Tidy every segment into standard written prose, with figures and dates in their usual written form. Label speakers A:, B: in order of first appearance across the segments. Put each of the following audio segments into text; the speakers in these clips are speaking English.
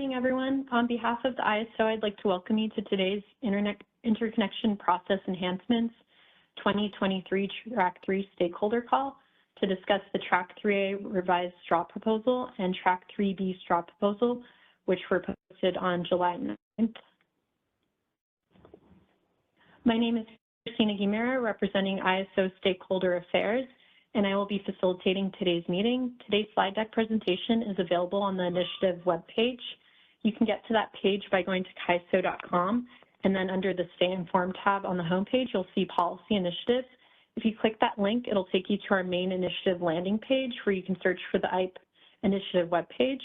A: morning, everyone. On behalf of the ISO, I'd like to welcome you to today's Interconnection Process Enhancements 2023 Track 3 Stakeholder Call to discuss the Track 3A revised straw proposal and Track 3B straw proposal, which were posted on July 9th. My name is Christina Guimera, representing ISO Stakeholder Affairs, and I will be facilitating today's meeting. Today's slide deck presentation is available on the initiative webpage. You can get to that page by going to kaiso.com, and then under the Stay Informed tab on the homepage, you'll see Policy Initiatives. If you click that link, it'll take you to our main initiative landing page where you can search for the IPE initiative webpage.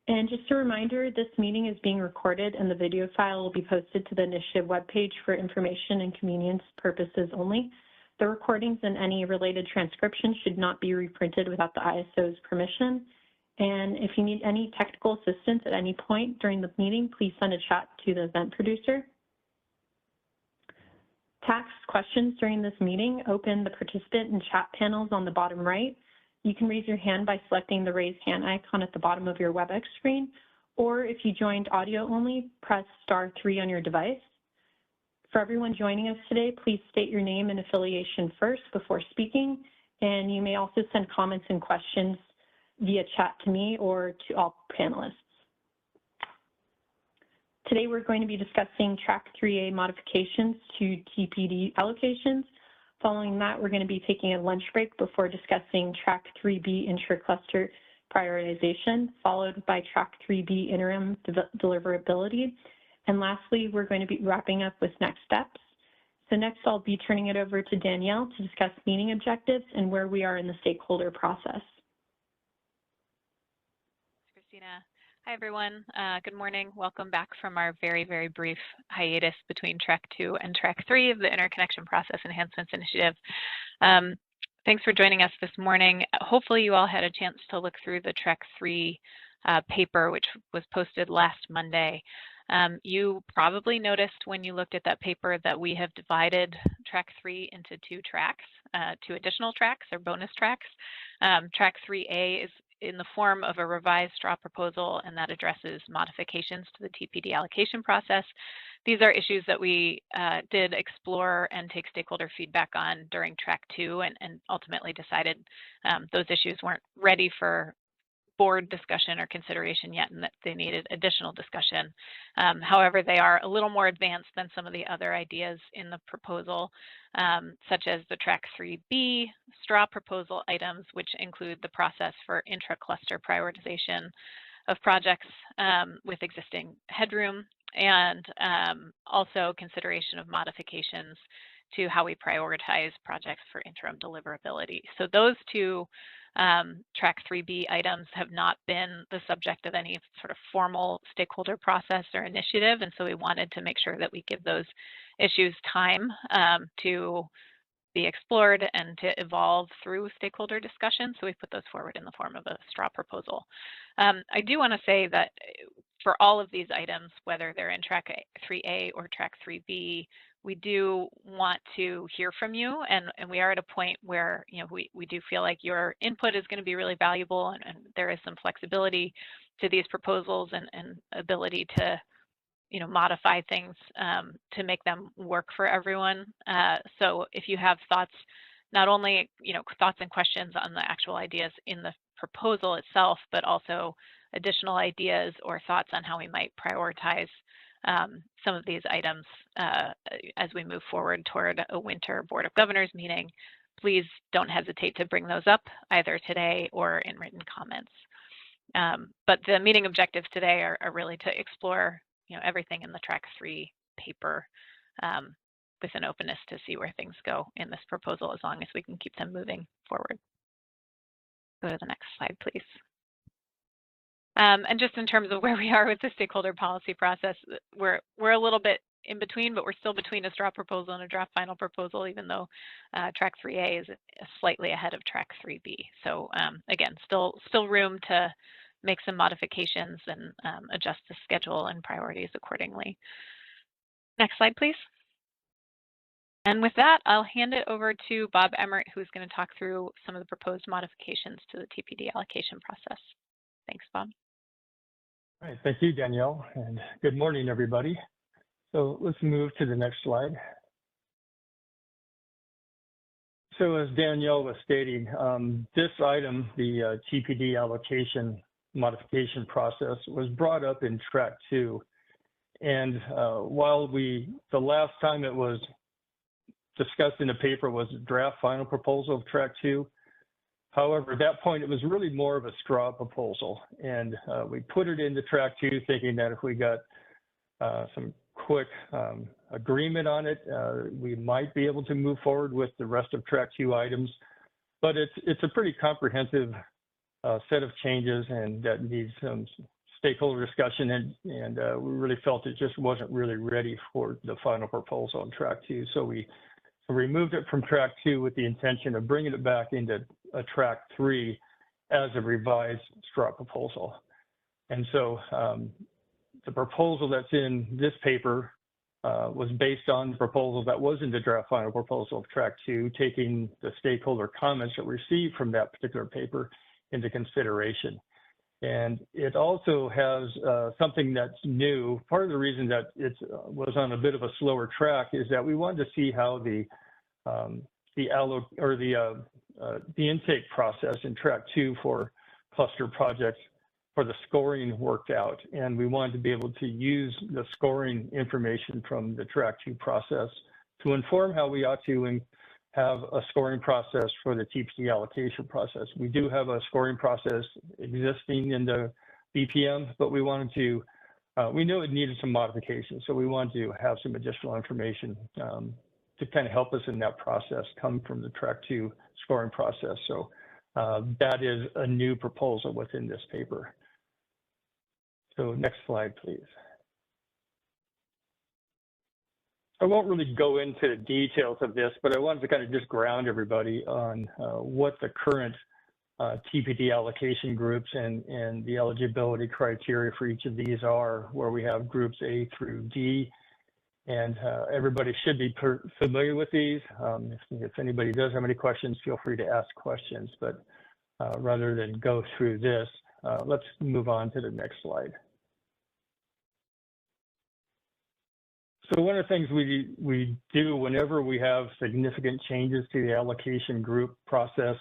A: And just a reminder, this meeting is being recorded and the video file will be posted to the initiative webpage for information and convenience purposes only. The recordings and any related transcription should not be reprinted without the ISO's permission. And if you need any technical assistance at any point during the meeting, please send a chat to the event producer. To ask questions during this meeting, open the participant and chat panels on the bottom right. You can raise your hand by selecting the raise hand icon at the bottom of your WebEx screen, or if you joined audio only, press *3 on your device. For everyone joining us today, please state your name and affiliation first before speaking, and you may also send comments and questions via chat to me or to all panelists. Today we're going to be discussing Track 3A modifications to TPD allocations. Following that, we're going to be taking a lunch break before discussing Track 3B intra-cluster prioritization, followed by Track 3B interim deliverability. And lastly, we're going to be wrapping up with next steps. So next, I'll be turning it over to Danielle to discuss meeting objectives and where we are in the stakeholder process.
B: Christina. Hi, everyone. Good morning. Welcome back from our very, very brief hiatus between Track 2 and Track 3 of the Interconnection Process Enhancements Initiative. Thanks for joining us this morning. Hopefully, you all had a chance to look through the Track 3 paper, which was posted last Monday. You probably noticed when you looked at that paper that we have divided Track 3 into two tracks, two additional tracks or bonus tracks. Track 3A is in the form of a revised straw proposal, and that addresses modifications to the TPD allocation process. These are issues that we did explore and take stakeholder feedback on during Track 2 and ultimately decided those issues weren't ready for board discussion or consideration yet, and that they needed additional discussion. However, they are a little more advanced than some of the other ideas in the proposal, such as the Track 3B straw proposal items, which include the process for intra-cluster prioritization of projects with existing headroom, and also consideration of modifications to how we prioritize projects for interim deliverability. So those two Track 3B items have not been the subject of any sort of formal stakeholder process or initiative, and so we wanted to make sure that we give those issues time to be explored and to evolve through stakeholder discussion, so we put those forward in the form of a straw proposal. I do want to say that for all of these items, whether they're in Track 3A or Track 3B, we do want to hear from you, and we are at a point where we do feel like your input is going to be really valuable, and there is some flexibility to these proposals and ability to modify things to make them work for everyone. So if you have thoughts, not only thoughts and questions on the actual ideas in the proposal itself, but also additional ideas or thoughts on how we might prioritize some of these items as we move forward toward a winter Board of Governors meeting, please don't hesitate to bring those up either today or in written comments. But the meeting objectives today are really to explore everything in the Track 3 paper with an openness to see where things go in this proposal as long as we can keep them moving forward. Go to the next slide, please. And just in terms of where we are with the stakeholder policy process, we're a little bit in between, but we're still between a straw proposal and a draft final proposal, even though Track 3A is slightly ahead of Track 3B. So again, still room to make some modifications and adjust the schedule and priorities accordingly. Next slide, please. And with that, I'll hand it over to Bob Emmert, who's going to talk through some of the proposed modifications to the TPD allocation process. Thanks, Bob.
C: All right, thank you, Danielle, and good morning, everybody. So let's move to the next slide. So as Danielle was stating, this item, the TPD allocation modification process, was brought up in track 2. And while the last time it was discussed in the paper was a draft final proposal of track 2, however, at that point, it was really more of a straw proposal. And we put it into track 2 thinking that if we got some quick agreement on it, we might be able to move forward with the rest of track 2 items. But it's a pretty comprehensive set of changes, and that needs some stakeholder discussion, and we really felt it just wasn't really ready for the final proposal on track 2. So we removed it from track 2 with the intention of bringing it back into a track 3 as a revised straw proposal. And so the proposal that's in this paper was based on the proposal that was in the draft final proposal of track 2, taking the stakeholder comments that we received from that particular paper into consideration. And it also has something that's new. Part of the reason that it was on a bit of a slower track is that we wanted to see how the intake process in track 2 for cluster projects for the scoring worked out. And we wanted to be able to use the scoring information from the track 2 process to inform how we ought to have a scoring process for the TPD allocation process. We do have a scoring process existing in the BPM, but we wanted to, we knew it needed some modifications. So we wanted to have some additional information to kind of help us in that process come from the track 2 scoring process. So that is a new proposal within this paper. So next slide, please. I won't really go into the details of this, but I wanted to kind of just ground everybody on what the current TPD allocation groups and the eligibility criteria for each of these are, where we have groups A through D. And everybody should be familiar with these. If anybody does have any questions, feel free to ask questions. But rather than go through this, let's move on to the next slide. So one of the things we do whenever we have significant changes to the allocation group process,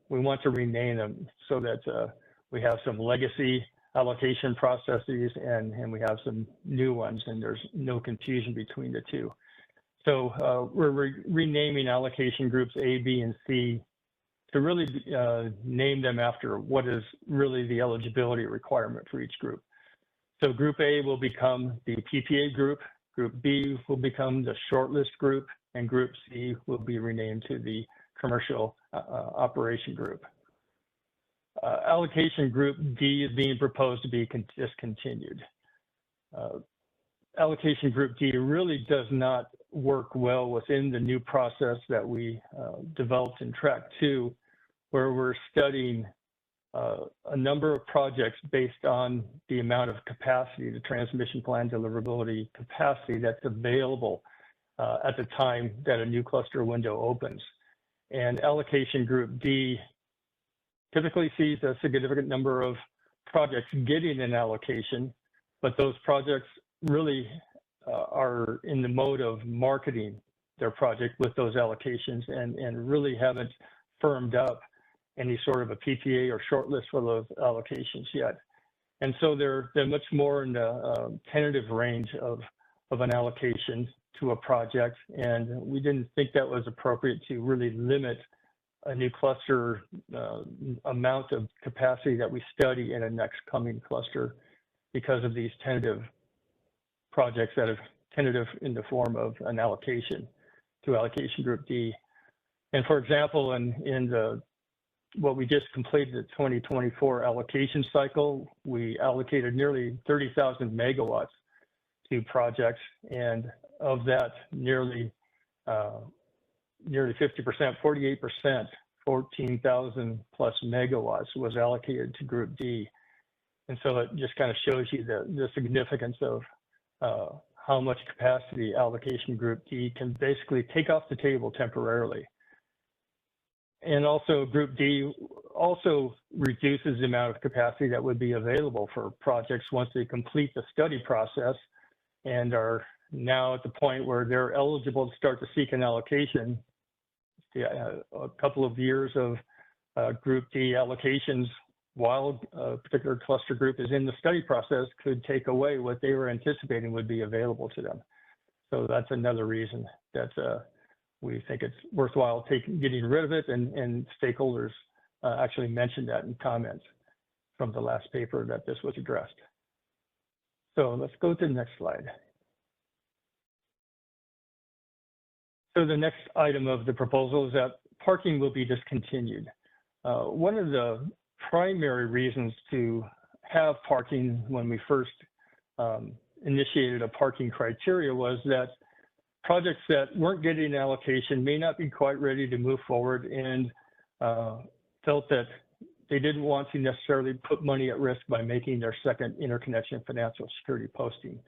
C: we want to rename them so that we have some legacy allocation processes and we have some new ones, and there's no confusion between the two. So we're renaming allocation groups A, B, and C to really name them after what is really the eligibility requirement for each group. So group A will become the PPA group, group B will become the shortlist group, and group C will be renamed to the commercial operation group. Allocation group D is being proposed to be discontinued. Allocation group D really does not work well within the new process that we developed in track 2, where we're studying a number of projects based on the amount of capacity, the transmission plan deliverability capacity that's available at the time that a new cluster window opens. And allocation group D typically sees a significant number of projects getting an allocation, but those projects really are in the mode of marketing their project with those allocations and really haven't firmed up any sort of a PPA or shortlist for those allocations yet. And so they're much more in the tentative range of an allocation to a project. And we didn't think that was appropriate to really limit a new cluster amount of capacity that we study in a next coming cluster because of these tentative projects that are tentative in the form of an allocation to allocation group D. And for example, in what we just completed, the 2024 allocation cycle, we allocated nearly 30,000 megawatts to projects, and of that, nearly 50%, 48%, 14,000 plus megawatts was allocated to Group D. And so it just kind of shows you the significance of how much capacity allocation Group D can basically take off the table temporarily. And also Group D also reduces the amount of capacity that would be available for projects once they complete the study process and are now at the point where they're eligible to start to seek an allocation. A couple of years of Group D allocations while a particular cluster group is in the study process could take away what they were anticipating would be available to them. So that's another reason that we think it's worthwhile getting rid of it, and stakeholders actually mentioned that in comments from the last paper that this was addressed. So let's go to the next slide. So the next item of the proposal is that parking will be discontinued. One of the primary reasons to have parking when we first initiated a parking criteria was that projects that weren't getting an allocation may not be quite ready to move forward and felt that they didn't want to necessarily put money at risk by making their second interconnection financial security posting.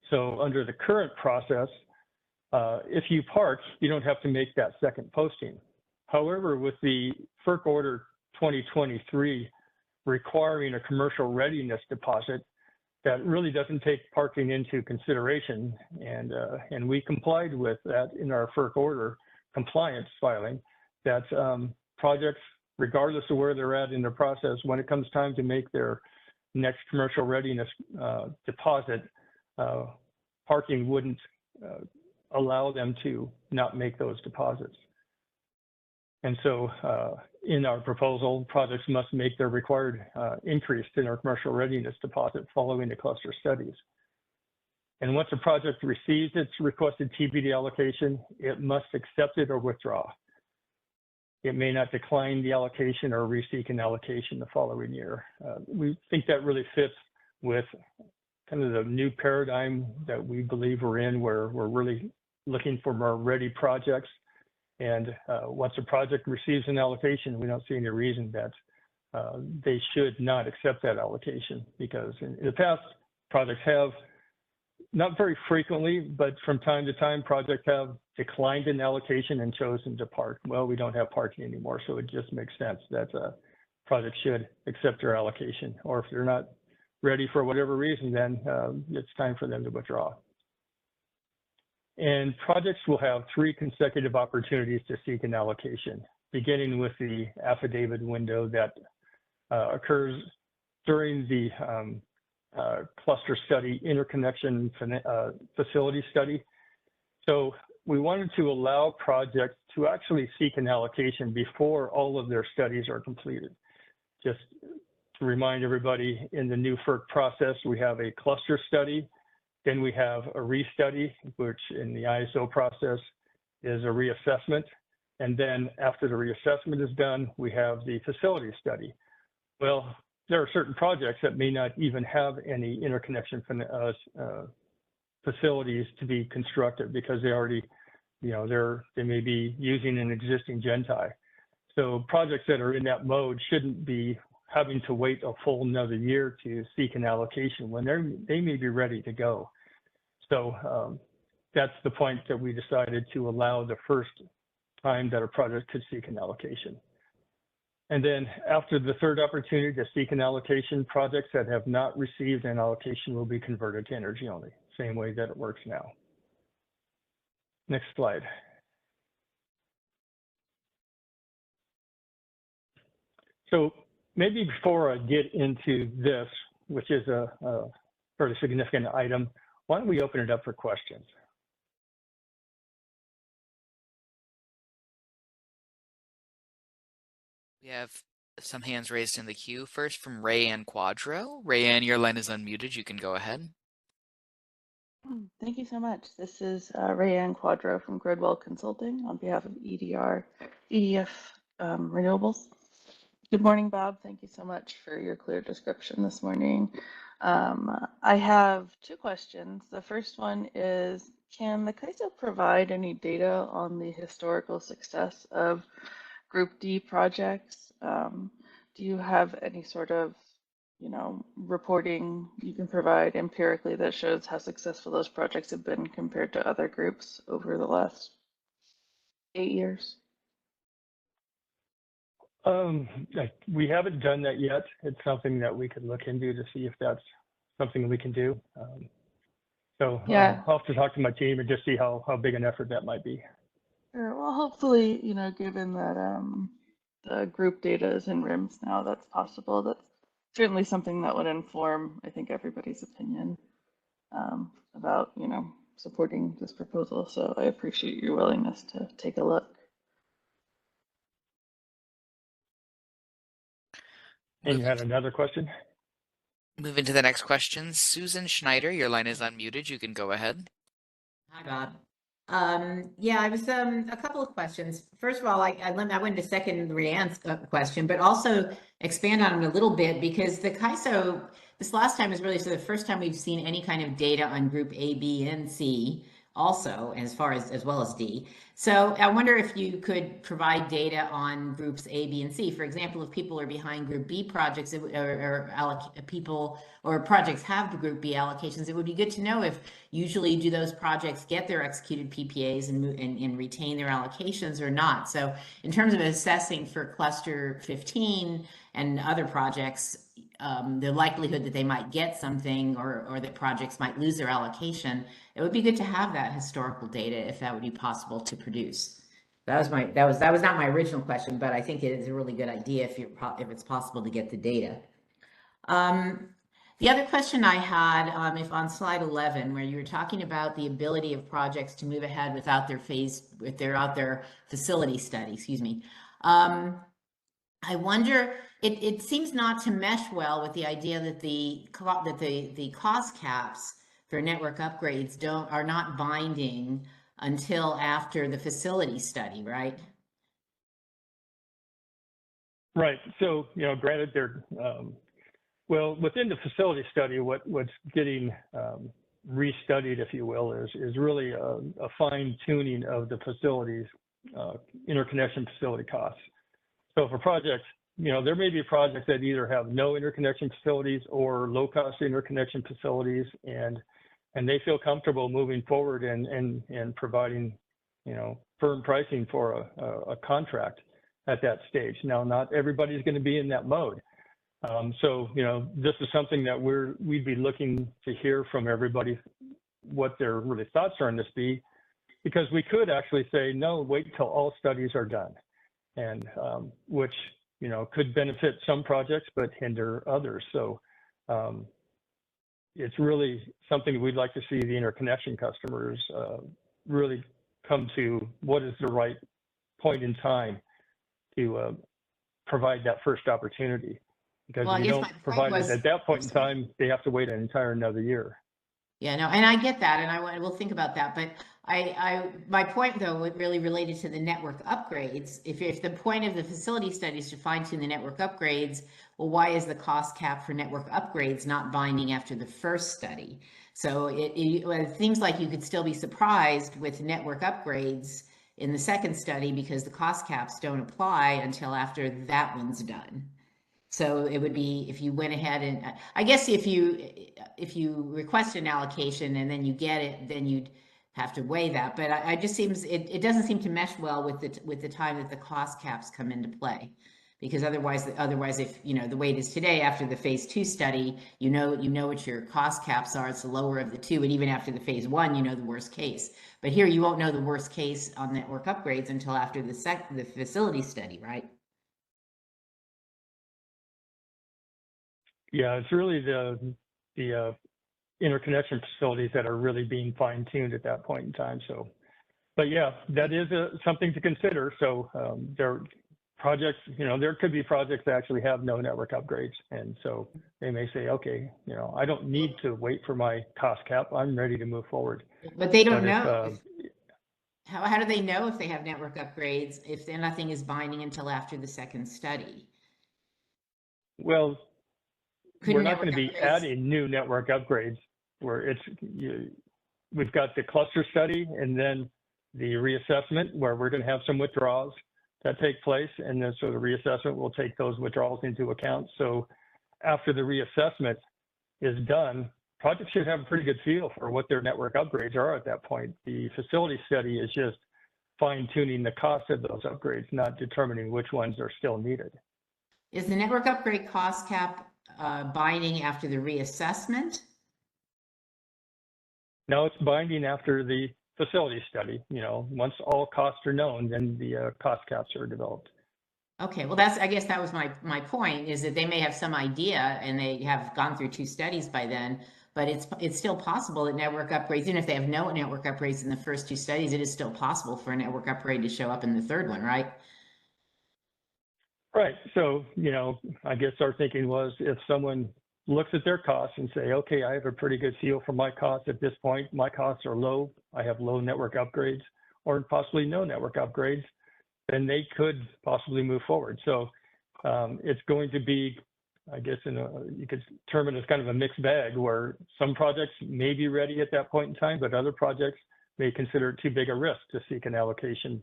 C: So under the current process, if you park, you don't have to make that second posting. However, with the FERC Order 2023 requiring a commercial readiness deposit, that really doesn't take parking into consideration, and we complied with that in our FERC order compliance filing, that projects, regardless of where they're at in their process, when it comes time to make their next commercial readiness deposit, parking wouldn't allow them to not make those deposits. And so in our proposal, projects must make their required increase in our commercial readiness deposit following the cluster studies. And once a project receives its requested TBD allocation, it must accept it or withdraw. It may not decline the allocation or reseek an allocation the following year. We think that really fits with kind of the new paradigm that we believe we're in, where we're really looking for more ready projects. And once a project receives an allocation, we don't see any reason that they should not accept that allocation, because in the past, projects have, not very frequently, but from time to time, projects have declined an allocation and chosen to park. Well, we don't have parking anymore, so it just makes sense that projects should accept their allocation, or if they're not ready for whatever reason, then it's time for them to withdraw. And projects will have 3 consecutive opportunities to seek an allocation, beginning with the affidavit window that occurs during the cluster study, interconnection facility study. So we wanted to allow projects to actually seek an allocation before all of their studies are completed. Just to remind everybody, in the new FERC process, we have a cluster study. Then we have a restudy, which in the ISO process is a reassessment. And then after the reassessment is done, we have the facility study. Well, there are certain projects that may not even have any interconnection facilities to be constructed, because they already, they may be using an existing gen-tie. So projects that are in that mode shouldn't be having to wait a full another year to seek an allocation when they may be ready to go. So that's the point that we decided to allow the first time that a project could seek an allocation. And then after the third opportunity to seek an allocation, projects that have not received an allocation will be converted to energy only, same way that it works now. Next slide. So maybe before I get into this, which is a fairly significant item, why don't we open it up for questions?
D: We have some hands raised in the queue. First from Rayanne Quadro. Rayanne, your line is unmuted. You can go ahead.
E: Thank you so much. This is Rayanne Quadro from Gridwell Consulting on behalf of EDF Renewables. Good morning, Bob. Thank you so much for your clear description this morning. I have 2 questions. The first one is, can the CAISO provide any data on the historical success of Group D projects? Do you have any sort of, reporting you can provide empirically that shows how successful those projects have been compared to other groups over the last 8 years?
C: We haven't done that yet. It's something that we could look into to see if that's something we can do. So
E: Yeah.
C: I'll have to talk to my team and just see how big an effort that might be.
E: Sure. Well, hopefully, given that the group data is in RIMS now, that's possible. That's certainly something that would inform, I think, everybody's opinion about, supporting this proposal. So I appreciate your willingness to take a look.
C: And you had another question?
D: Moving to the next question. Susan Schneider, your line is unmuted. You can go ahead.
F: Hi, Bob. Yeah, I was a couple of questions. First of all, I wanted to second Rhiann's question, but also expand on it a little bit because the CAISO, this last time is really the first time we've seen any kind of data on group A, B, and C also, as well as D. So I wonder if you could provide data on groups A, B, and C. For example, if people are behind group B projects or projects have the group B allocations, it would be good to know if usually do those projects get their executed PPAs and retain their allocations or not. So in terms of assessing for cluster 15 and other projects, the likelihood that they might get something or that projects might lose their allocation, it would be good to have that historical data if that would be possible to produce. That was not my original question, but I think it is a really good idea if it's possible to get the data. The other question I had, if on slide 11, where you were talking about the ability of projects to move ahead without their facility study, excuse me. I wonder, it seems not to mesh well with the idea that the cost caps for network upgrades are not binding until after the facility study, right?
C: Right. So, granted, they're well, within the facility study, what's getting restudied, if you will, is really a fine tuning of the facilities, interconnection facility costs. So for projects, there may be projects that either have no interconnection facilities or low cost interconnection facilities, and they feel comfortable moving forward and providing, firm pricing for a contract at that stage. Now, not everybody's going to be in that mode. So, this is something that we'd be looking to hear from everybody, what their really thoughts are on this be, because we could actually say, no, wait till all studies are done, and which, could benefit some projects, but hinder others. So it's really something we'd like to see the interconnection customers really come to what is the right point in time to provide that first opportunity. Because if you don't provide it at that point in time, they have to wait an entire another year.
F: Yeah, no, and I get that, and we'll think about that. But my point though, it really related to the network upgrades. If the point of the facility study is to fine tune the network upgrades, well, why is the cost cap for network upgrades not binding after the first study? So it seems like you could still be surprised with network upgrades in the second study because the cost caps don't apply until after that one's done. So it would be if you went ahead and I guess if you request an allocation and then you get it, then you'd have to weigh that. But it doesn't seem to mesh well with the time that the cost caps come into play, because otherwise if the way it is today after the phase 2 study, you know what your cost caps are. It's the lower of the two, and even after the phase 1, the worst case. But here you won't know the worst case on network upgrades until after the facility study, right?
C: Yeah, it's really the interconnection facilities that are really being fine-tuned at that point in time. So, but yeah, that is something to consider. So there are projects, there could be projects that actually have no network upgrades. And so they may say, okay, I don't need to wait for my cost cap. I'm ready to move forward.
F: But they don't know. How do they know if they have network upgrades if nothing is binding until after the second study?
C: Well, we're not going to be adding new network upgrades where we've got the cluster study and then the reassessment where we're going to have some withdrawals that take place. And then so the reassessment will take those withdrawals into account. So after the reassessment is done, projects should have a pretty good feel for what their network upgrades are at that point. The facility study is just fine-tuning the cost of those upgrades, not determining which ones are still needed.
F: Is the network upgrade cost cap binding after the reassessment?
C: No, it's binding after the facility study. You know, once all costs are known, then the cost caps are developed.
F: Okay, well, I guess that was my point, is that they may have some idea and they have gone through 2 studies by then, but it's still possible that network upgrades, even if they have no network upgrades in the first 2 studies, it is still possible for a network upgrade to show up in the 3rd one, right?
C: Right. So, you know, I guess our thinking was if someone looks at their costs and say, okay, I have a pretty good feel for my costs at this point. My costs are low. I have low network upgrades or possibly no network upgrades, then they could possibly move forward. So it's going to be, I guess, you could term it as kind of a mixed bag where some projects may be ready at that point in time, but other projects may consider it too big a risk to seek an allocation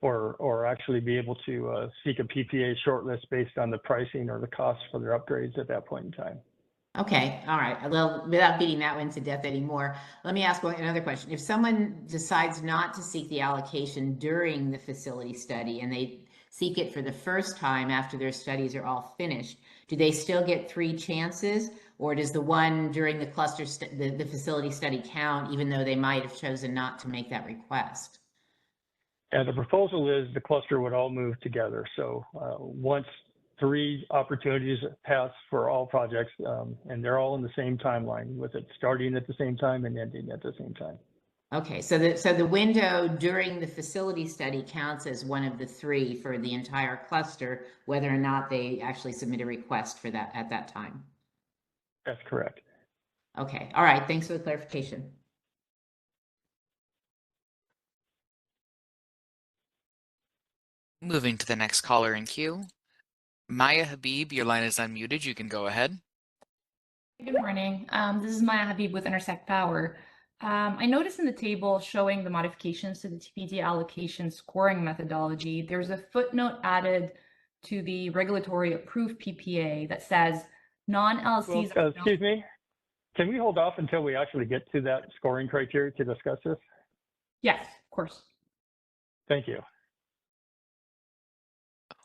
C: or actually be able to seek a PPA shortlist based on the pricing or the costs for their upgrades at that point in time.
F: Okay, all right. Well, without beating that one to death anymore, let me ask another question. If someone decides not to seek the allocation during the facility study and they seek it for the first time after their studies are all finished, do they still get 3 chances, or does the one during the cluster, the facility study count, even though they might have chosen not to make that request?
C: And the proposal is the cluster would all move together. So once 3 opportunities pass for all projects, and they're all in the same timeline, with it starting at the same time and ending at the same time.
F: Okay, so the window during the facility study counts as one of the 3 for the entire cluster, whether or not they actually submit a request for that at that time.
C: That's correct.
F: Okay, all right. Thanks for the clarification.
D: Moving to the next caller in queue. Maya Habib, your line is unmuted. You can go ahead.
G: Good morning. This is Maya Habib with Intersect Power. I noticed in the table showing the modifications to the TPD allocation scoring methodology, there's a footnote added to the regulatory approved PPA that says non-LCs.
C: Well, excuse me. Can we hold off until we actually get to that scoring criteria to discuss this?
G: Yes, of course.
C: Thank you.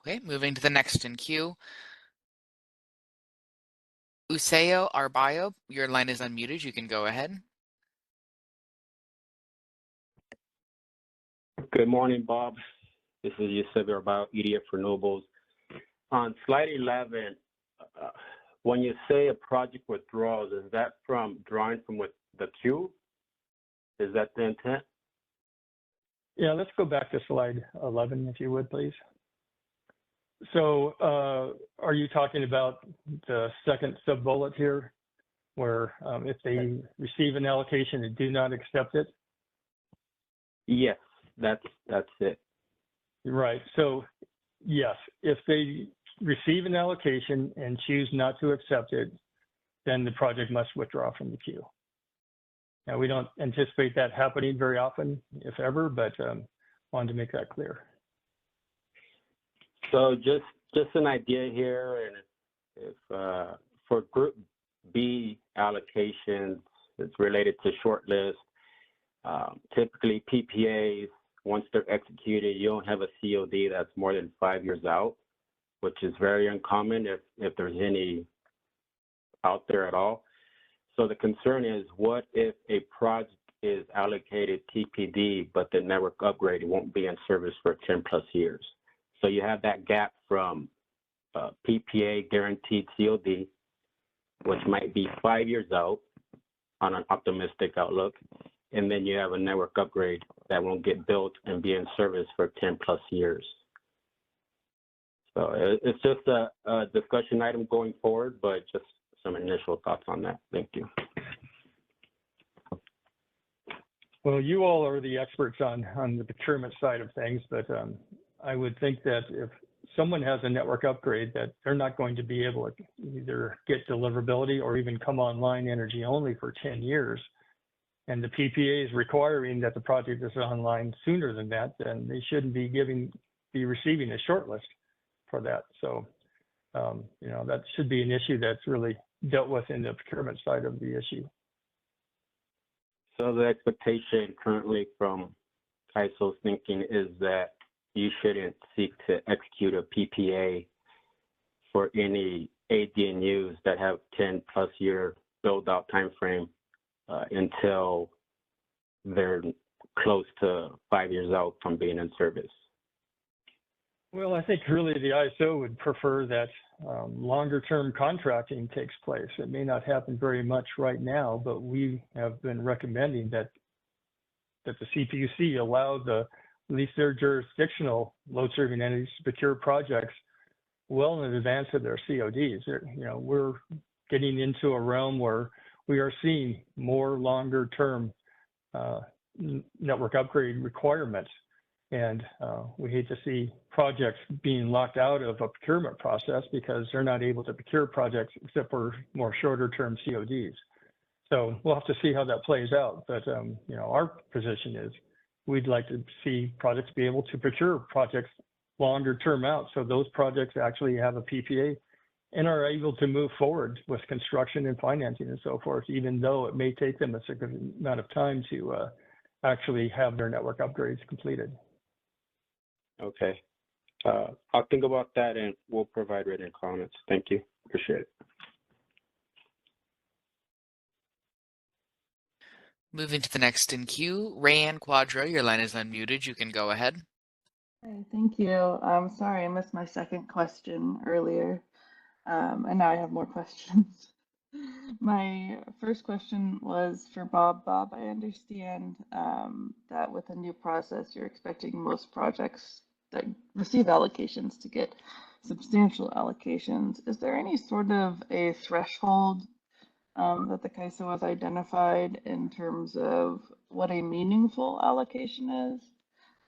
D: Okay, moving to the next in queue. Useo Arbayo, your line is unmuted. You can go ahead.
H: Good morning, Bob. This is Eusebio about EDF Renewables. On slide 11, when you say a project withdraws, is that from drawing from with the queue? Is that the intent?
C: Yeah, let's go back to slide 11, if you would, please. So are you talking about the second sub-bullet here, where if they receive an allocation and do not accept it?
H: Yes, that's it.
C: Right. So yes, if they receive an allocation and choose not to accept it, then the project must withdraw from the queue. Now, we don't anticipate that happening very often, if ever, but wanted to make that clear.
H: So just an idea here, and if for Group B allocations, it's related to shortlist. Typically, PPAs, once they're executed, you don't have a COD that's more than 5 years out, which is very uncommon if there's any out there at all. So the concern is, what if a project is allocated TPD, but the network upgrade won't be in service for 10 plus years? So you have that gap from PPA guaranteed COD, which might be 5 years out on an optimistic outlook. And then you have a network upgrade that won't get built and be in service for 10 plus years. So it's just a discussion item going forward, but just some initial thoughts on that. Thank you.
C: Well, you all are the experts on the procurement side of things, but I would think that if someone has a network upgrade, that they're not going to be able to either get deliverability or even come online energy only for 10 years. And the PPA is requiring that the project is online sooner than that, then they shouldn't be receiving a shortlist for that. So, you know, that should be an issue that's really dealt with in the procurement side of the issue.
H: So the expectation currently from CAISO's thinking is that you shouldn't seek to execute a PPA for any ADNUs that have 10+ year build out timeframe until they're close to 5 years out from being in service.
C: Well, I think really the ISO would prefer that longer term contracting takes place. It may not happen very much right now, but we have been recommending that the CPUC allow at least their jurisdictional load serving entities to procure projects well in advance of their CODs. We're getting into a realm where we are seeing more longer term network upgrade requirements. And we hate to see projects being locked out of a procurement process because they're not able to procure projects except for more shorter term CODs. So we'll have to see how that plays out. But our position is we'd like to see projects be able to procure projects longer term out. So those projects actually have a PPA and are able to move forward with construction and financing and so forth, even though it may take them a significant amount of time to actually have their network upgrades completed.
H: Okay. I'll think about that and we'll provide written comments. Thank you. Appreciate it.
D: Moving to the next in queue, Rayanne Quadro, your line is unmuted. You can go ahead.
E: Hi, thank you. I'm sorry I missed my second question earlier, and now I have more questions. My first question was for Bob. Bob, I understand that with a new process, you're expecting most projects that receive allocations to get substantial allocations. Is there any sort of a threshold that the CAISO has identified in terms of what a meaningful allocation is?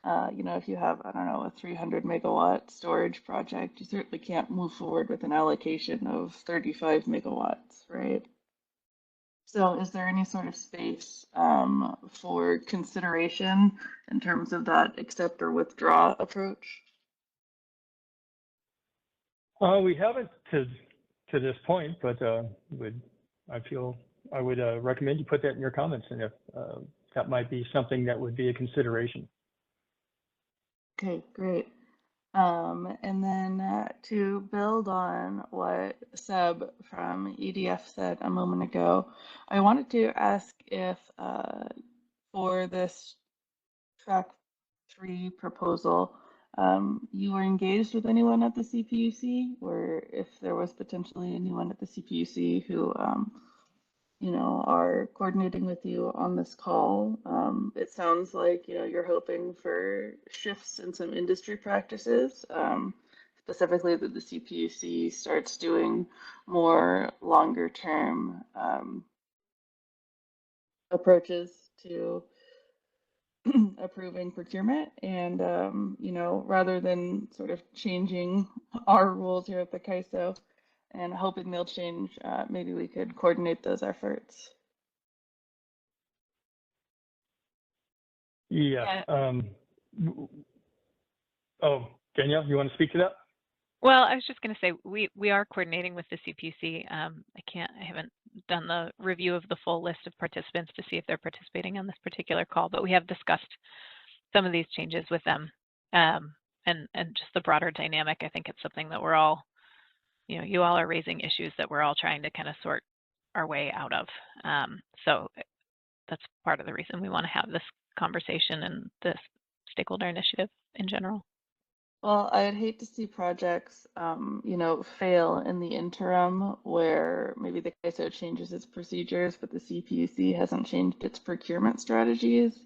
E: If you have, I don't know, a 300 megawatt storage project, you certainly can't move forward with an allocation of 35 megawatts, right? So is there any sort of space for consideration in terms of that accept or withdraw approach?
C: We haven't to this point, but I would recommend you put that in your comments, and if that might be something that would be a consideration.
E: Okay, great. And then to build on what Seb from EDF said a moment ago, I wanted to ask if for this track 3 proposal, you were engaged with anyone at the CPUC, or if there was potentially anyone at the CPUC who are coordinating with you on this call. It sounds like, you're hoping for shifts in some industry practices, specifically that the CPUC starts doing more longer term approaches to approving procurement. And, rather than sort of changing our rules here at the CAISO, and hoping they'll change, maybe we could coordinate those efforts.
C: Yeah. Danielle, you want to speak to that?
B: Well, I was just going to say we are coordinating with the CPUC. I haven't done the review of the full list of participants to see if they're participating on this particular call, but we have discussed some of these changes with them, and just the broader dynamic. I think it's something that we're all, you all are raising issues that we're all trying to kind of sort our way out of. So that's part of the reason we want to have this conversation and this stakeholder initiative in general.
E: Well, I'd hate to see projects, fail in the interim where maybe the CAISO changes its procedures, but the CPUC hasn't changed its procurement strategies.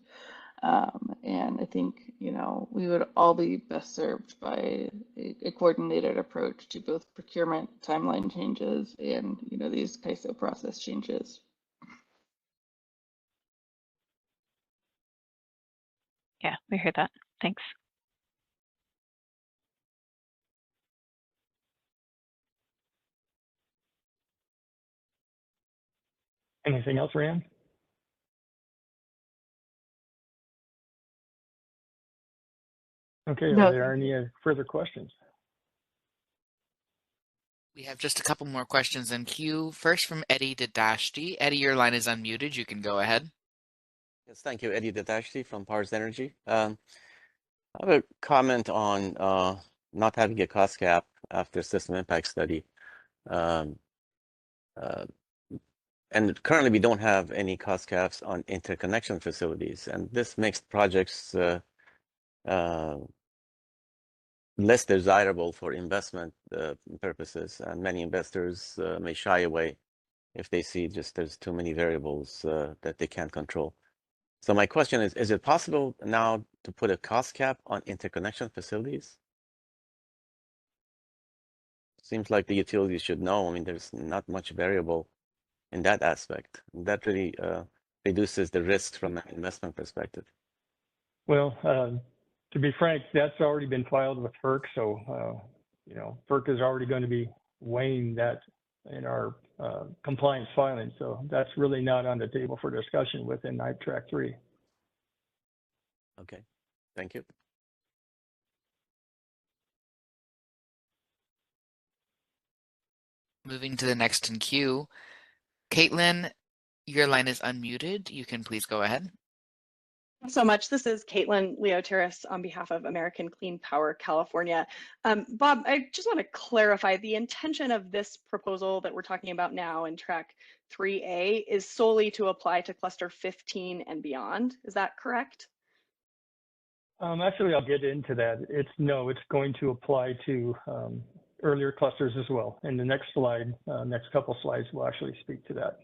E: And I think, we would all be best served by a coordinated approach to both procurement timeline changes and, these CAISO process changes.
B: Yeah, we heard that. Thanks.
C: Anything else, Rand? Okay,
E: No,
C: are there any further questions?
D: We have just a couple more questions in queue. First from Eddie Dadashti. Eddie, your line is unmuted. You can go ahead.
I: Yes, thank you, Eddie Detashti from Powers Energy. I have a comment on not having a cost cap after system impact study. Um, uh, and currently we don't have any cost caps on interconnection facilities, and this makes projects less desirable for investment purposes, and many investors may shy away if they see just there's too many variables that they can't control. So my question is it possible now to put a cost cap on interconnection facilities? Seems like the utilities should know. I mean, there's not much variable in that aspect. That really reduces the risks from an investment perspective.
C: Well, to be frank, that's already been filed with FERC, so you know, FERC is already going to be weighing that in our compliance filing. So that's really not on the table for discussion within Track 3.
I: Okay, thank you.
D: Moving to the next in queue, Caitlin, your line is unmuted. You can please go ahead.
J: Thanks so much. This is Caitlin Leoteris on behalf of American Clean Power California. Bob, I just want to clarify the intention of this proposal that we're talking about now in Track 3A is solely to apply to Cluster 15 and beyond. Is that correct?
C: Actually, I'll get into that. It's going to apply to earlier clusters as well. And the next slide, next couple slides will actually speak to that.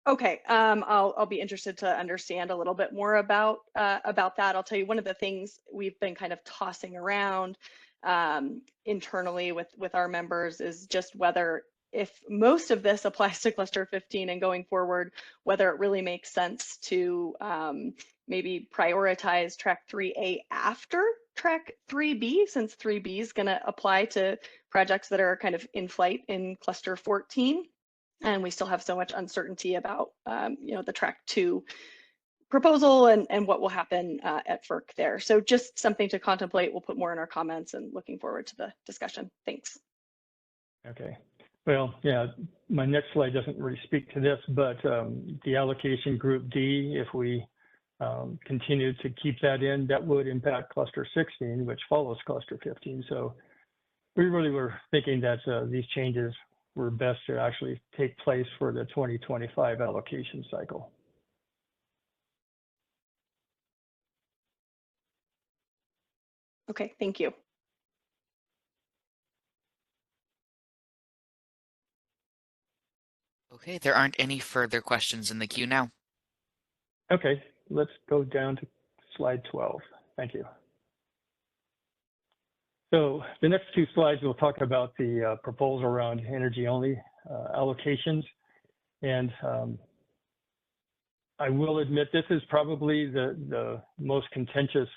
J: Okay, I'll be interested to understand a little bit more about that. I'll tell you one of the things we've been kind of tossing around internally with our members is just whether, if most of this applies to cluster 15 and going forward, whether it really makes sense to maybe prioritize track 3A after track 3B, since 3B is going to apply to projects that are kind of in flight in cluster 14. And we still have so much uncertainty about you know, the track 2 proposal and what will happen at FERC there. So just something to contemplate. We'll put more in our comments, and looking forward to the discussion. Thanks.
C: Okay. Well, yeah, my next slide doesn't really speak to this, but the allocation group D, if we continue to keep that in, that would impact cluster 16, which follows cluster 15. So we really were thinking that these changes were best to actually take place for the 2025 allocation cycle.
J: Okay, thank you.
D: Okay, there aren't any further questions in the queue now.
C: Okay, let's go down to slide 12. Thank you. So the next two slides, we'll talk about the proposal around energy-only allocations. And I will admit this is probably the most contentious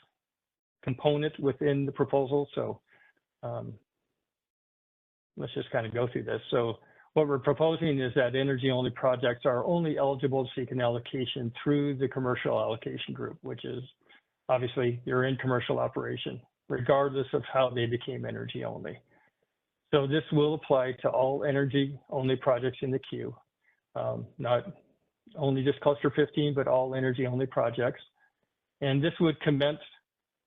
C: component within the proposal. So let's just kind of go through this. So what we're proposing is that energy-only projects are only eligible to seek an allocation through the commercial allocation group, which is obviously you're in commercial operation, regardless of how they became energy only. So this will apply to all energy only projects in the queue, not only just cluster 15, but all energy only projects. And this would commence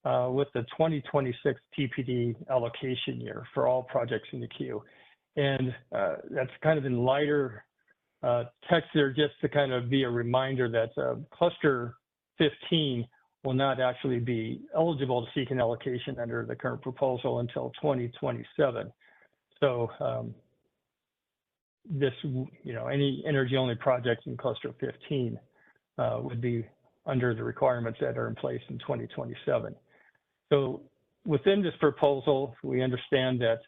C: with the 2026 TPD allocation year for all projects in the queue. And that's kind of in lighter text there, just to kind of be a reminder that cluster 15 will not actually be eligible to seek an allocation under the current proposal until 2027. So this, you know, any energy-only projects in cluster 15 would be under the requirements that are in place in 2027. So within this proposal, we understand that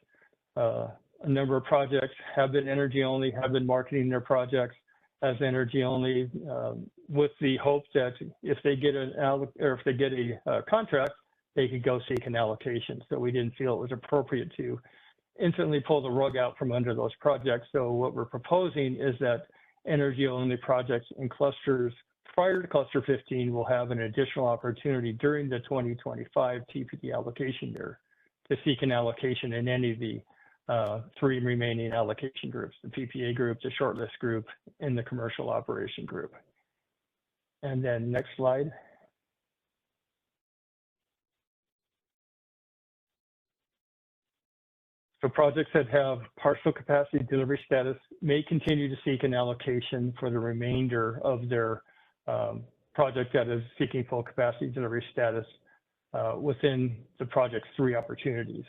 C: a number of projects have been energy-only, have been marketing their projects as energy-only, with the hope that if they get a contract, they could go seek an allocation. So we didn't feel it was appropriate to instantly pull the rug out from under those projects. So what we're proposing is that energy-only projects in clusters prior to cluster 15 will have an additional opportunity during the 2025 TPD allocation year to seek an allocation in any of the three remaining allocation groups: the PPA group, the shortlist group, and the commercial operation group. And then next slide. So projects that have partial capacity delivery status may continue to seek an allocation for the remainder of their project that is seeking full capacity delivery status within the project's 3 opportunities.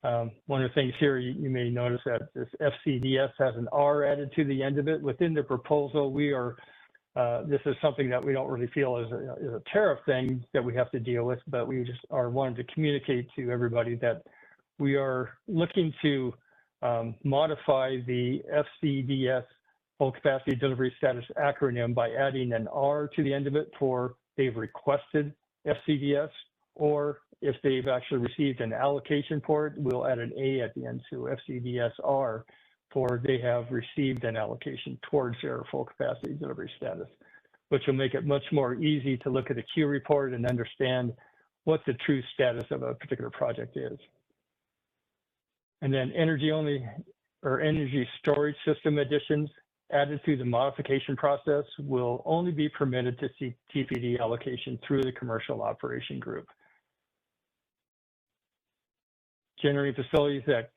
C: One of the things here, you may notice that this FCDS has an R added to the end of it. Within the proposal, we are, this is something that we don't really feel is a tariff thing that we have to deal with, but we just are wanting to communicate to everybody that we are looking to modify the FCDS full capacity delivery status acronym by adding an R to the end of it for they've requested FCDS, or if they've actually received an allocation for it, we'll add an A at the end to FCDS-R for they have received an allocation towards their full capacity delivery status, which will make it much more easy to look at the Q report and understand what the true status of a particular project is. And then energy only or energy storage system additions added to the modification process will only be permitted to seek TPD allocation through the commercial operation group. Generating facilities that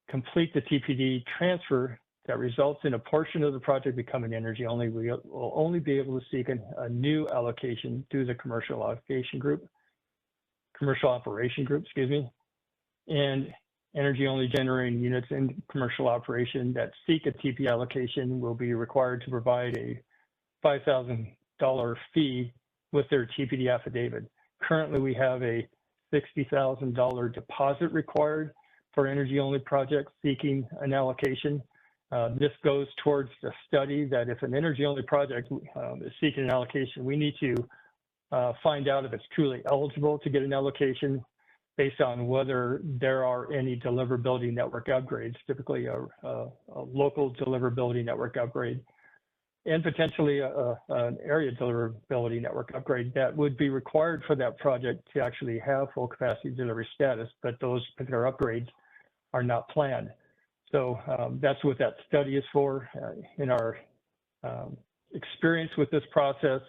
C: complete the TPD transfer that results in a portion of the project becoming energy only will only be able to seek a new allocation through the commercial operation group, excuse me, and energy only generating units in commercial operation that seek a TP allocation will be required to provide a $5,000 fee with their TPD affidavit. Currently, we have a $60,000 deposit required for energy only projects seeking an allocation. This goes towards the study that if an energy only project is seeking an allocation, we need to find out if it's truly eligible to get an allocation based on whether there are any deliverability network upgrades, typically a local deliverability network upgrade, and potentially an area deliverability network upgrade that would be required for that project to actually have full capacity delivery status, but those particular upgrades are not planned. So that's what that study is for. In our experience with this process,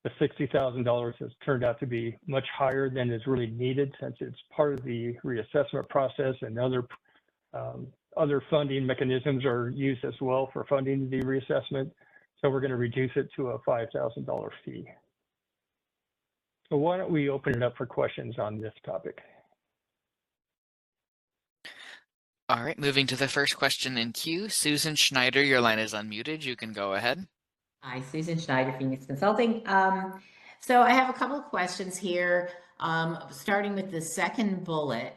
C: the $60,000 has turned out to be much higher than is really needed, since it's part of the reassessment process, and other funding mechanisms are used as well for funding the reassessment. So we're going to reduce it to a $5,000 fee. So why don't we open it up for questions on this topic?
D: All right, moving to the first question in queue. Susan Schneider, your line is unmuted. You can go ahead.
F: Hi, Susan Schneider, Phoenix Consulting. So I have a couple of questions here, starting with the second bullet.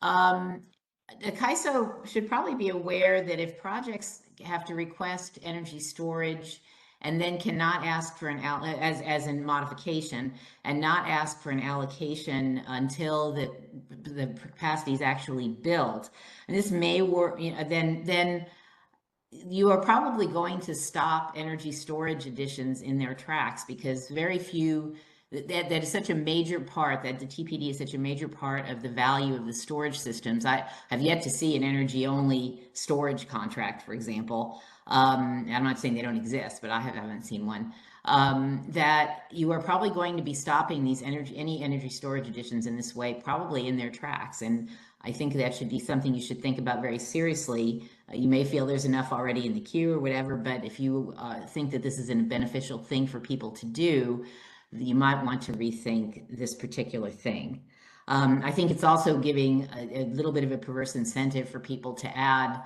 F: The CAISO should probably be aware that if projects have to request energy storage and then cannot ask for an as in modification, and not ask for an allocation until the capacity is actually built, and this may work, you know, then you are probably going to stop energy storage additions in their tracks, because very few, that is such a major part, that the TPD is such a major part of the value of the storage systems. I have yet to see an energy only storage contract, for example. I'm not saying they don't exist, but I haven't seen one. That you are probably going to be stopping these any energy storage additions in this way, probably in their tracks. And I think that should be something you should think about very seriously. You may feel there's enough already in the queue or whatever, but if you think that this is a beneficial thing for people to do, you might want to rethink this particular thing. I think it's also giving a little bit of a perverse incentive for people to add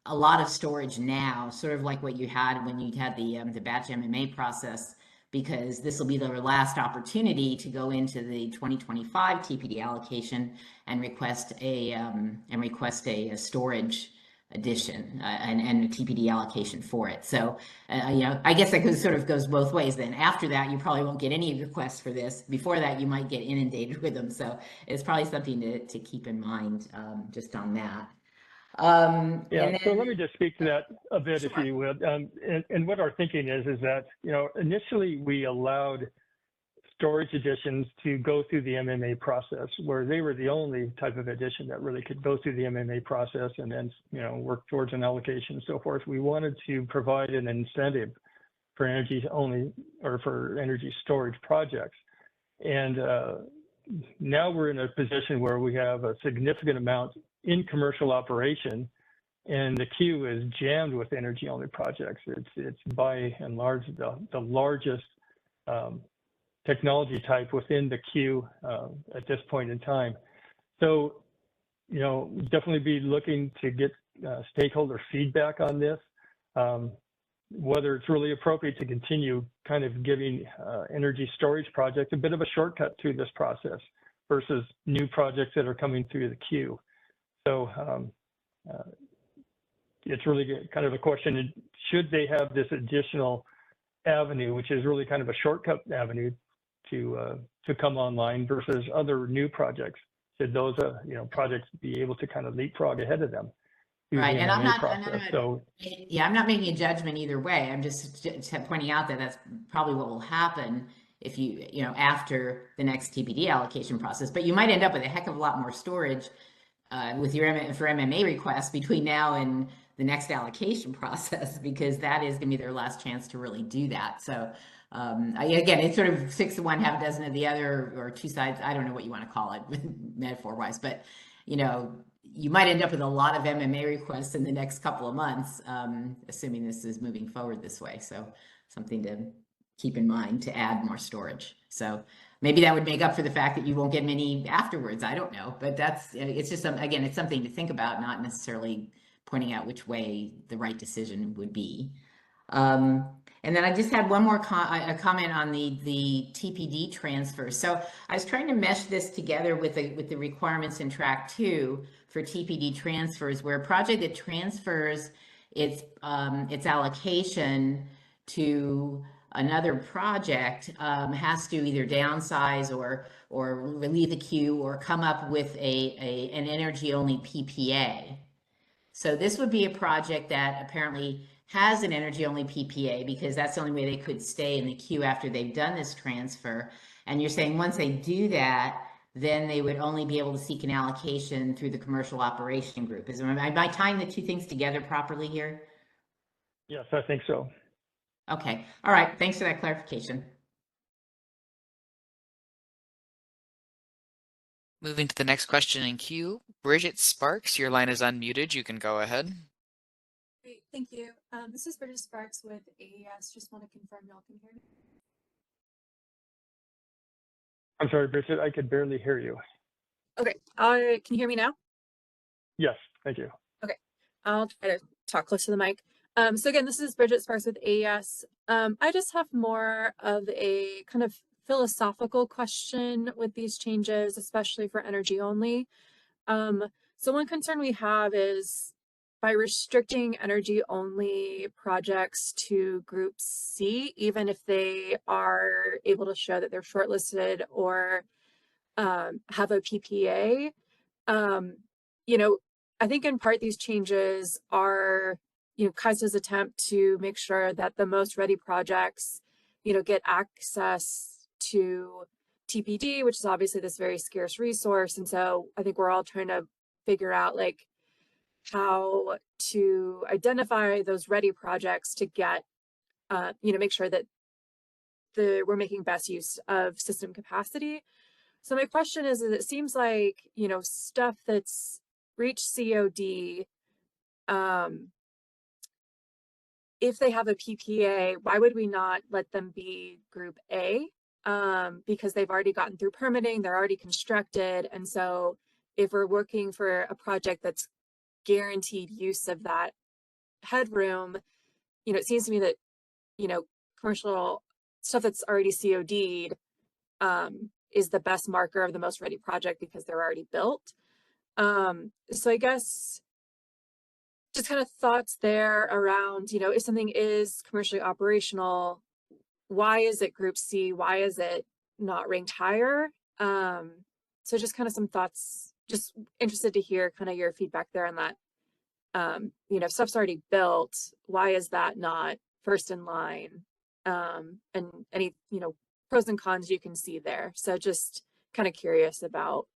F: a lot of storage now, sort of like what you had when you had the batch MMA process, because this will be their last opportunity to go into the 2025 TPD allocation and request a storage addition and a TPD allocation for it. So, you know, I guess that sort of goes both ways. Then after that, you probably won't get any requests for this. Before that, you might get inundated with them. So it's probably something to keep in mind just on that.
C: Yeah, so let me just speak to that a bit,
F: Sure.
C: if you would. And what our thinking is that, you know, initially we allowed storage additions to go through the MMA process, where they were the only type of addition that really could go through the MMA process and then, you know, work towards an allocation and so forth. We wanted to provide an incentive for energy only or for energy storage projects. And now we're in a position where we have a significant amount in commercial operation, and the queue is jammed with energy only projects. It's by and large the largest technology type within the queue at this point in time. So, you know, definitely be looking to get stakeholder feedback on this, whether it's really appropriate to continue kind of giving energy storage projects a bit of a shortcut through this process versus new projects that are coming through the queue. So it's really kind of a question, should they have this additional avenue, which is really kind of a shortcut avenue to come online versus other new projects? Should those you know, projects be able to kind of leapfrog ahead of them?
F: Right, and I'm not,
C: yeah,
F: I'm not making a judgment either way. I'm just pointing out that that's probably what will happen if you know, after the next TPD allocation process. But you might end up with a heck of a lot more storage with your for MMA requests between now and the next allocation process, because that is going to be their last chance to really do that. So again, it's sort of 6 of one, half a dozen of the other, or two sides. I don't know what you want to call it metaphor wise, but you know, you might end up with a lot of MMA requests in the next couple of months, assuming this is moving forward this way. So something to keep in mind to add more storage. So maybe that would make up for the fact that you won't get many afterwards. I don't know, but it's just again, it's something to think about, not necessarily pointing out which way the right decision would be. And then I just had one more comment on the TPD transfer. So I was trying to mesh this together with the requirements in track 2 for TPD transfers, where a project that transfers its allocation to another project has to either downsize or relieve the queue or come up with an energy only PPA. So this would be a project that apparently has an energy only PPA, because that's the only way they could stay in the queue after they've done this transfer. And you're saying once they do that, then they would only be able to seek an allocation through the commercial operation group. Am I tying the two things together properly here?
C: Yes, I think so.
F: Okay. All right. Thanks for that clarification.
D: Moving to the next question in queue, Bridget Sparks, your line is unmuted. You can go ahead.
K: Great, thank you. This is Bridget Sparks with AES. Just want to confirm y'all can hear me.
C: I'm sorry, Bridget, I could barely hear you.
K: Okay, can you hear me now?
C: Yes, thank you.
K: Okay, I'll try to talk close to the mic. So again, this is Bridget Sparks with AES. I just have more of a kind of philosophical question with these changes, especially for energy only. So one concern we have is by restricting energy only projects to group C, even if they are able to show that they're shortlisted or have a PPA, you know, I think in part these changes are, you know, CAISO's attempt to make sure that the most ready projects, you know, get access to TPD, which is obviously this very scarce resource. And so I think we're all trying to figure out like how to identify those ready projects to get, you know, make sure that we're making best use of system capacity. So my question is it seems like, you know, stuff that's reached COD, if they have a PPA, why would we not let them be group A? Because they've already gotten through permitting, they're already constructed. And so if we're working for a project that's guaranteed use of that headroom, you know, it seems to me that, you know, commercial stuff that's already COD'd is the best marker of the most ready project because they're already built. So I guess just kind of thoughts there around, you know, if something is commercially operational, why is it group C? Why is it not ranked higher? So just kind of some thoughts, just interested to hear kind of your feedback there on that. You know, if stuff's already built, why is that not first in line? And any, you know, pros and cons you can see there. So just kind of curious about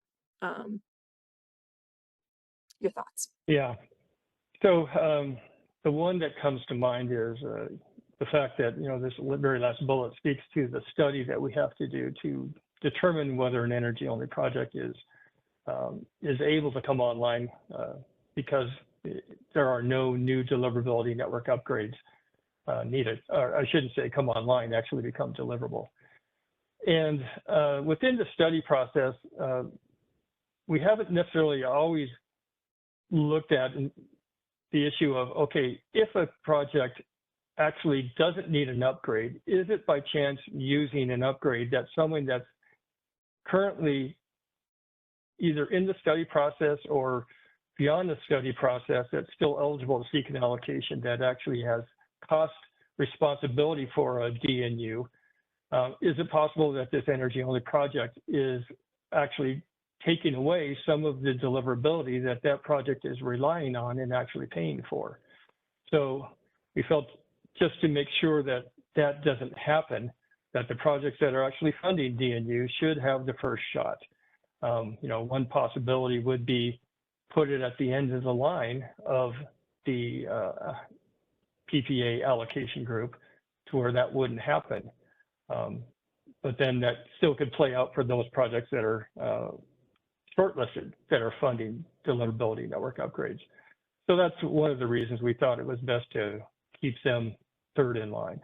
K: your thoughts.
C: Yeah. So the one that comes to mind is the fact that, this very last bullet speaks to the study that we have to do to determine whether an energy-only project is able to come online because there are no new deliverability network upgrades needed, or I shouldn't say come online, actually become deliverable. And within the study process, we haven't necessarily always looked at the issue of, okay, if a project actually doesn't need an upgrade, is it by chance using an upgrade that someone that's currently either in the study process or beyond the study process that's still eligible to seek an allocation that actually has cost responsibility for a DNU? Is it possible that this energy-only project is actually taking away some of the deliverability that that project is relying on and actually paying for? So we felt just to make sure that that doesn't happen, that the projects that are actually funding DNU should have the first shot. One possibility would be put it at the end of the line of the PPA allocation group to where that wouldn't happen. But then that still could play out for those projects that are shortlisted that are funding deliverability network upgrades. So that's one of the reasons we thought it was best to keep them third in line.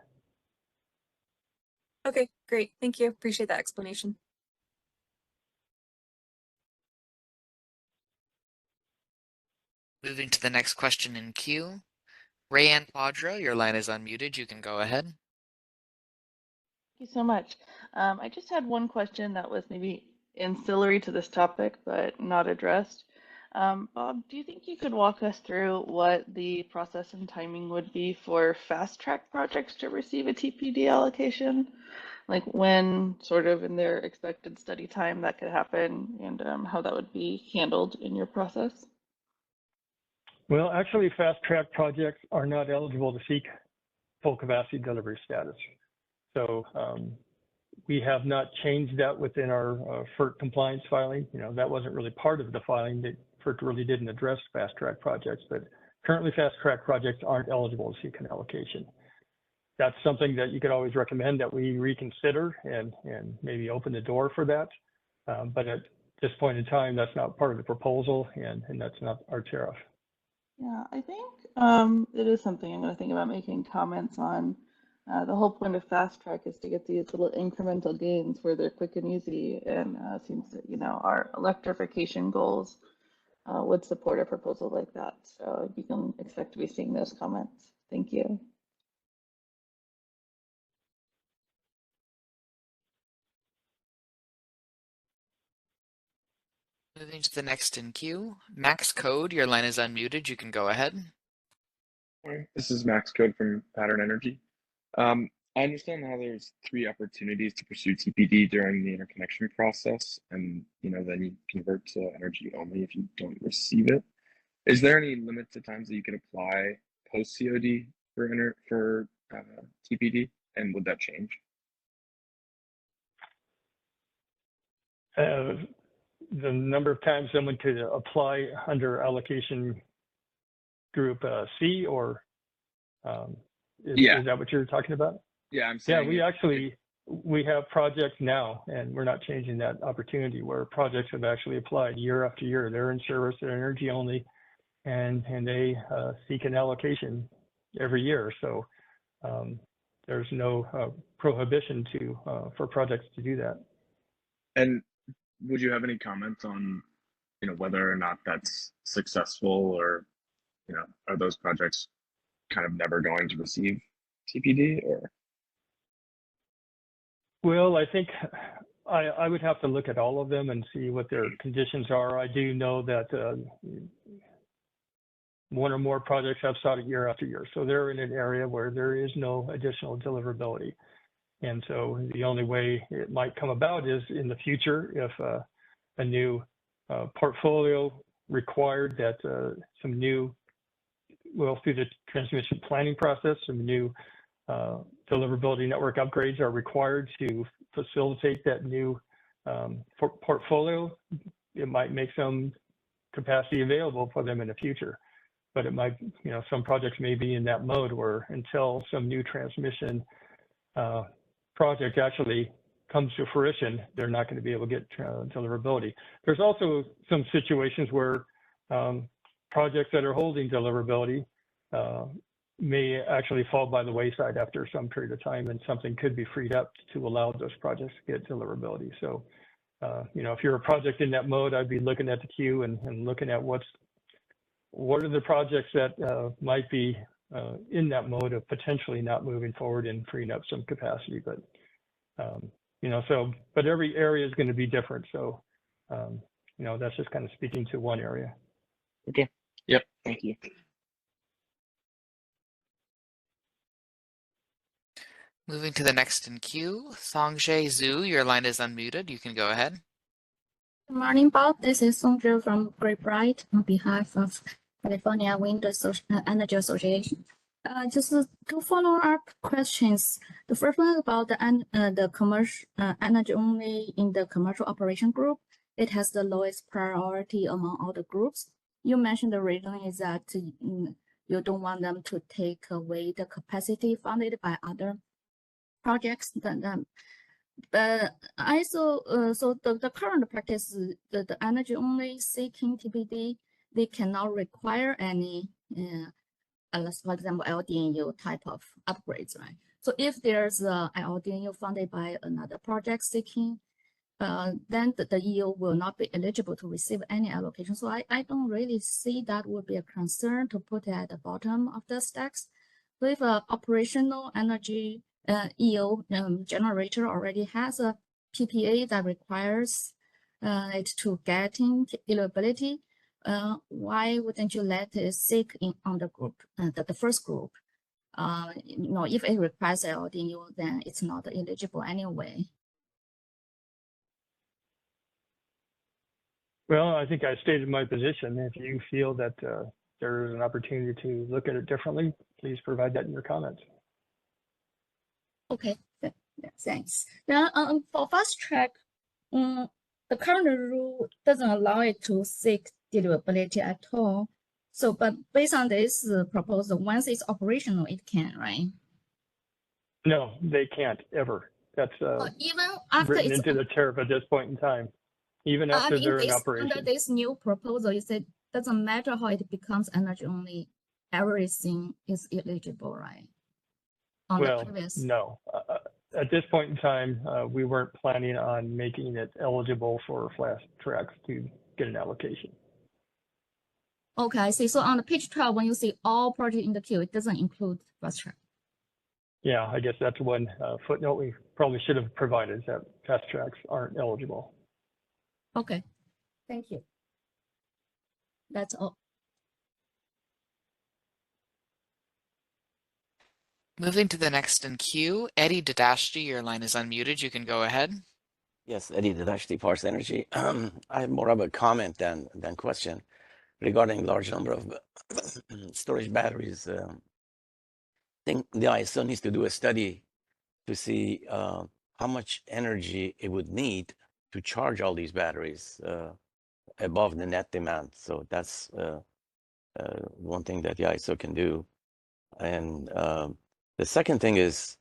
K: Okay, great. Thank you. Appreciate that explanation.
D: Moving to the next question in queue. Rayanne Quadro, your line is unmuted. You can go ahead.
E: Thank you so much. I just had one question that was maybe ancillary to this topic, but not addressed. Bob, do you think you could walk us through what the process and timing would be for fast track projects to receive a TPD allocation? Like when sort of in their expected study time that could happen and how that would be handled in your process?
C: Well, actually, fast track projects are not eligible to seek full capacity delivery status. So we have not changed that within our FERC compliance filing. That wasn't really part of the filing. That FERC really didn't address fast track projects, but currently fast track projects aren't eligible to seek an allocation. That's something that you could always recommend that we reconsider and maybe open the door for that. But at this point in time, that's not part of the proposal and that's not our tariff.
E: Yeah, I think it is something I'm going to think about making comments on. The whole point of fast track is to get these little incremental gains where they're quick and easy, and it seems that our electrification goals would support a proposal like that. So you can expect to be seeing those comments. Thank you.
D: Moving to the next in queue. Max Code, your line is unmuted. You can go ahead.
L: This is Max Code from Pattern Energy. I understand how there's 3 opportunities to pursue TPD during the interconnection process, and then you convert to energy only if you don't receive it. Is there any limit to times that you could apply post COD for TPD, and would that change?
C: The number of times someone could apply under allocation group C, or is that what you're talking about?
L: Yeah, I'm saying.
C: Yeah, we have projects now, and we're not changing that opportunity where projects have actually applied year after year. They're in service, they're energy only, and they seek an allocation every year. So there's no prohibition for projects to do that.
L: And would you have any comments on, whether or not that's successful, or, are those projects kind of never going to receive TPD, or?
C: Well, I think I would have to look at all of them and see what their conditions are. I do know that one or more projects have sought it year after year. So they're in an area where there is no additional deliverability. And so the only way it might come about is in the future if a new portfolio required that some new, through the transmission planning process, some new deliverability network upgrades are required to facilitate that new portfolio. It might make some capacity available for them in the future. but it might, some projects may be in that mode where until some new transmission project actually comes to fruition, they're not going to be able to get deliverability. There's also some situations where projects that are holding deliverability may actually fall by the wayside after some period of time, and something could be freed up to allow those projects to get deliverability. So, if you're a project in that mode, I'd be looking at the queue and looking at what are the projects that might be in that mode of potentially not moving forward and freeing up some capacity. But, but every area is going to be different. So, that's just kind of speaking to one area.
L: Okay. Yep. Thank you.
D: Moving to the next in queue, Songjae Zhu, your line is unmuted. You can go ahead.
M: Good morning, Bob. This is Songjae from Great Bright on behalf of California Wind Energy Association. Just two follow-up questions. The first one is about the commercial energy only in the commercial operation group. It has the lowest priority among all the groups. You mentioned the reason is that you don't want them to take away the capacity funded by other projects. So the current practice, the energy only seeking TPD, they cannot require any, for example, LDNU type of upgrades, right? So if there's a LDNU funded by another project seeking, then the EO will not be eligible to receive any allocation. So I don't really see that would be a concern to put it at the bottom of the stacks. So if an operational energy EO generator already has a PPA that requires it to get in deliverability, why wouldn't you let it seek in on the group, the first group? If it requires LDU, then it's not eligible anyway.
C: Well, I think I stated my position. If you feel that there is an opportunity to look at it differently, please provide that in your comments.
M: Okay, thanks. Now, for fast track, the current rule doesn't allow it to seek deliverability at all. So, but based on this proposal, once it's operational, it can, right?
C: No, they can't ever. That's
M: even after
C: written
M: it's
C: into the tariff at this point in time. Even after they're in operation.
M: Under this new proposal, you said doesn't matter how it becomes energy only, everything is eligible, right?
C: Well, no. At this point in time, we weren't planning on making it eligible for fast tracks to get an allocation.
M: Okay, I see. So on the page 12, when you see all projects in the queue, it doesn't include fast track.
C: Yeah, I guess that's one footnote we probably should have provided, is that fast tracks aren't eligible.
M: Okay, thank you. That's all.
D: Moving to the next in queue, Eddie Dadashti, your line is unmuted. You can go ahead.
I: Yes, Eddie Dadashti, Parse Energy. I have more of a comment than question regarding large number of storage batteries. I think the ISO needs to do a study to see how much energy it would need to charge all these batteries above the net demand. So that's one thing that the ISO can do. And the second thing is,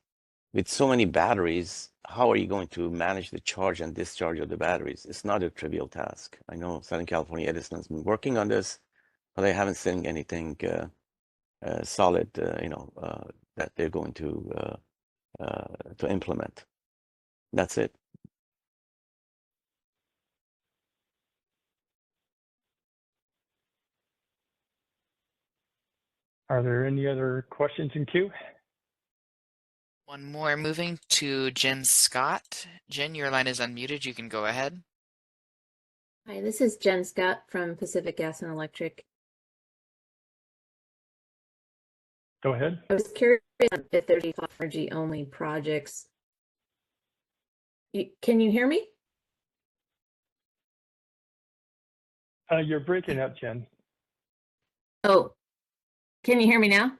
I: with so many batteries, how are you going to manage the charge and discharge of the batteries? It's not a trivial task. I know Southern California Edison has been working on this, but I haven't seen anything solid, that they're going to implement. That's it.
C: Are there any other questions in queue?
D: One more, moving to Jen Scott. Jen, your line is unmuted. You can go ahead.
N: Hi, this is Jen Scott from Pacific Gas and Electric.
C: Go ahead.
N: I was curious if there's energy only projects. Can you hear me?
C: You're breaking up, Jen.
N: Oh, can you hear me now?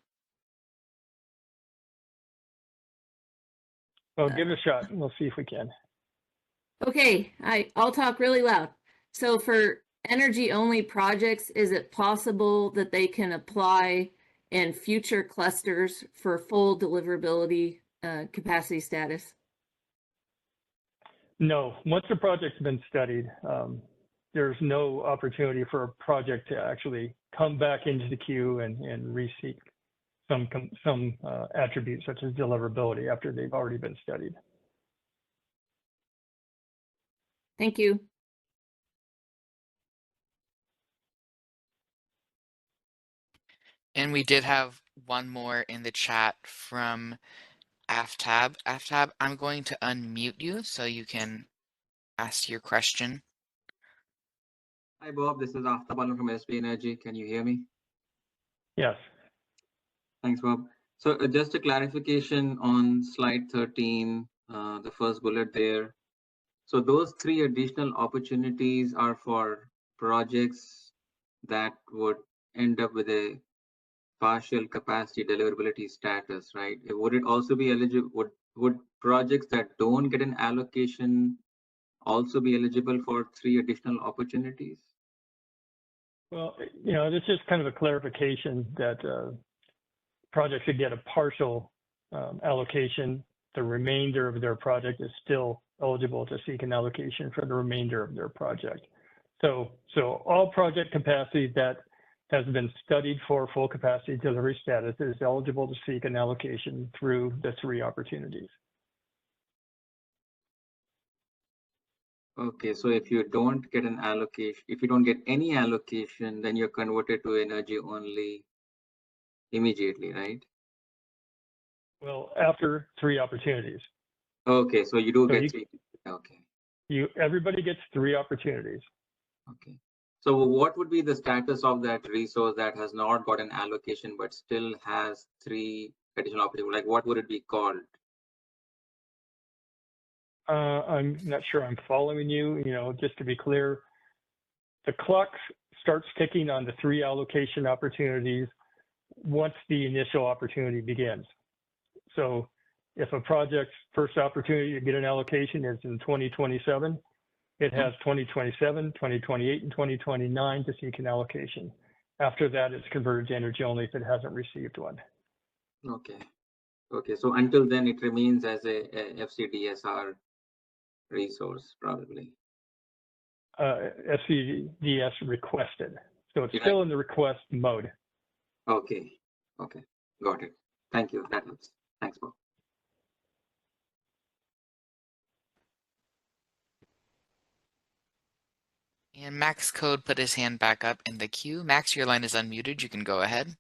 C: Well, give it a shot. We'll see if we can.
N: Okay, I'll talk really loud. So for
O: energy-only projects, is it possible that they can apply in future clusters for full deliverability capacity status?
C: No, once a project's been studied, there's no opportunity for a project to actually come back into the queue and re-seek some attributes such as deliverability after they've already been studied.
O: Thank you.
D: And we did have one more in the chat from Aftab. Aftab, I'm going to unmute you so you can ask your question.
P: Hi, Bob. This is Aftab Alam from SB Energy. Can you hear me?
C: Yes.
P: Thanks, Bob. So just a clarification on slide 13, the first bullet there. So those 3 additional opportunities are for projects that would end up with a partial capacity deliverability status, right? Would it also be eligible? Would projects that don't get an allocation also be eligible for 3 additional opportunities?
C: Well, you know, this is kind of a clarification that projects that get a partial allocation, the remainder of their project is still eligible to seek an allocation for the remainder of their project. So all project capacity that has been studied for full capacity delivery status is eligible to seek an allocation through the 3 opportunities.
P: Okay, so if you don't get an allocation, if you don't get any allocation, then you're converted to energy only immediately, right?
C: Well, after 3 opportunities.
P: Okay, so you do get 3. Okay.
C: Everybody gets 3 opportunities.
P: Okay. So what would be the status of that resource that has not got an allocation but still has 3 additional opportunities? Like, what would it be called?
C: I'm not sure I'm following you. You know, just to be clear, the clock starts ticking on the 3 allocation opportunities once the initial opportunity begins. So if a project's first opportunity to get an allocation is in 2027, it has 2027, 2028, and 2029 to seek an allocation. After that, it's converted to energy only if it hasn't received one.
P: Okay. Okay, so until then, it remains as a FCDSR resource, probably.
C: FCDS requested. So it's still in the request mode.
P: Okay. Okay. Got it. Thank you. That helps. Thanks, Bob.
D: And Max Code put his hand back up in the queue. Max, your line is unmuted. You can go ahead.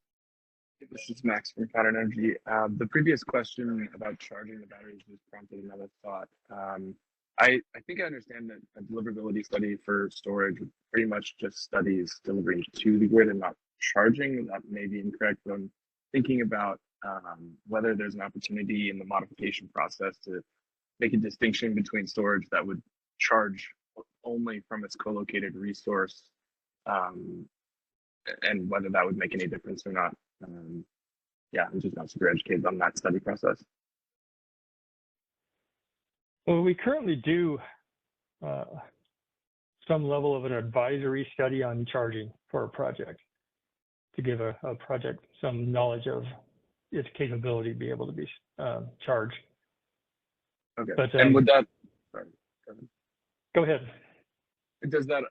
L: This is Max from Pattern Energy. The previous question about charging the batteries just prompted another thought. I think I understand that a deliverability study for storage pretty much just studies delivering to the grid and not charging. That may be incorrect, but I'm thinking about whether there's an opportunity in the modification process to make a distinction between storage that would charge only from its co-located resource, and whether that would make any difference or not. Yeah, I'm just not super educated on that study process.
C: Well, we currently do some level of an advisory study on charging for a project to give a project some knowledge of its capability to be able to be charged.
L: Okay.
C: But,
L: and would that, sorry,
C: go ahead.
L: Does that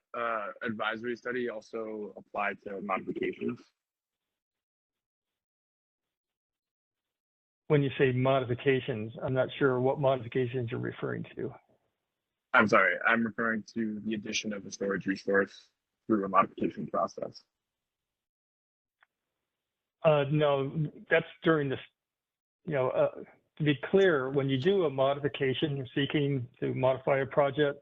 L: advisory study also apply to modifications?
C: When you say modifications, I'm not sure what modifications you're referring to.
L: I'm sorry, I'm referring to the addition of a storage resource through a modification process.
C: No, that's during this, you know, to be clear, when you do a modification, seeking to modify a project,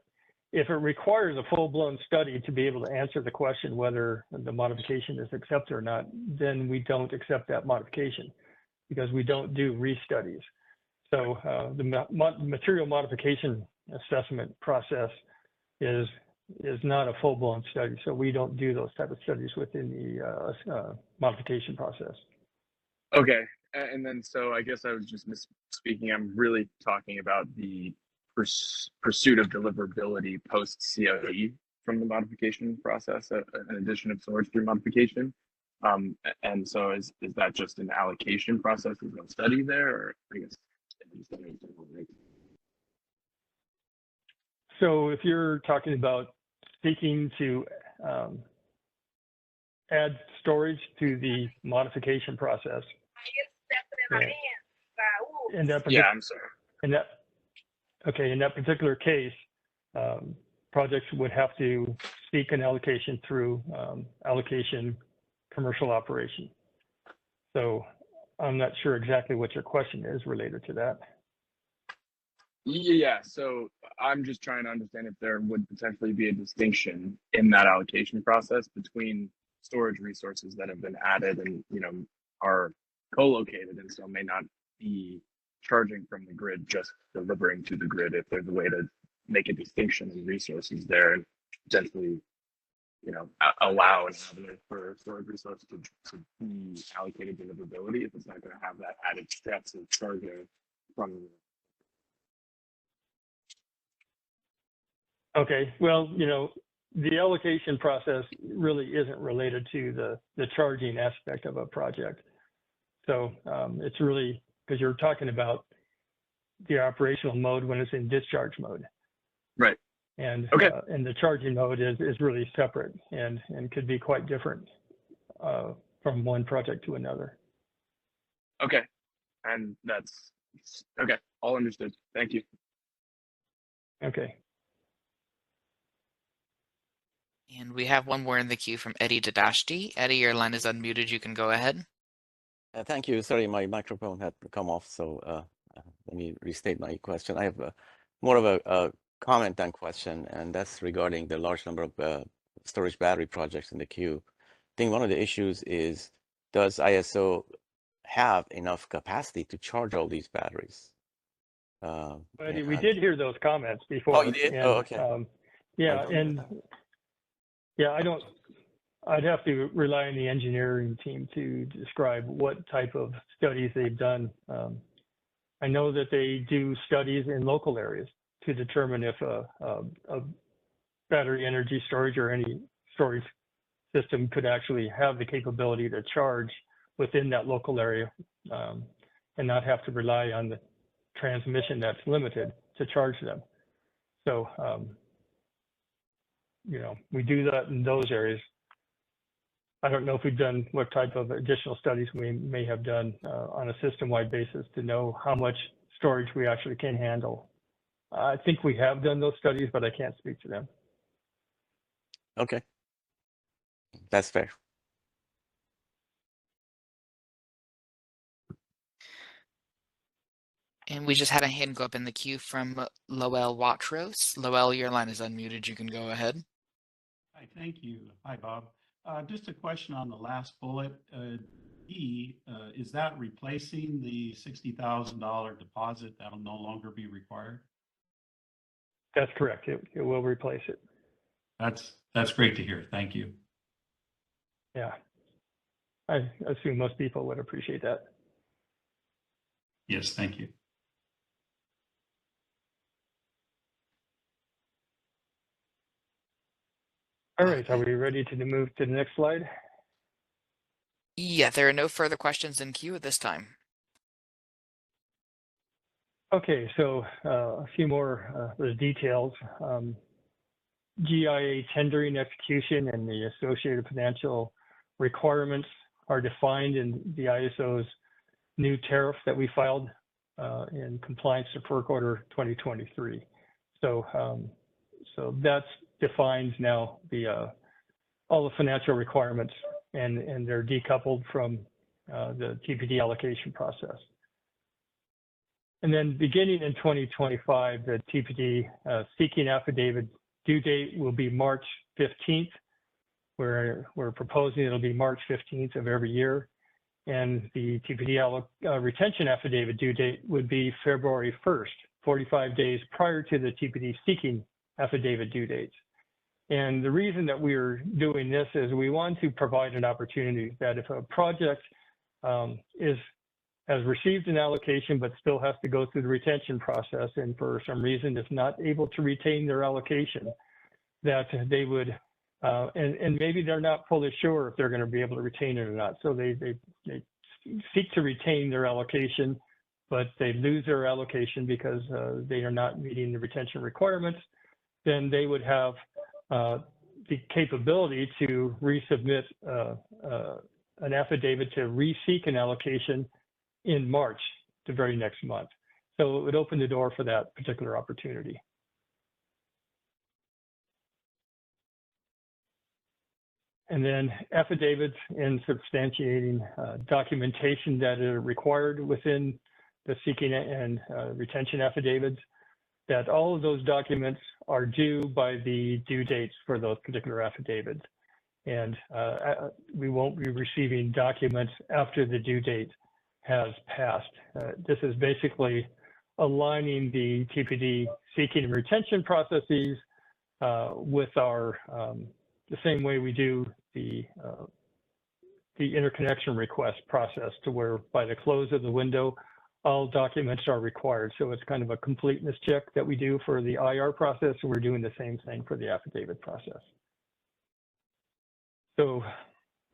C: if it requires a full-blown study to be able to answer the question whether the modification is accepted or not, then we don't accept that modification because we don't do restudies. So the material modification assessment process is not a full-blown study. So we don't do those type of studies within the modification process.
L: Okay, and then so I guess I was just misspeaking. I'm really talking about the pursuit of deliverability post COD. from the modification process, an addition of storage through modification. And so is that just an allocation process? Is no study there, or I guess?
C: So if you're talking about seeking to add storage to the modification process, in that
L: yeah, I'm sorry.
C: In that particular case, projects would have to seek an allocation through allocation commercial operation. So I'm not sure exactly what your question is related to that.
L: Yeah, so I'm just trying to understand if there would potentially be a distinction in that allocation process between storage resources that have been added and, you know, are co-located and so may not be charging from the grid, just delivering to the grid, if there's a way to make a distinction in resources there and potentially, you know, allow an avenue for storage resource to be allocated deliverability if it's not going to have that added steps of charging from.
C: Okay, well, you know, the allocation process really isn't related to the charging aspect of a project. So it's really, because you're talking about the operational mode when it's in discharge mode.
L: Right.
C: And
L: okay.
C: And the charging mode is really separate and could be quite different from one project to another.
L: Okay. And that's, okay, all understood. Thank you.
C: Okay.
D: And we have one more in the queue from Eddie Dadashti. Eddie, your line is unmuted. You can go ahead.
I: Thank you. Sorry, my microphone had come off, so let me restate my question. I have more of a comment than question, and that's regarding the large number of storage battery projects in the queue. I think one of the issues is, does ISO have enough capacity to charge all these batteries?
C: Eddie, we did hear those comments before.
I: Oh, you did?
C: And,
I: oh, okay.
C: Yeah, and yeah, I'd have to rely on the engineering team to describe what type of studies they've done. I know that they do studies in local areas to determine if a battery energy storage or any storage system could actually have the capability to charge within that local area and not have to rely on the transmission that's limited to charge them. So, you know, we do that in those areas. I don't know if we've done what type of additional studies we may have done on a system-wide basis to know how much storage we actually can handle. I think we have done those studies, but I can't speak to them.
I: Okay, that's fair.
D: And we just had a hand go up in the queue from Lowell Watros. Lowell, your line is unmuted. You can go ahead.
Q: Hi, thank you. Hi, Bob. Just a question on the last bullet. E, is that replacing the $60,000 deposit that'll no longer be required?
C: That's correct. It will replace it.
Q: That's great to hear. Thank you.
C: Yeah. I assume most people would appreciate that.
Q: Yes, thank you.
C: All right, are we ready to move to the next slide?
D: Yeah, there are no further questions in queue at this time.
C: Okay, so a few more the details. GIA tendering execution and the associated financial requirements are defined in the ISO's new tariff that we filed in compliance to FERC Order 2023. So, so that's defines now all the financial requirements, and they're decoupled from the TPD allocation process. And then beginning in 2025, the TPD seeking affidavit due date will be March 15th. We're proposing it'll be March 15th of every year. And the TPD retention affidavit due date would be February 1st, 45 days prior to the TPD seeking affidavit due dates. And the reason that we're doing this is we want to provide an opportunity that if a project has received an allocation but still has to go through the retention process and for some reason is not able to retain their allocation, that they would, and maybe they're not fully sure if they're going to be able to retain it or not. So they seek to retain their allocation, but they lose their allocation because they are not meeting the retention requirements. Then they would have the capability to resubmit an affidavit to reseek an allocation in March, the very next month. So it would open the door for that particular opportunity. And then affidavits and substantiating documentation that are required within the seeking and retention affidavits, that all of those documents are due by the due dates for those particular affidavits. And we won't be receiving documents after the due date has passed. This is basically aligning the TPD seeking and retention processes with our, the same way we do the interconnection request process, to where by the close of the window, all documents are required. So it's kind of a completeness check that we do for the IR process, and we're doing the same thing for the affidavit process. So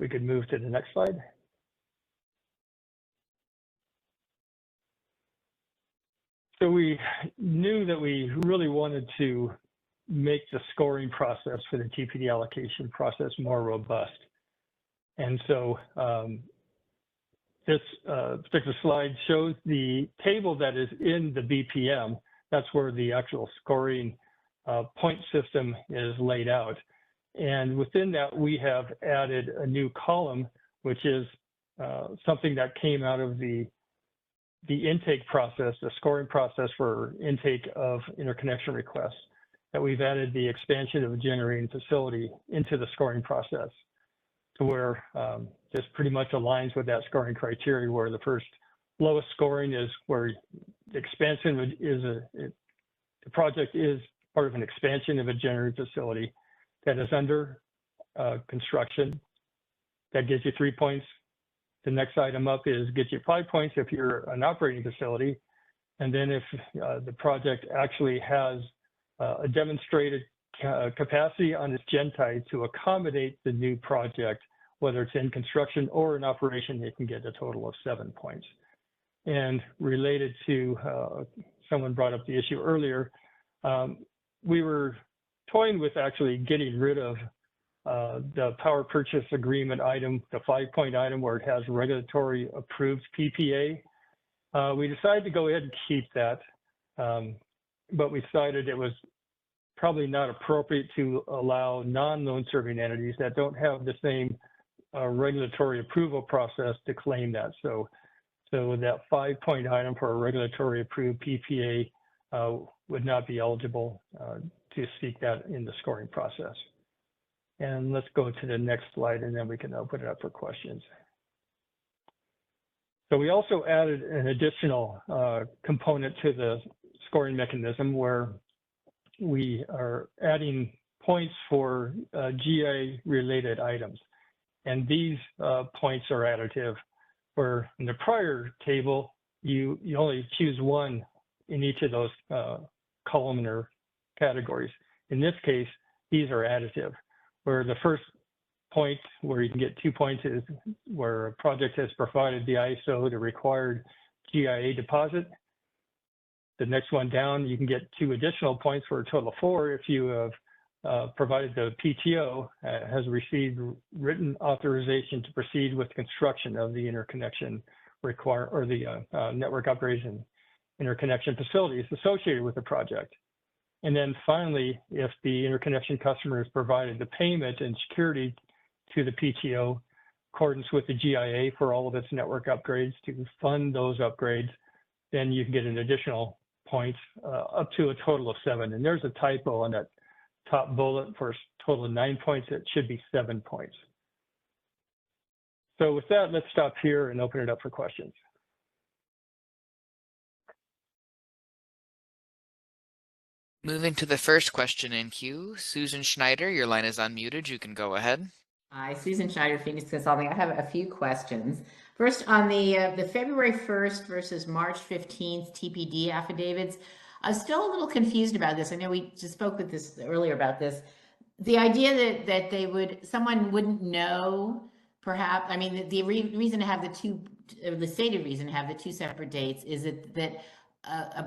C: we could move to the next slide. So we knew that we really wanted to make the scoring process for the TPD allocation process more robust. And so this particular slide shows the table that is in the BPM. That's where the actual scoring point system is laid out. And within that, we have added a new column, which is something that came out of the intake process, the scoring process for intake of interconnection requests, that we've added the expansion of a generating facility into the scoring process, to where this pretty much aligns with that scoring criteria, where the first lowest scoring is where the expansion is the project is part of an expansion of a generating facility that is under construction. That gives you 3 points. The next item up is gets you 5 points if you're an operating facility. And then if the project actually has a demonstrated capacity on its gen-tie to accommodate the new project, whether it's in construction or in operation, it can get a total of 7 points. And related to, someone brought up the issue earlier, we were toying with actually getting rid of the power purchase agreement item, the 5-point item where it has regulatory approved PPA. We decided to go ahead and keep that, but we decided it was probably not appropriate to allow non-loan serving entities that don't have the same regulatory approval process to claim that. So that 5-point item for a regulatory approved PPA would not be eligible to seek that in the scoring process. And let's go to the next slide, and then we can open it up for questions. So we also added an additional component to the scoring mechanism, where we are adding points for GI-related items. And these points are additive, where in the prior table, you only choose one in each of those columnar categories. In this case, these are additive, where the first point where you can get 2 points is where a project has provided the ISO, the required GIA deposit. The next one down, you can get 2 additional points for a total of 4 if you have provided the PTO has received written authorization to proceed with construction of the interconnection or the network upgrades and interconnection facilities associated with the project. And then finally, if the interconnection customer has provided the payment and security to the PTO in accordance with the GIA for all of its network upgrades to fund those upgrades, then you can get an additional points up to a total of 7. And there's a typo on that top bullet for a total of 9 points. It should be 7 points. So with that, let's stop here and open it up for questions.
D: Moving to the first question in queue, Susan Schneider, your line is unmuted. You can go ahead.
F: Hi, Susan Schneider, Phoenix Consulting. I have a few questions. First, on the February 1st versus March 15th TPD affidavits, I'm still a little confused about this. I know we just spoke with this earlier about this. the idea that they would, someone wouldn't know, perhaps, I mean, the reason to have the two, or the stated reason to have the two separate dates is that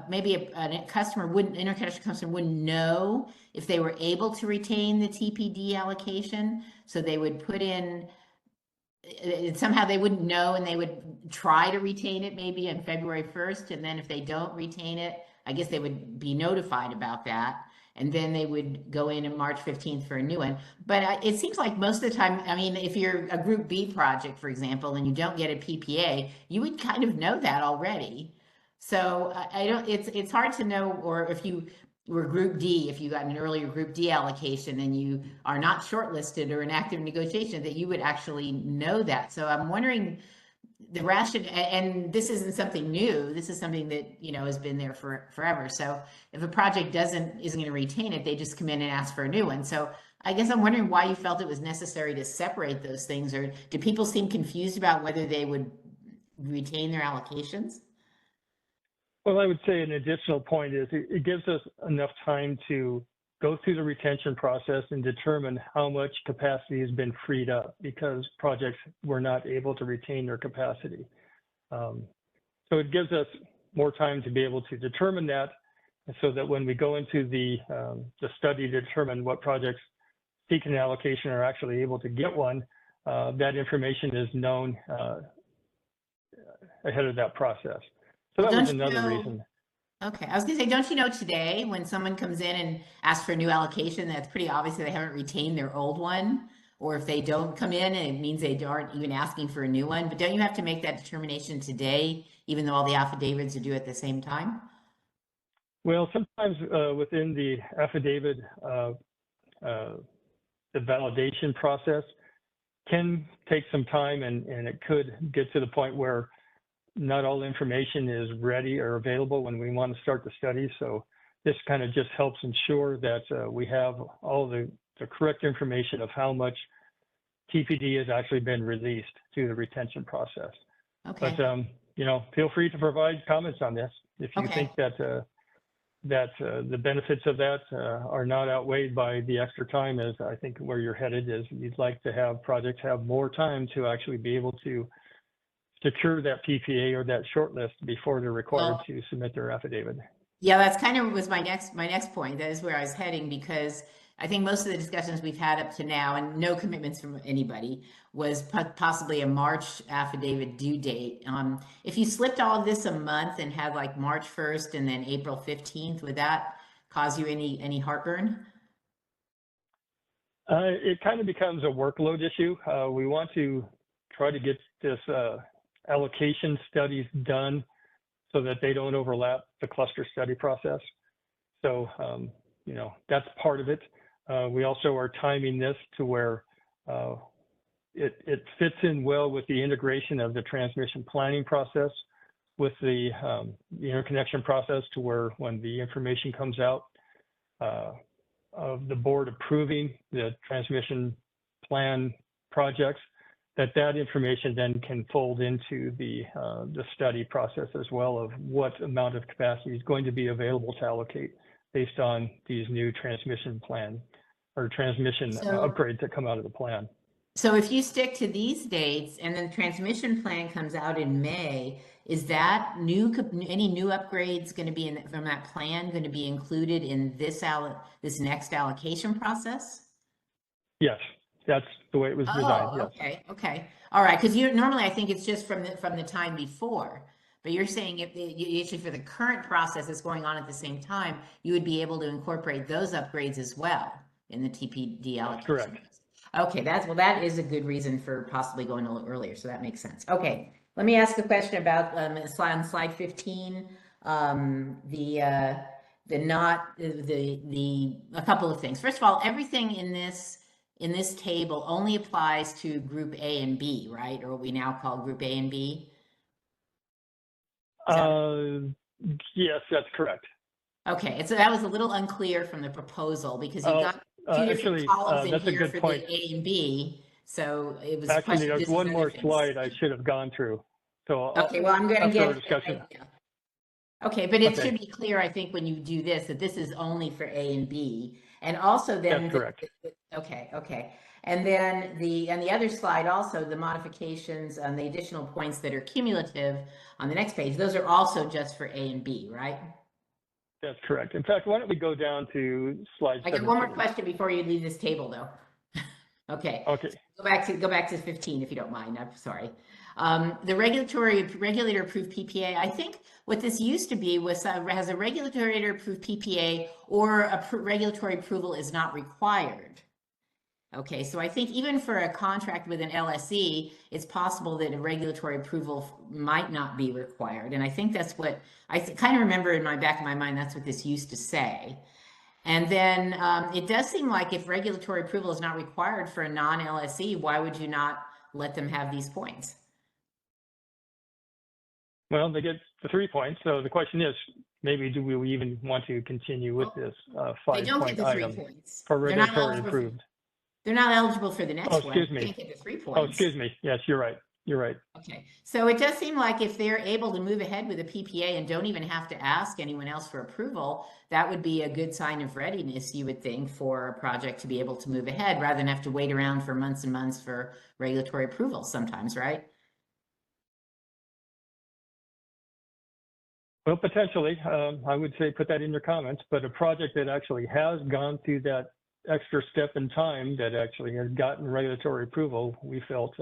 F: maybe a customer wouldn't, interconnection customer wouldn't know if they were able to retain the TPD allocation. So they would put in, somehow they wouldn't know, and they would try to retain it maybe on February 1st. And then if they don't retain it, I guess they would be notified about that. And then they would go in on March 15th for a new one. But it seems like most of the time, I mean, if you're a Group B project, for example, and you don't get a PPA, you would kind of know that already. So I don't, it's hard to know, or if you were Group D, if you got an earlier Group D allocation and you are not shortlisted or in active negotiation, that you would actually know that. So I'm wondering the ration, and this isn't something new. This is something that, you know, has been there for forever. So if a project isn't going to retain it, they just come in and ask for a new one. So I guess I'm wondering why you felt it was necessary to separate those things, or do people seem confused about whether they would retain their allocations?
C: Well, I would say an additional point is it gives us enough time to go through the retention process and determine how much capacity has been freed up because projects were not able to retain their capacity. So it gives us more time to be able to determine that, so that when we go into the study to determine what projects seek an allocation are actually able to get one, that information is known ahead of that process. So that was another reason.
F: Okay, I was gonna say, don't you know today when someone comes in and asks for a new allocation, that's pretty obvious that they haven't retained their old one? Or if they don't come in, it means they aren't even asking for a new one. But don't you have to make that determination today, even though all the affidavits are due at the same time?
C: Well, sometimes within the affidavit, the validation process can take some time, and it could get to the point where not all information is ready or available when we want to start the study. So this kind of just helps ensure that we have all the correct information of how much TPD has actually been released through the retention process.
F: Okay.
C: But, you know, feel free to provide comments on this if you think that the benefits of that are not outweighed by the extra time, as I think where you're headed is you'd like to have projects have more time to actually be able to secure that PPA or that shortlist before they're required to submit their affidavit.
F: Yeah, that's kind of was my next point. That is where I was heading, because I think most of the discussions we've had up to now, and no commitments from anybody, was possibly a March affidavit due date. If you slipped all of this a month and had like March 1st and then April 15th, would that cause you any heartburn?
C: It kind of becomes a workload issue. We want to try to get this allocation studies done so that they don't overlap the cluster study process. So, you know, that's part of it. We also are timing this to where it fits in well with the integration of the transmission planning process with the interconnection process, to where when the information comes out of the board approving the transmission plan projects, that information then can fold into the study process as well, of what amount of capacity is going to be available to allocate based on these new transmission plan or transmission upgrades that come out of the plan.
F: So if you stick to these dates and then the transmission plan comes out in May, is that any new upgrades going to be from that plan going to be included in this next allocation process?
C: Yes. That's the way it was designed. Yes.
F: Okay. Okay. All right. Because normally I think it's just from the time before, but you're saying if actually for the current process that's going on at the same time, you would be able to incorporate those upgrades as well in the TPD allocation.
C: That's correct.
F: Okay. That is a good reason for possibly going a little earlier. So that makes sense. Okay. Let me ask a question about on slide 15. A couple of things. First of all, everything in this table only applies to Group A and B, right? Or what we now call Group A and B?
C: Yes, that's correct.
F: Okay, and so that was a little unclear from the proposal, because you've got two different columns in here for the A and B. So it was
C: actually there's one more slide I should have gone through. So
F: okay, well, I'm going to get Okay, but it
C: Okay.
F: should be clear, I think, when you do this, that this is only for A and B. And also then.
C: That's correct.
F: Okay. And then on the other slide also, the modifications and the additional points that are cumulative on the next page, those are also just for A and B, right?
C: That's correct. In fact, why don't we go down to slide 17?
F: I got one more question before you leave this table, though. Okay.
C: Okay.
F: Go back to 15, if you don't mind. I'm sorry. The regulator approved PPA. I think what this used to be was has a regulator approved PPA or a regulatory approval is not required. Okay, so I think even for a contract with an LSE, it's possible that a regulatory approval might not be required. And I think that's what I kind of remember in my back of my mind, that's what this used to say. And then it does seem like if regulatory approval is not required for a non-LSE, why would you not let them have these points?
C: Well, they get the 3 points. So the question is, maybe do we even want to continue with this 5-point item for regulatory approved?
F: They're not eligible for the next one.
C: Excuse me.
F: Can't get the 3 points.
C: Oh, excuse me. Yes, you're right. You're right.
F: Okay. So it does seem like if they're able to move ahead with a PPA and don't even have to ask anyone else for approval, that would be a good sign of readiness, you would think, for a project to be able to move ahead rather than have to wait around for months and months for regulatory approval sometimes, right?
C: Well, potentially, I would say put that in your comments, but a project that actually has gone through that extra step in time that actually has gotten regulatory approval, we felt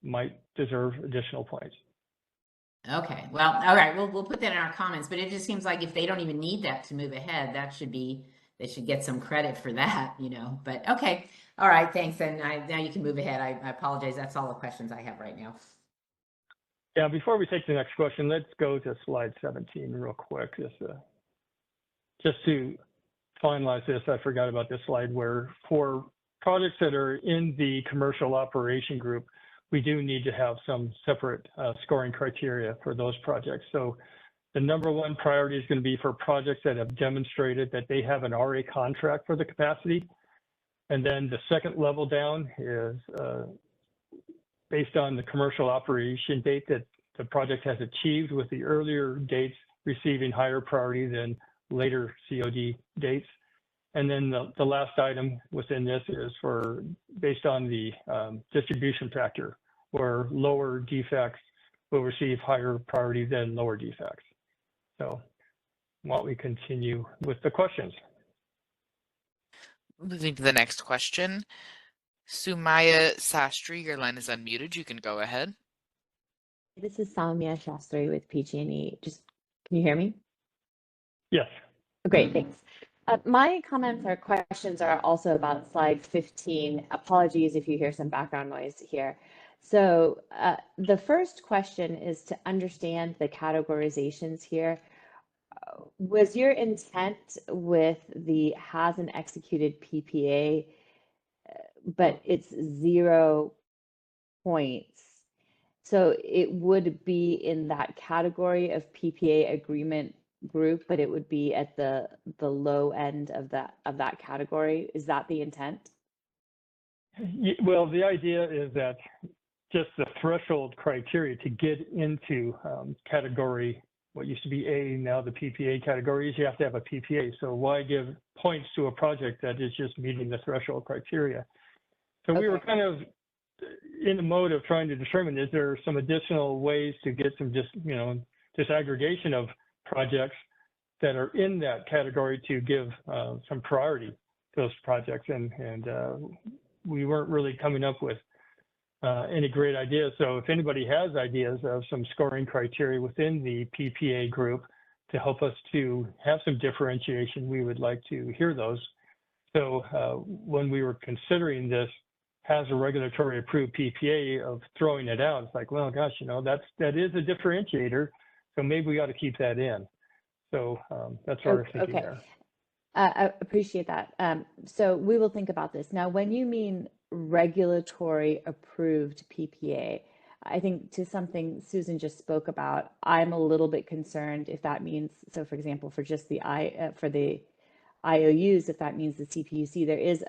C: might deserve additional points.
F: Okay, well, all right, we'll put that in our comments, but it just seems like if they don't even need that to move ahead, they should get some credit for that, you know, but okay. All right, thanks. And now you can move ahead. I apologize. That's all the questions I have right now.
C: Yeah, before we take the next question, let's go to slide 17 real quick. Just to finalize this, I forgot about this slide where for projects that are in the commercial operation group, we do need to have some separate scoring criteria for those projects. So the number one priority is going to be for projects that have demonstrated that they have an RA contract for the capacity. And then the second level down is based on the commercial operation date that the project has achieved, with the earlier dates receiving higher priority than later COD dates. And then the last item within this is based on the distribution factor, where lower defects will receive higher priority than lower defects. So why don't we continue with the questions?
D: Moving to the next question. Sumaya Sastry, your line is unmuted. You can go ahead.
R: This is Salmia Shastri with PG&E. Can you hear me?
C: Yes.
R: Great, thanks. My comments or questions are also about slide 15. Apologies if you hear some background noise here. So the first question is to understand the categorizations here. Was your intent with the has an executed PPA, but it's 0 points? So it would be in that category of PPA agreement group, but it would be at the low end of that category. Is that the intent?
C: Well, the idea is that just the threshold criteria to get into category, what used to be A, now the PPA categories, you have to have a PPA. So why give points to a project that is just meeting the threshold criteria? So we were kind of in the mode of trying to determine, is there some additional ways to get some disaggregation of projects that are in that category to give some priority to those projects, and we weren't really coming up with any great ideas. So if anybody has ideas of some scoring criteria within the PPA group to help us to have some differentiation, we would like to hear those. So when we were considering this has a regulatory approved PPA of throwing it out, it's like, well, gosh, that is a differentiator. So maybe we ought to keep that in. So that's our thinking there.
R: I appreciate that. So we will think about this. Now, when you mean regulatory approved PPA, I think to something Susan just spoke about, I'm a little bit concerned if that means, so for example, for just the IOUs, if that means the CPUC, there is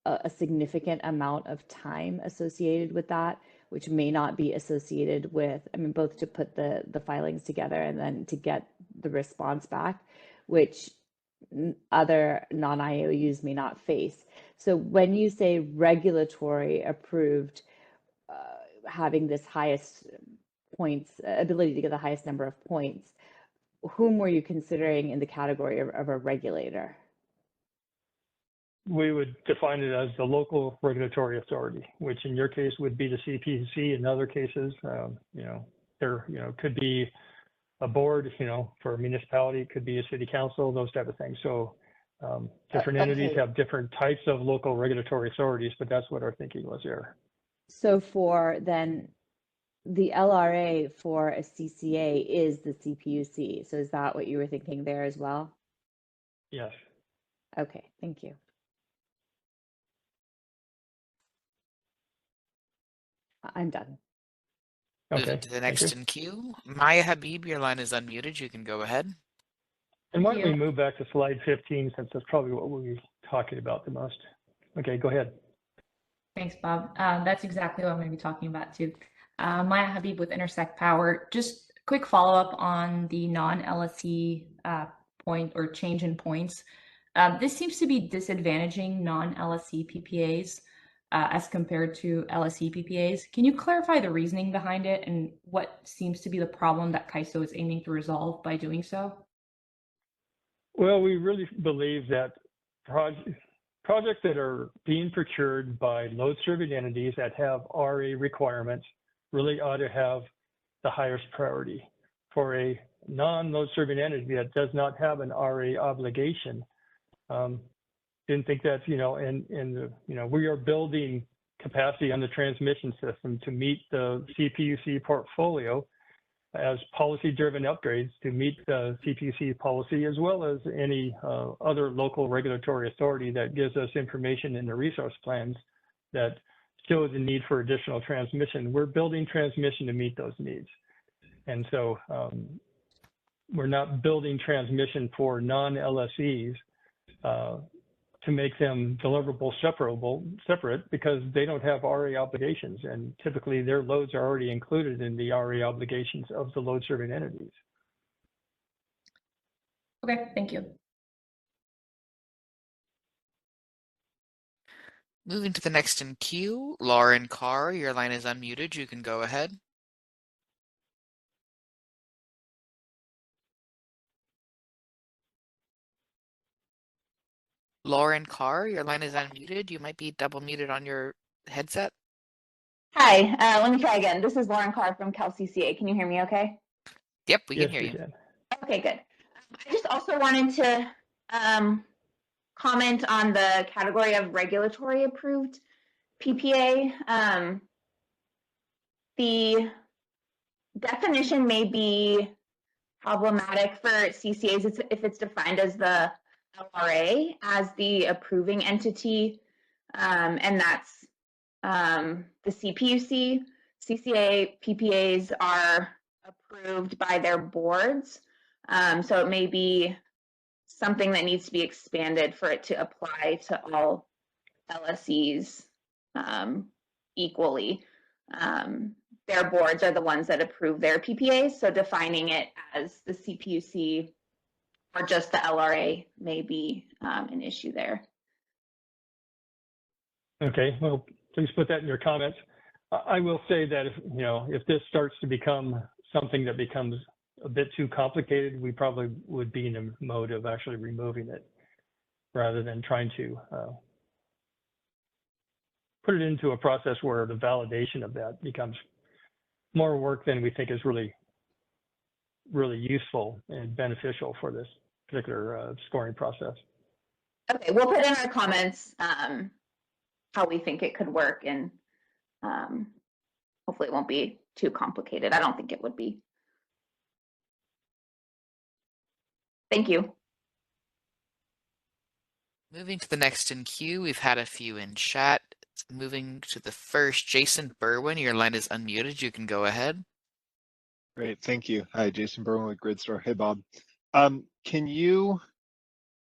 R: a significant amount of time associated with that, which may not be associated with, both to put the filings together and then to get the response back, which other non-IOUs may not face. So when you say regulatory approved, having this highest points, ability to get the highest number of points, whom were you considering in the category of a regulator?
C: We would define it as the local regulatory authority, which in your case would be the CPUC. In other cases, there could be a board, for a municipality, it could be a city council, those type of things. So different entities have different types of local regulatory authorities, but that's what our thinking was there.
R: So for then the LRA for a CCA is the CPUC. So is that what you were thinking there as well?
C: Yes.
R: Okay, thank you. I'm done.
D: Moving to the next in queue. Maya Habib, your line is unmuted. You can go ahead.
C: And why don't we move back to slide 15, since that's probably what we'll be talking about the most. Okay, go ahead.
G: Thanks, Bob. That's exactly what I'm going to be talking about too. Maya Habib with Intersect Power. Just quick follow-up on the non-LSE point or change in points. This seems to be disadvantaging non-LSE PPAs as compared to LSE PPAs. Can you clarify the reasoning behind it and what seems to be the problem that CAISO is aiming to resolve by doing so?
C: Well, we really believe that projects that are being procured by load-serving entities that have RA requirements really ought to have the highest priority. For a non-load-serving entity that does not have an RA obligation, didn't think that, we are building capacity on the transmission system to meet the CPUC portfolio as policy-driven upgrades to meet the CPUC policy, as well as any other local regulatory authority that gives us information in the resource plans that show the need for additional transmission. We're building transmission to meet those needs. And so we're not building transmission for non-LSEs to make them deliverable separate because they don't have RA obligations, and typically their loads are already included in the RA obligations of the load serving entities.
G: Okay, thank you.
D: Moving to the next in queue, Lauren Carr, your line is unmuted. You can go ahead. Lauren Carr, your line is unmuted. You might be double muted on your headset.
S: Hi, let me try again. This is Lauren Carr from CalCCA. Can you hear me okay?
D: Yep, we can hear you.
S: Okay, good. I just also wanted to comment on the category of regulatory approved PPA. The definition may be problematic for CCAs if it's defined as the LRA as the approving entity, and that's the CPUC. CCA PPAs are approved by their boards, so it may be something that needs to be expanded for it to apply to all LSEs equally. Their boards are the ones that approve their PPAs, so defining it as the CPUC or just the LRA may be an issue there.
C: Okay, well, please put that in your comments. I will say that if this starts to become something that becomes a bit too complicated, we probably would be in a mode of actually removing it rather than trying to put it into a process where the validation of that becomes more work than we think is really useful and beneficial for this particular scoring process.
S: Okay, we'll put in our comments how we think it could work, and hopefully it won't be too complicated. I don't think it would be. Thank you.
D: Moving to the next in queue, we've had a few in chat. Moving to the first, Jason Berwin, your line is unmuted. You can go ahead.
T: Great, thank you. Hi, Jason Berwin with Gridstar. Hey, Bob. Can you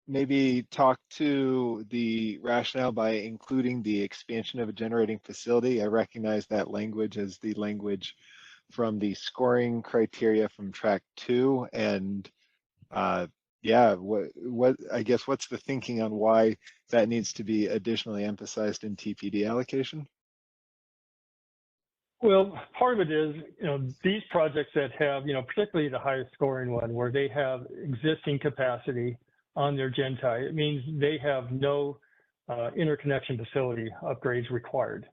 T: maybe talk to the rationale by including the expansion of a generating facility? I recognize that language as the language from the scoring criteria from track 2, and yeah, what I guess what's the thinking on why that needs to be additionally emphasized in TPD allocation?
C: Well, part of it is, these projects that have, particularly the highest scoring one, where they have existing capacity on their GenTie, it means they have no interconnection facility upgrades required.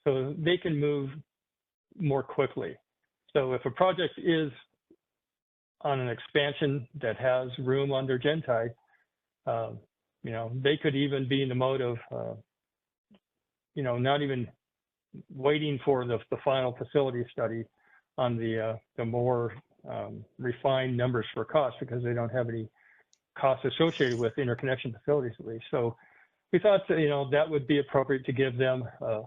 C: So they can move more quickly. So if a project is on an expansion that has room on their GenTie, they could even be in the mode of, not even waiting for the final facility study on the more refined numbers for cost, because they don't have any costs associated with interconnection facilities at least. So we thought that would be appropriate to give them a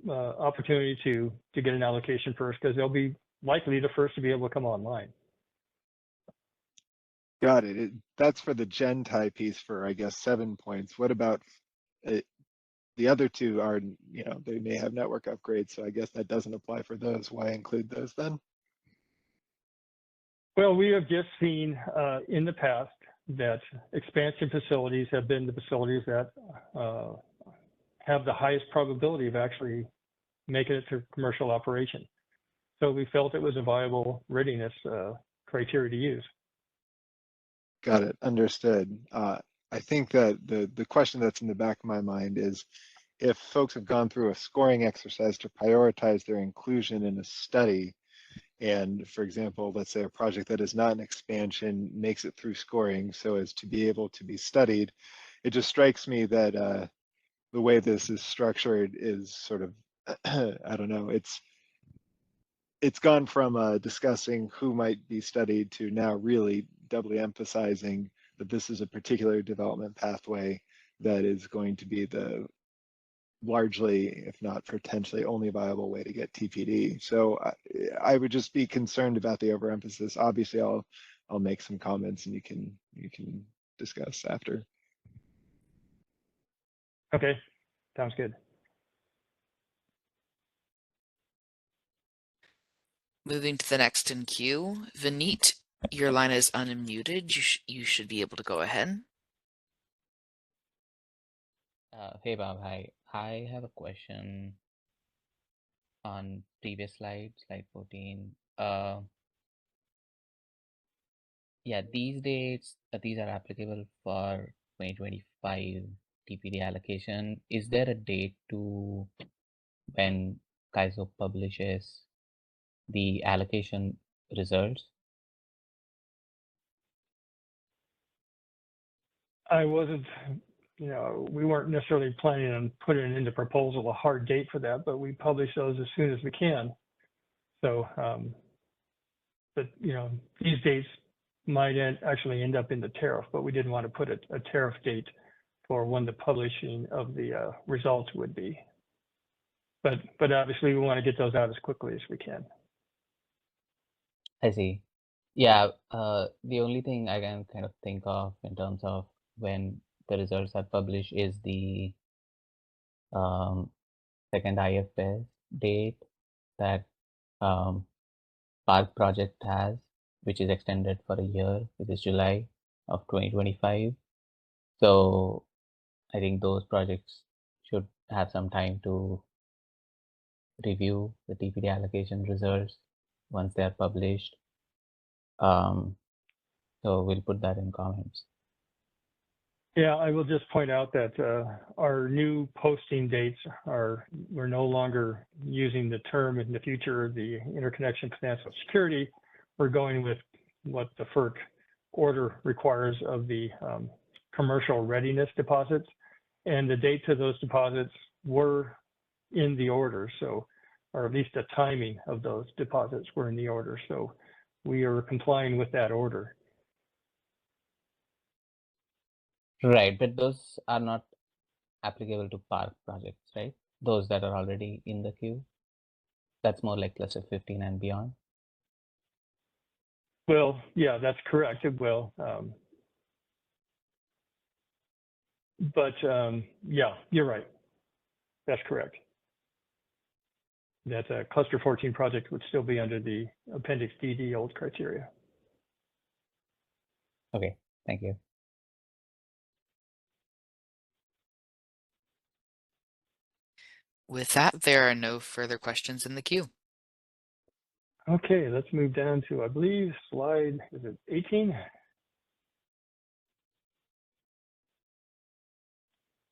C: opportunity to get an allocation first, because they'll be likely the first to be able to come online.
T: Got it. That's for the GenTie piece for, I guess, 7 points. What about the other two are, they may have network upgrades, so I guess that doesn't apply for those. Why include those then?
C: Well, we have just seen in the past that expansion facilities have been the facilities that have the highest probability of actually making it to commercial operation. So we felt it was a viable readiness criteria to use.
T: Got it. Understood. I think that the question that's in the back of my mind is, if folks have gone through a scoring exercise to prioritize their inclusion in a study, and for example, let's say a project that is not an expansion makes it through scoring so as to be able to be studied, it just strikes me that the way this is structured is sort of, I don't know, it's gone from discussing who might be studied to now really doubly emphasizing that this is a particular development pathway that is going to be the largely, if not potentially only viable way to get TPD. So I would just be concerned about the overemphasis. Obviously, I'll make some comments and you can discuss after.
C: Okay, sounds good.
D: Moving to the next in queue, Vineet, your line is unmuted. You should be able to go ahead.
U: Hey Bob, hi. I have a question on previous slide 14. Yeah, these dates, these are applicable for 2025 TPD allocation. Is there a date to when CAISO publishes the allocation results?
C: I wasn't, we weren't necessarily planning on putting into proposal a hard date for that, but we publish those as soon as we can. So, but these dates might actually end up in the tariff, but we didn't want to put a tariff date for when the publishing of the results would be. But obviously we want to get those out as quickly as we can.
U: I see. Yeah, the only thing I can kind of think of in terms of when the results are published is the second IFS date that Park project has, which is extended for a year, which is July of 2025. So I think those projects should have some time to review the TPD allocation results once they are published. So we'll put that in comments.
C: Yeah, I will just point out that our new posting dates we're no longer using the term in the future, the interconnection financial security. We're going with what the FERC order requires of the commercial readiness deposits. And the dates of those deposits were in the order, so, or at least the timing of those deposits were in the order. So we are complying with that order.
U: Right, but those are not applicable to Park projects, right? Those that are already in the queue. That's more like cluster 15 and beyond.
C: Well, yeah, that's correct. It will. Yeah, you're right. That's correct. That cluster 14 project would still be under the Appendix DD old criteria.
U: Okay, thank you.
D: With that, there are no further questions in the queue.
C: Okay, let's move down to, I believe, slide, is it 18?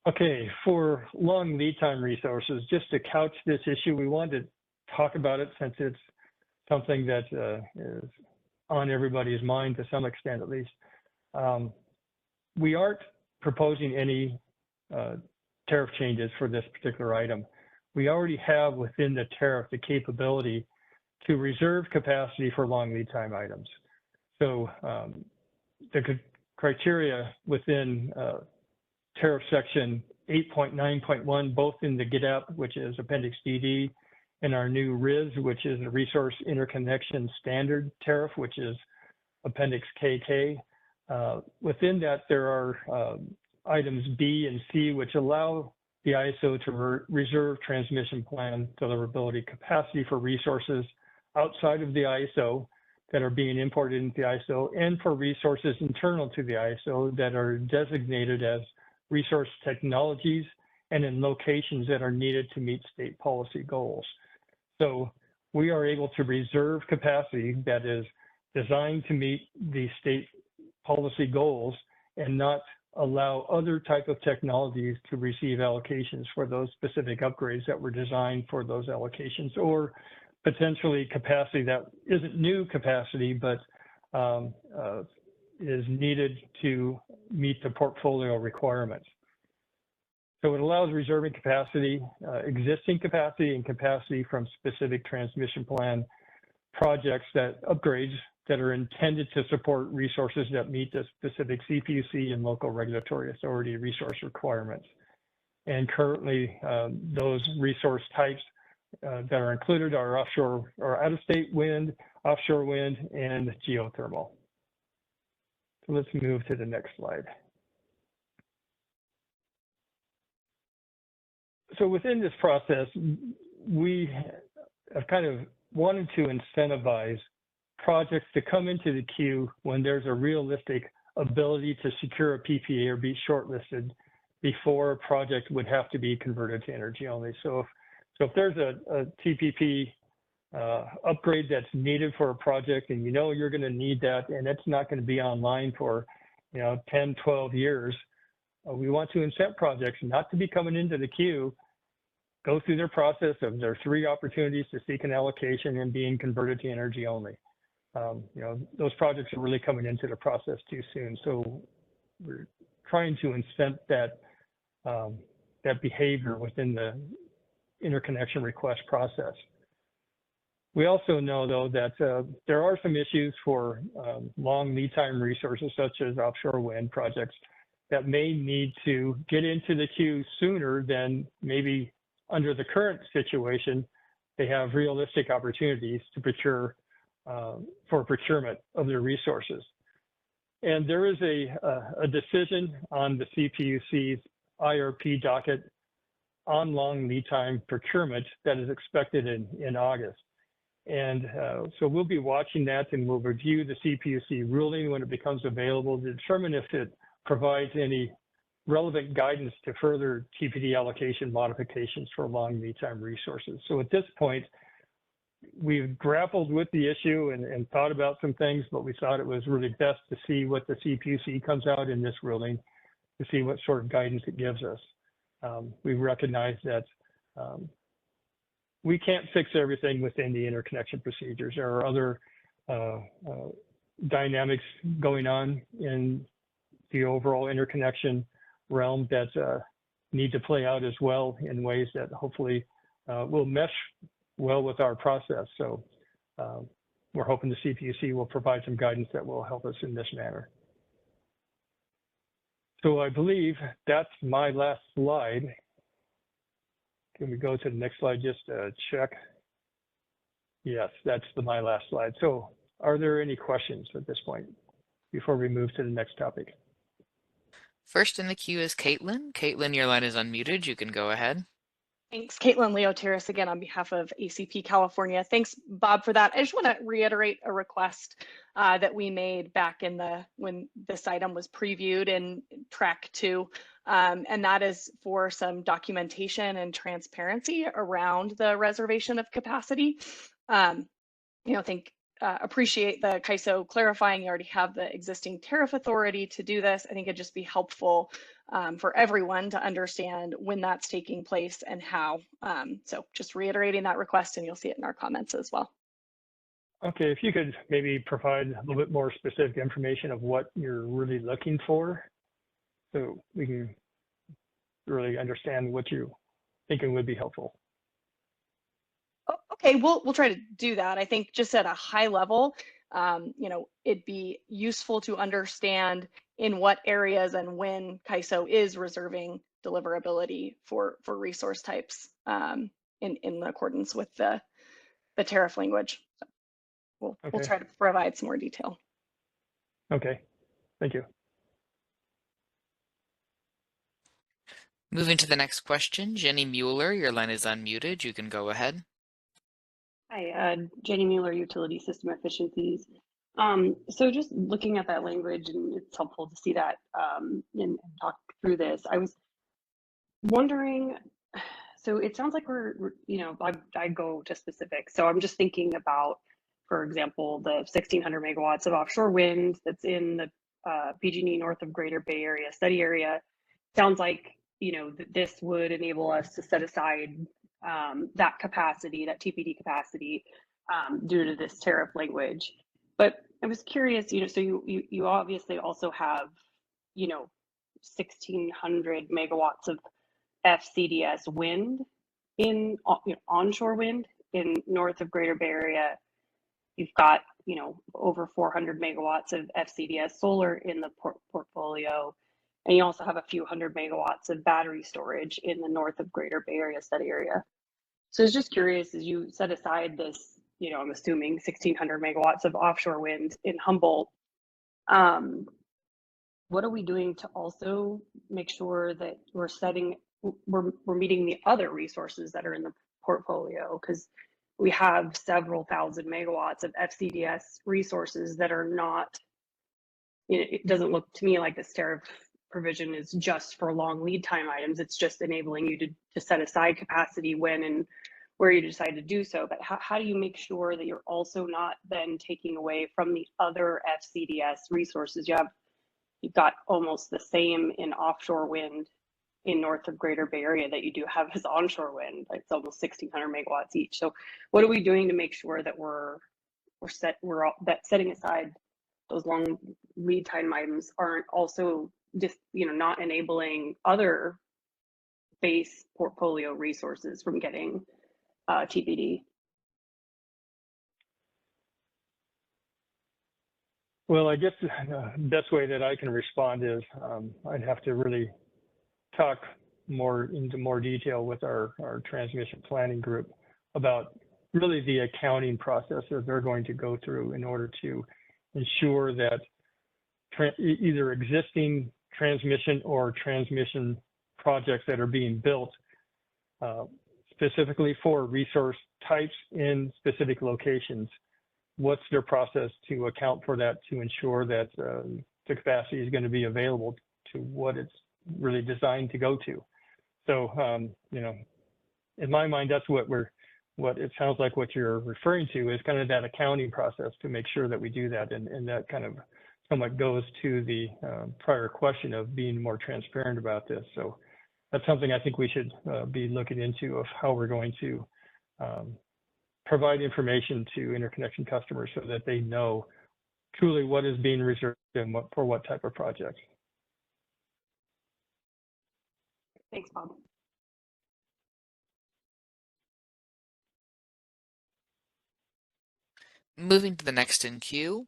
C: Okay, for long lead time resources, just to couch this issue, we wanted to talk about it since it's something that is on everybody's mind to some extent, at least. We aren't proposing any tariff changes for this particular item. We already have within the tariff the capability to reserve capacity for long lead time items. So the criteria within tariff section 8.9.1, both in the GIDAP, which is Appendix DD, and our new RIS, which is a Resource Interconnection Standard Tariff, which is Appendix KK. Within that, there are items B and C, which allow the ISO to reserve transmission plan deliverability capacity for resources outside of the ISO that are being imported into the ISO, and for resources internal to the ISO that are designated as resource technologies and in locations that are needed to meet state policy goals. So we are able to reserve capacity that is designed to meet the state policy goals and not allow other type of technologies to receive allocations for those specific upgrades that were designed for those allocations, or potentially capacity that isn't new capacity, but is needed to meet the portfolio requirements. So it allows reserving capacity, existing capacity, and capacity from specific transmission plan projects that upgrades that are intended to support resources that meet the specific CPUC and local regulatory authority resource requirements. And currently, those resource types that are included are offshore or out-of-state wind, offshore wind, and geothermal. So let's move to the next slide. So within this process, we have kind of wanted to incentivize projects to come into the queue when there's a realistic ability to secure a PPA or be shortlisted before a project would have to be converted to energy only. So if there's a TPP upgrade that's needed for a project and you know you're going to need that and it's not going to be online for 10, 12 years, we want to incent projects not to be coming into the queue, go through their process of their 3 opportunities to seek an allocation and being converted to energy only. Those projects are really coming into the process too soon. So we're trying to incent that behavior within the interconnection request process. We also know, though, that there are some issues for long lead time resources, such as offshore wind projects, that may need to get into the queue sooner than maybe under the current situation. They have realistic opportunities to procure for procurement of their resources. And there is a decision on the CPUC's IRP docket on long lead time procurement that is expected in August. And so we'll be watching that, and we'll review the CPUC ruling when it becomes available to determine if it provides any relevant guidance to further TPD allocation modifications for long lead time resources. So at this point, we've grappled with the issue and thought about some things, but we thought it was really best to see what the CPUC comes out in this ruling to see what sort of guidance it gives us. We recognize that we can't fix everything within the interconnection procedures. There are other dynamics going on in the overall interconnection realm that need to play out as well in ways that hopefully will mesh well with our process. So we're hoping the CPUC will provide some guidance that will help us in this manner. So I believe that's my last slide. Can we go to the next slide just to check? Yes, that's my last slide. So are there any questions at this point before we move to the next topic?
D: First in the queue is Caitlin. Caitlin, your line is unmuted. You can go ahead.
J: Thanks, Caitlin Leoteris again on behalf of ACP California. Thanks, Bob, for that. I just want to reiterate a request that we made back in when this item was previewed in track 2, and that is for some documentation and transparency around the reservation of capacity. Appreciate the CAISO clarifying you already have the existing tariff authority to do this. I think it'd just be helpful for everyone to understand when that's taking place and how. So just reiterating that request, and you'll see it in our comments as well.
C: Okay, if you could maybe provide a little bit more specific information of what you're really looking for, so we can really understand what you're thinking would be helpful.
J: Okay, we'll try to do that. I think just at a high level, it'd be useful to understand in what areas and when CAISO is reserving deliverability for resource types in accordance with the tariff language. So we'll try to provide some more detail.
C: Okay, thank you.
D: Moving to the next question, Jenny Mueller, your line is unmuted. You can go ahead.
A: Hi, Jenny Mueller, Utility System Efficiencies. So just looking at that language, and it's helpful to see that and talk through this. I was wondering, so it sounds like I go to specifics. So I'm just thinking about, for example, the 1,600 megawatts of offshore wind that's in the PG&E north of Greater Bay Area study area. Sounds like, this would enable us to set aside that capacity, that TPD capacity, due to this tariff language. But I was curious, so you obviously also have, 1,600 megawatts of FCDS wind in onshore wind in north of Greater Bay Area. You've got, over 400 megawatts of FCDS solar in the portfolio. And you also have a few hundred megawatts of battery storage in the north of Greater Bay Area study area. So I was just curious, as you set aside this, I'm assuming 1,600 megawatts of offshore wind in Humboldt, what are we doing to also make sure that we're meeting the other resources that are in the portfolio? Because we have several thousand megawatts of FCDS resources that are not, it doesn't look to me like this tariff provision is just for long lead time items. It's just enabling you to set aside capacity when and where you decide to do so. But how do you make sure that you're also not then taking away from the other FCDS resources? You've got almost the same in offshore wind in north of Greater Bay Area that you do have as onshore wind. It's almost 1,600 megawatts each. So what are we doing to make sure that we're setting aside those long lead time items aren't also just not enabling other base portfolio resources from getting TPD?
C: Well, I guess the best way that I can respond is I'd have to really talk into more detail with our transmission planning group about really the accounting process that they're going to go through in order to ensure that either existing transmission or transmission projects that are being built specifically for resource types in specific locations, what's their process to account for that, to ensure that the capacity is going to be available to what it's really designed to go to. So, in my mind, that's what it sounds like what you're referring to is kind of that accounting process to make sure that we do that. And that kind of somewhat goes to the prior question of being more transparent about this. So that's something I think we should be looking into, of how we're going to provide information to interconnection customers so that they know truly what is being reserved and for what type of projects.
A: Thanks, Bob.
D: Moving to the next in queue,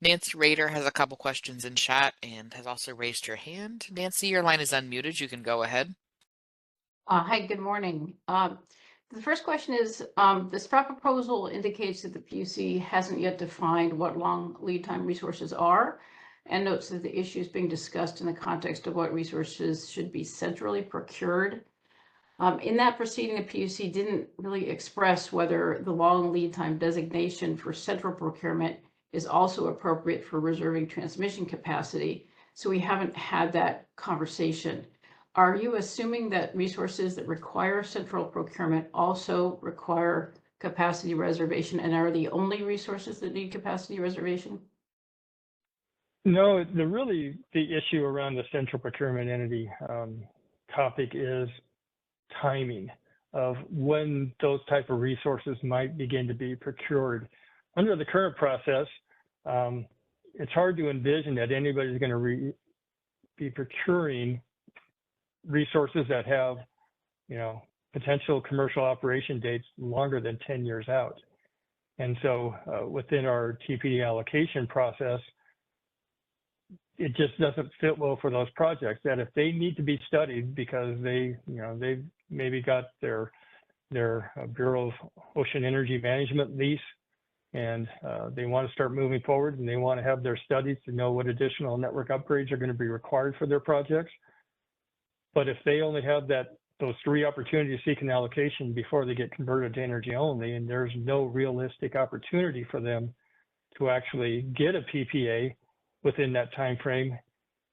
D: Nancy Rader has a couple questions in chat and has also raised her hand. Nancy, your line is unmuted. You can go ahead.
V: Hi, good morning. The first question is, the SPRAC proposal indicates that the PUC hasn't yet defined what long lead time resources are, and notes that the issue is being discussed in the context of what resources should be centrally procured. In that proceeding, the PUC didn't really express whether the long lead time designation for central procurement is also appropriate for reserving transmission capacity. So we haven't had that conversation. Are you assuming that resources that require central procurement also require capacity reservation and are the only resources that need capacity reservation?
C: No, the issue around the central procurement entity topic is timing of when those type of resources might begin to be procured. Under the current process, it's hard to envision that anybody's going to be procuring resources that have, potential commercial operation dates longer than 10 years out. And so within our TPD allocation process, it just doesn't fit well for those projects that if they need to be studied because they've maybe got their Bureau of Ocean Energy Management lease and they want to start moving forward and they want to have their studies to know what additional network upgrades are going to be required for their projects. But if they only have those 3 opportunities seeking allocation before they get converted to energy only, and there's no realistic opportunity for them to actually get a PPA within that time frame,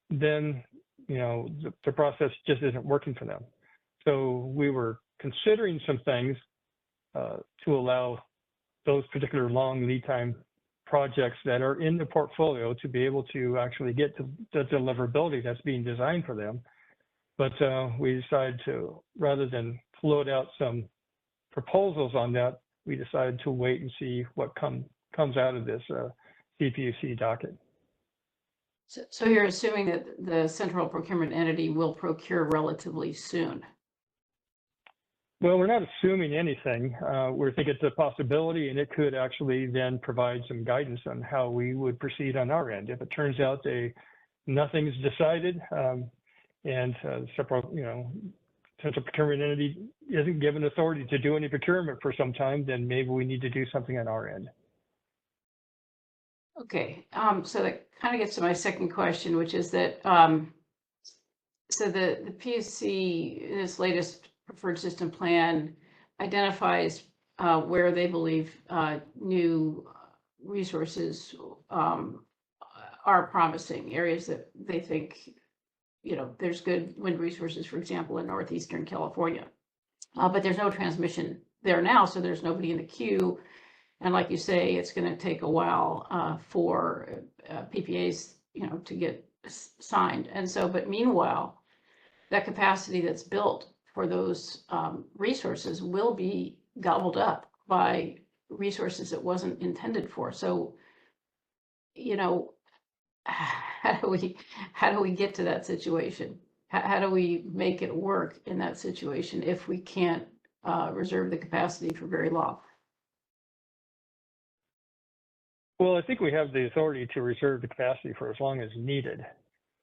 C: then the process just isn't working for them. So we were considering some things to allow those particular long lead time projects that are in the portfolio to be able to actually get to the deliverability that's being designed for them. But we decided to, rather than float out some proposals on that, we decided to wait and see what comes out of this CPUC docket.
V: So you're assuming that the central procurement entity will procure relatively soon?
C: Well, we're not assuming anything. We think it's a possibility, and it could actually then provide some guidance on how we would proceed on our end. If it turns out nothing's decided and central procurement entity isn't given authority to do any procurement for some time, then maybe we need to do something on our end.
V: Okay, so that kind of gets to my second question, which is that so the PUC in its latest preferred system plan identifies where they believe new resources are promising, areas that they think there's good wind resources, for example, in northeastern California. But there's no transmission there now, so there's nobody in the queue. And like you say, it's going to take a while for PPAs, to get signed. And so, but meanwhile, that capacity that's built for those resources will be gobbled up by resources it wasn't intended for. So, how do we get to that situation? How do we make it work in that situation if we can't reserve the capacity for very long?
C: Well, I think we have the authority to reserve the capacity for as long as needed.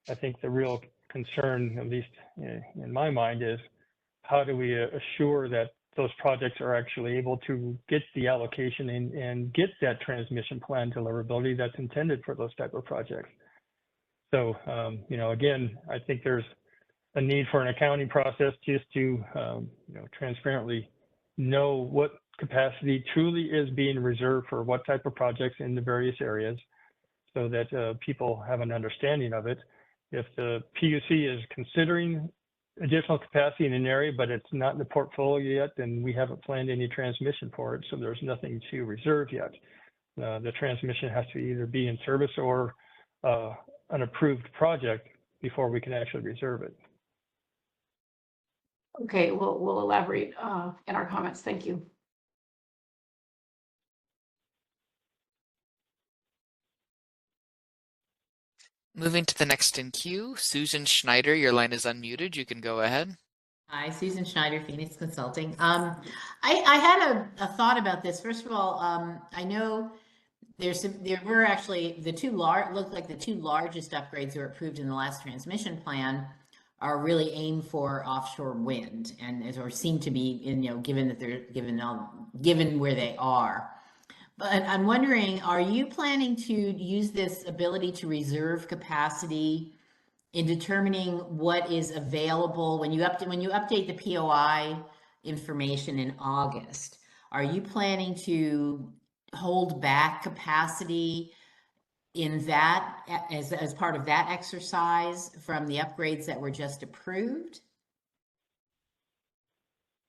C: I think the real concern, at least in my mind, is how do we assure that those projects are actually able to get the allocation and get that transmission plan deliverability that's intended for those type of projects. So, again, I think there's a need for an accounting process just to, transparently know what capacity truly is being reserved for what type of projects in the various areas so that people have an understanding of it. If the PUC is considering additional capacity in an area, but it's not in the portfolio yet, then we haven't planned any transmission for it, so there's nothing to reserve yet. The transmission has to either be in service or an approved project before we can actually reserve it.
V: Okay, we'll elaborate in our comments. Thank you.
D: Moving to the next in queue, Susan Schneider, your line is unmuted. You can go ahead.
F: Hi, Susan Schneider, Phoenix Consulting. I had a thought about this. First of all, I know there were actually the two largest upgrades that were approved in the last transmission plan are really aimed for offshore wind, and or seem to be given where they are. But I'm wondering, are you planning to use this ability to reserve capacity in determining what is available when you update the POI information in August, are you planning to hold back capacity in that as part of that exercise from the upgrades that were just approved?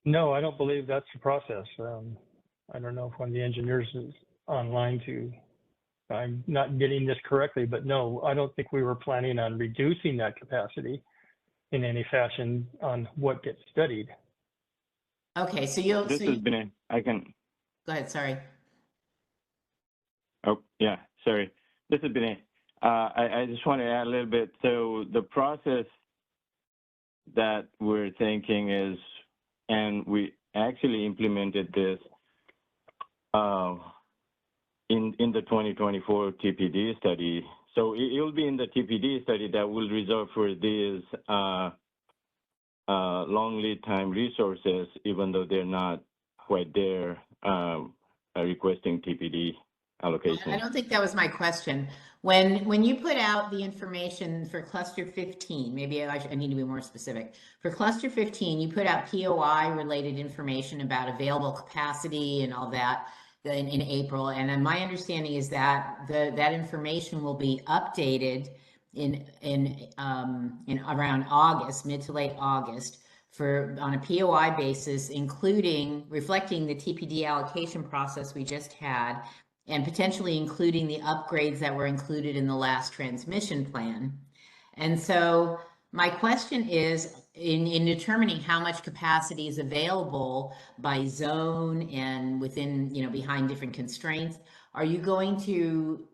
C: No, I don't believe that's the process. I don't know if one of the engineers is online to, I'm not getting this correctly, but no, I don't think we were planning on reducing that capacity in any fashion on what gets studied.
F: Okay, so you'll.
B: This has been I can.
F: Go ahead, sorry.
B: Oh, yeah, sorry. This has been I just want to add a little bit. So the process that we're thinking is, and we actually implemented this in the 2024 TPD study. So it will be in the TPD study that will reserve for these long lead time resources, even though they're not quite there, requesting TPD allocation.
F: I don't think that was my question. When you put out the information for cluster 15, maybe I need to be more specific. For cluster 15, you put out POI related information about available capacity and all that in April. And then my understanding is that that information will be updated in around August, mid to late August, on a POI basis, including reflecting the TPD allocation process we just had, and potentially including the upgrades that were included in the last transmission plan. And so my question is, in determining how much capacity is available by zone and within, behind different constraints, are you going to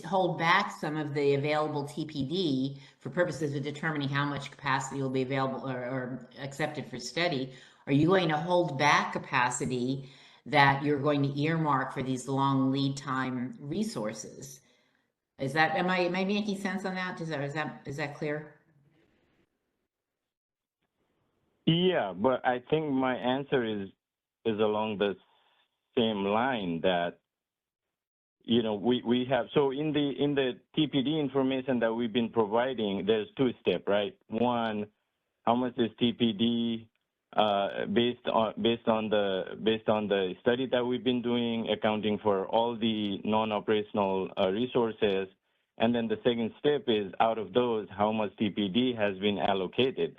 F: hold back some of the available TPD for purposes of determining how much capacity will be available or accepted for study? Are you going to hold back capacity that you're going to earmark for these long lead time resources? Am I making sense on that? Is that clear?
B: Yeah, but I think my answer is along the same line that, we have, so in the TPD information that we've been providing, there's two steps, right? One, how much is TPD based on the study that we've been doing, accounting for all the non-operational resources, and then the second step is out of those, how much TPD has been allocated,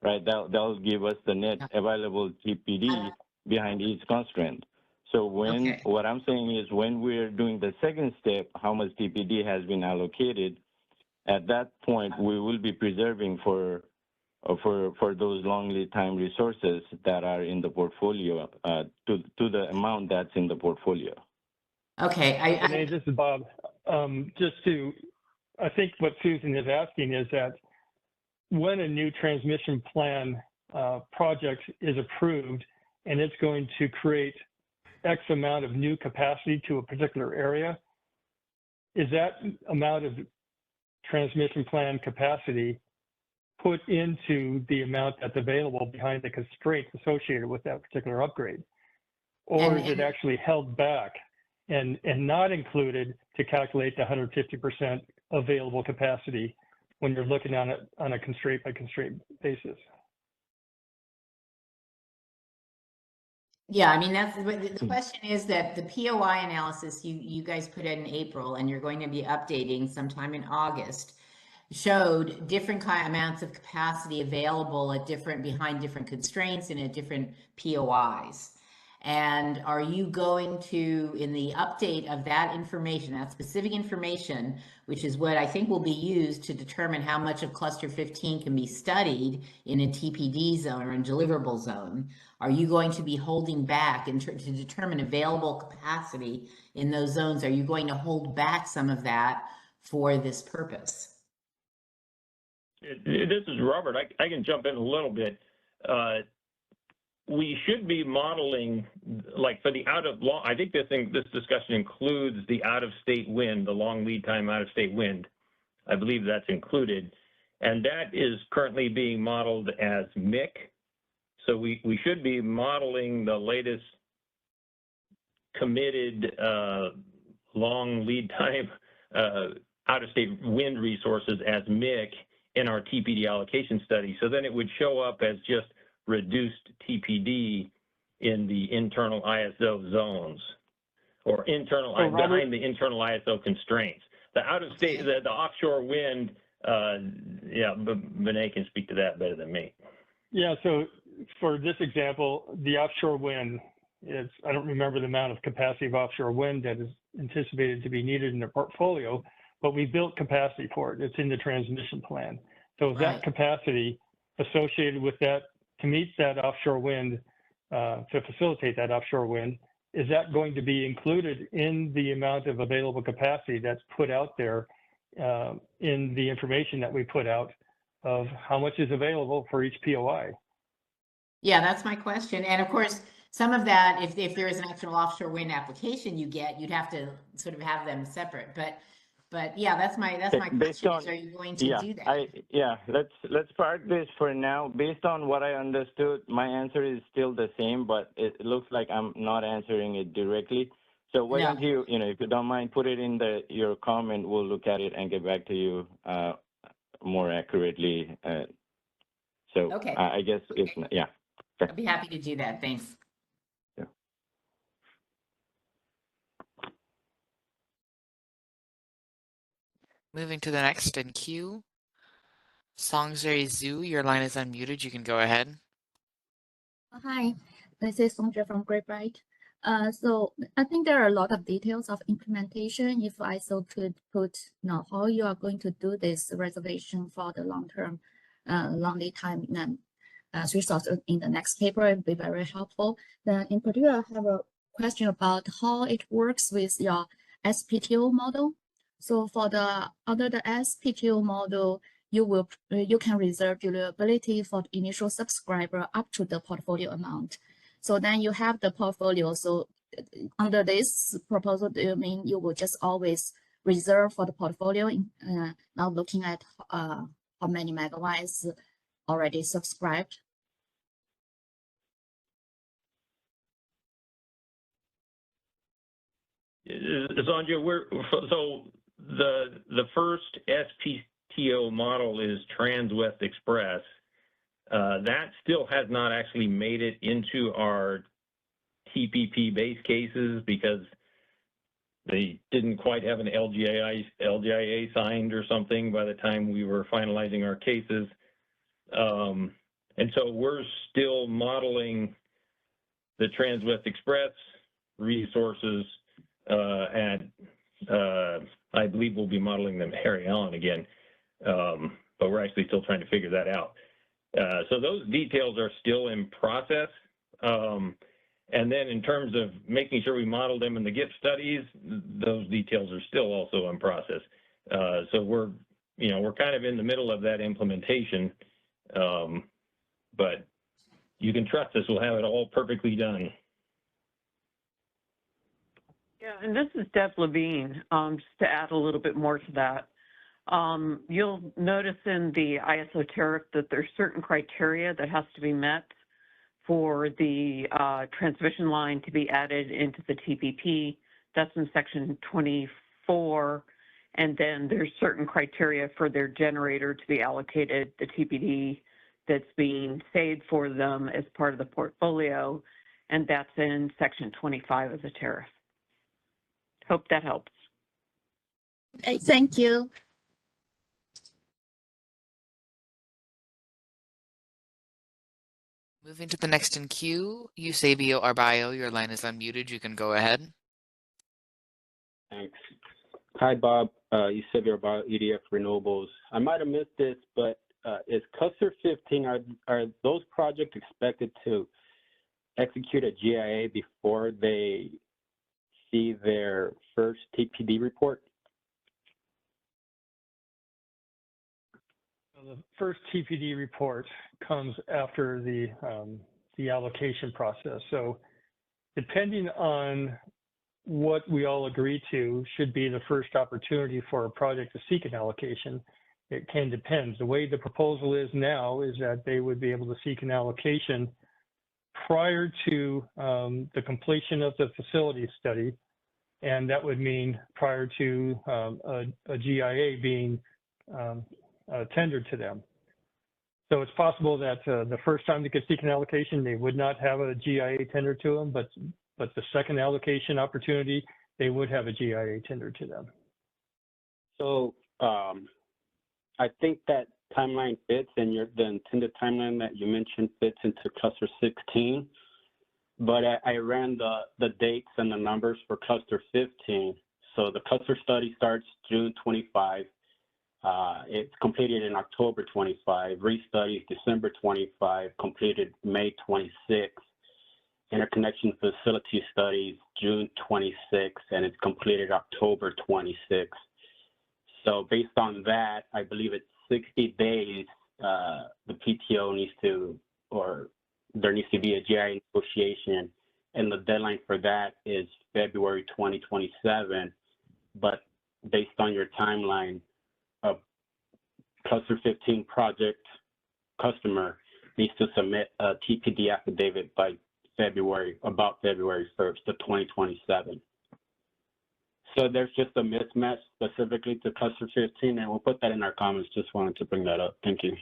B: right? That'll give us the net available TPD behind each constraint. So what I'm saying is when we're doing the second step, how much TPD has been allocated, at that point we will be preserving for those long lead time resources that are in the portfolio to the amount that's in the portfolio.
F: Okay.
C: This is Bob. I think what Susan is asking is that when a new transmission plan project is approved and it's going to create X amount of new capacity to a particular area, is that amount of transmission plan capacity put into the amount that's available behind the constraints associated with that particular upgrade? Or is it actually held back and not included to calculate the 150% available capacity when you're looking on a constraint by constraint basis?
F: Yeah, I mean, that's the question is that the POI analysis you guys put in April and you're going to be updating sometime in August showed different amounts of capacity available behind different constraints and at different POIs. And are you going to, in the update of that information, that specific information, which is what I think will be used to determine how much of cluster 15 can be studied in a TPD zone or a deliverable zone, are you going to be holding back to determine available capacity in those zones? Are you going to hold back some of that for this purpose?
H: This is Robert. I can jump in a little bit. We should be modeling, like for the I think this discussion includes the out-of-state wind, the long lead time out-of-state wind. I believe that's included. And that is currently being modeled as MIC. So we should be modeling the latest committed long lead time out-of-state wind resources as MIC in our TPD allocation study. So then it would show up as just reduced TPD in the internal ISO zones, or behind the internal ISO constraints. The out-of-state, the offshore wind, yeah, Vinay can speak to that better than me.
C: Yeah, so for this example, the offshore wind is, I don't remember the amount of capacity of offshore wind that is anticipated to be needed in the portfolio, but we built capacity for it. It's in the transmission plan. So is that capacity associated with that to meet that offshore wind, to facilitate that offshore wind, is that going to be included in the amount of available capacity that's put out there in the information that we put out of how much is available for each POI?
F: Yeah, that's my question. And of course, some of that, if there is an actual offshore wind application you'd have to sort of have them separate. But yeah, that's my question. Are you going to do that?
B: Let's park this for now. Based on what I understood, my answer is still the same, but it looks like I'm not answering it directly. So why don't you, if you don't mind, put it in your comment. We'll look at it and get back to you more accurately. So I guess it's yeah.
F: I'd be happy to do that. Thanks.
B: Yeah.
D: Moving to the next in queue. Songzeri Zhu, your line is unmuted. You can go ahead.
M: Hi, this is Songzhe from Grapevine. So I think there are a lot of details of implementation. If I could put how you are going to do this reservation for the long-term, long lead time resources in the next paper, it would be very helpful. Then in particular, I have a question about how it works with your SPTO model. So for under the SPTO model, you can reserve durability for the initial subscriber up to the portfolio amount. So then you have the portfolio. So under this proposal, do you mean you will just always reserve for the portfolio, now looking at how many megawatts already subscribed?
H: Zonja, so the first SPTO model is Transwest Express. That still has not actually made it into our TPP base cases because they didn't quite have an LGIA signed or something by the time we were finalizing our cases. And so we're still modeling the Transwest Express resources and I believe we'll be modeling them at Harry Allen again, but we're actually still trying to figure that out. So those details are still in process. And then in terms of making sure we model them in the GIP studies, those details are still also in process. So we're kind of in the middle of that implementation, but you can trust us, we'll have it all perfectly done.
E: Yeah, and this is Deb Levine, just to add a little bit more to that. You'll notice in the ISO tariff that there's certain criteria that has to be met for the transmission line to be added into the TPP. That's in section 24. And then there's certain criteria for their generator to be allocated the TPD that's being saved for them as part of the portfolio. And that's in section 25 of the tariff. Hope that helps.
M: Okay, thank you.
D: Moving to the next in queue, Eusebio Arbayo, your line is unmuted. You can go ahead.
K: Thanks. Hi, Bob. Eusebio Arbayo, EDF Renewables. I might have missed this, but is Cluster 15, are those projects expected to execute a GIA before they see their first TPD report?
C: The first TPD report comes after the allocation process. So depending on what we all agree to should be the first opportunity for a project to seek an allocation, it can depend. The way the proposal is now is that they would be able to seek an allocation prior to the completion of the facility study and that would mean prior to a GIA being tendered to them. So it's possible that the first time they could seek an allocation, they would not have a GIA tender to them, but the second allocation opportunity, they would have a GIA tender to them.
K: So I think that timeline fits, and the intended timeline that you mentioned fits into cluster 16. But I ran the dates and the numbers for cluster 15. So the cluster study starts June 25. It's completed in October 25. Restudies December 25. Completed May 26. Interconnection facility studies June 26, and it's completed October 26. So based on that, I believe it's 60 days. The PTO needs to, or there needs to be a GIA negotiation, and the deadline for that is February 2027. But based on your timeline, a cluster 15 project customer needs to submit a TPD affidavit by about February 1st of 2027. So there's just a mismatch specifically to cluster 15, and we'll put that in our comments. Just wanted to bring that up. Thank you.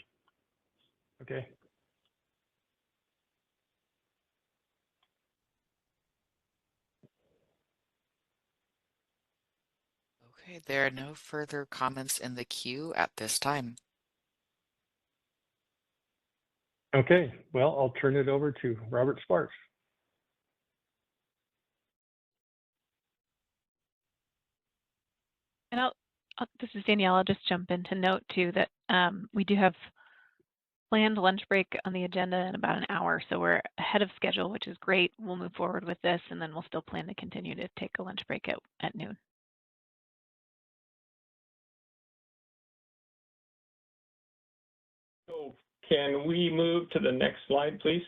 C: Okay.
D: Okay, there are no further comments in the queue at this time.
C: Okay, well, I'll turn it over to Robert Sparks.
N: And this is Danielle. I'll just jump in to note too that we do have planned lunch break on the agenda in about an hour. So we're ahead of schedule, which is great. We'll move forward with this, and then we'll still plan to continue to take a lunch break at noon.
H: So can we move to the next slide, please?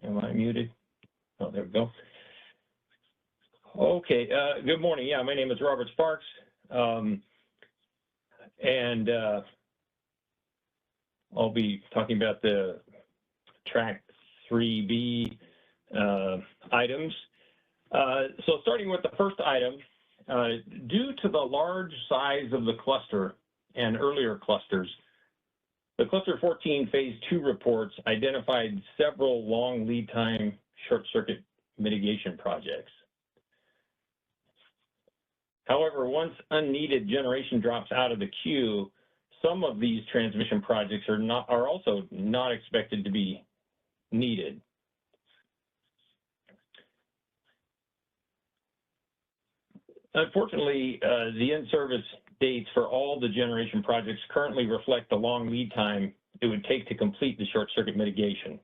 H: Am I muted? Oh, there we go. Okay, good morning. Yeah, my name is Robert Sparks. And I'll be talking about the track 3B items. So starting with the first item, due to the large size of the cluster and earlier clusters, the Cluster 14 Phase 2 reports identified several long lead time short circuit mitigation projects. However, once unneeded generation drops out of the queue, some of these transmission projects are also not expected to be needed. Unfortunately, the in-service dates for all the generation projects currently reflect the long lead time it would take to complete the short circuit mitigation.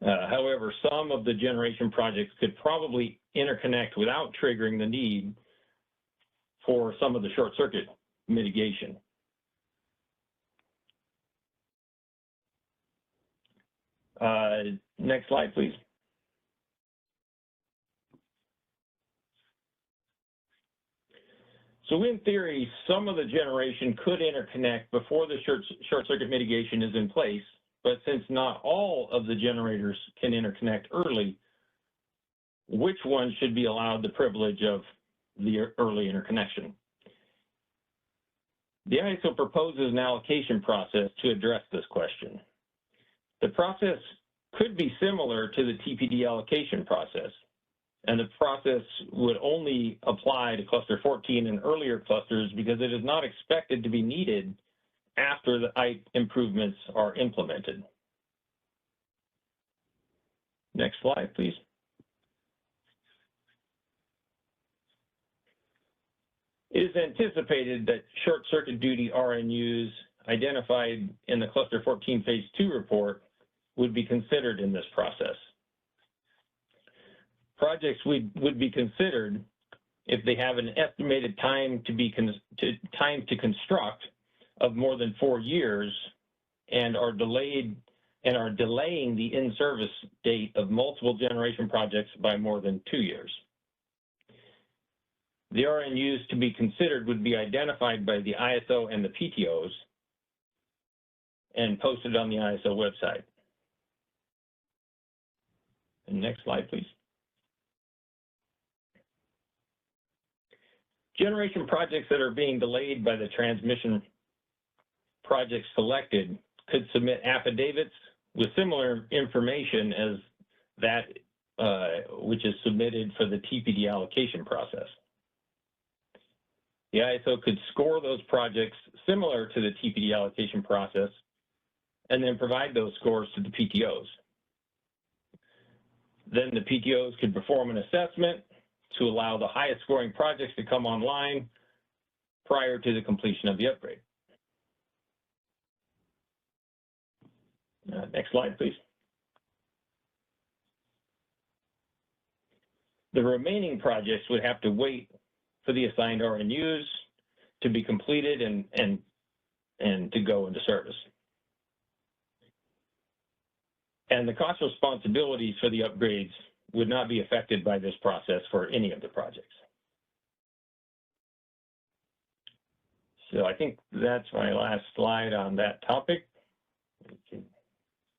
H: However, some of the generation projects could probably interconnect without triggering the need for some of the short circuit mitigation. Next slide, please. So in theory, some of the generation could interconnect before the short circuit mitigation is in place, but since not all of the generators can interconnect early, which one should be allowed the privilege of the early interconnection? The ISO proposes an allocation process to address this question. The process could be similar to the TPD allocation process, and the process would only apply to cluster 14 and earlier clusters because it is not expected to be needed after the IPE improvements are implemented. Next slide, please. It is anticipated that short circuit duty RNUs identified in the cluster 14 phase 2 report would be considered in this process. Projects would be considered if they have an estimated time to construct of more than 4 years and are delaying the in-service date of multiple generation projects by more than 2 years. The RNUs to be considered would be identified by the ISO and the PTOs and posted on the ISO website. Next slide, please. Generation projects that are being delayed by the transmission projects selected could submit affidavits with similar information as that which is submitted for the TPD allocation process. The ISO could score those projects similar to the TPD allocation process and then provide those scores to the PTOs. Then the PTOs could perform an assessment to allow the highest scoring projects to come online prior to the completion of the upgrade. Next slide, please. The remaining projects would have to wait for the assigned RNUs to be completed and to go into service. And the cost responsibilities for the upgrades would not be affected by this process for any of the projects. So I think that's my last slide on that topic. We can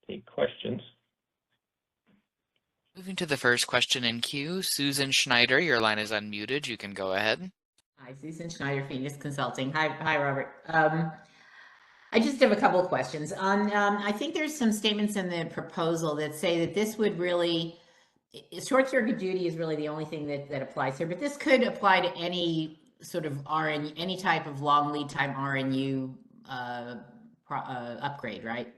H: take questions.
D: Moving to the first question in queue, Susan Schneider, your line is unmuted. You can go ahead.
F: Hi, Susan Schneider, Phoenix Consulting. Hi, Robert. I just have a couple of questions. I think there's some statements in the proposal that say that this would really, short circuit duty is really the only thing that applies here, but this could apply to any sort of RNU, any type of long lead time RNU upgrade, right?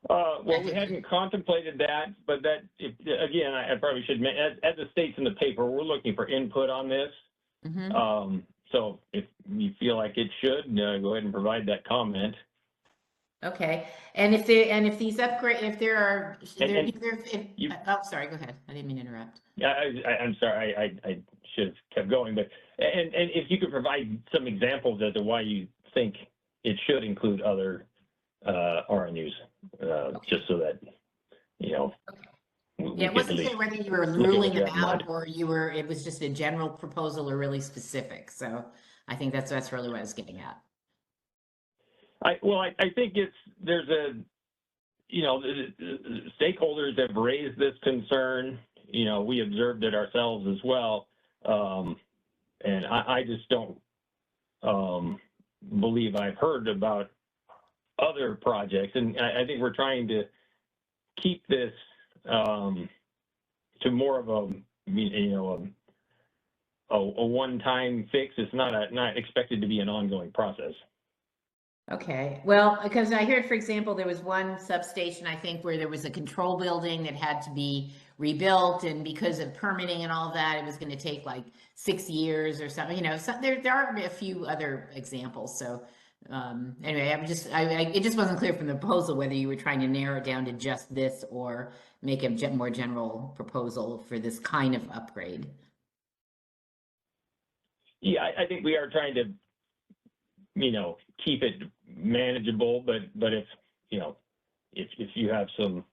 H: Well, we hadn't contemplated that, but that, again, I probably should, as it states in the paper, we're looking for input on this.
F: Mm-hmm.
H: So if you feel like it should, go ahead and provide that comment.
F: Okay, and if these upgrade, if there are, oh, sorry, go ahead. I didn't mean to interrupt.
H: Yeah, I'm sorry, I should have kept going, but and if you could provide some examples as to why you think it should include other RNUs, just so that you know.
F: Yeah, it wasn't clear whether you were ruling them out or it was just a general proposal or really specific. So I think that's really what I was getting at.
H: I think there's a, stakeholders have raised this concern. We observed it ourselves as well. And I just don't believe I've heard about other projects. And I think we're trying to keep this to more of a one-time fix. It's not expected to be an ongoing process.
F: Okay, well, because I heard, for example, there was one substation, I think, where there was a control building that had to be rebuilt, and because of permitting and all of that, it was going to take like 6 years or something. So there are a few other examples. So anyway, it just wasn't clear from the proposal whether you were trying to narrow it down to just this or make a more general proposal for this kind of upgrade.
H: Yeah, I think we are trying to, keep it manageable, but if you have some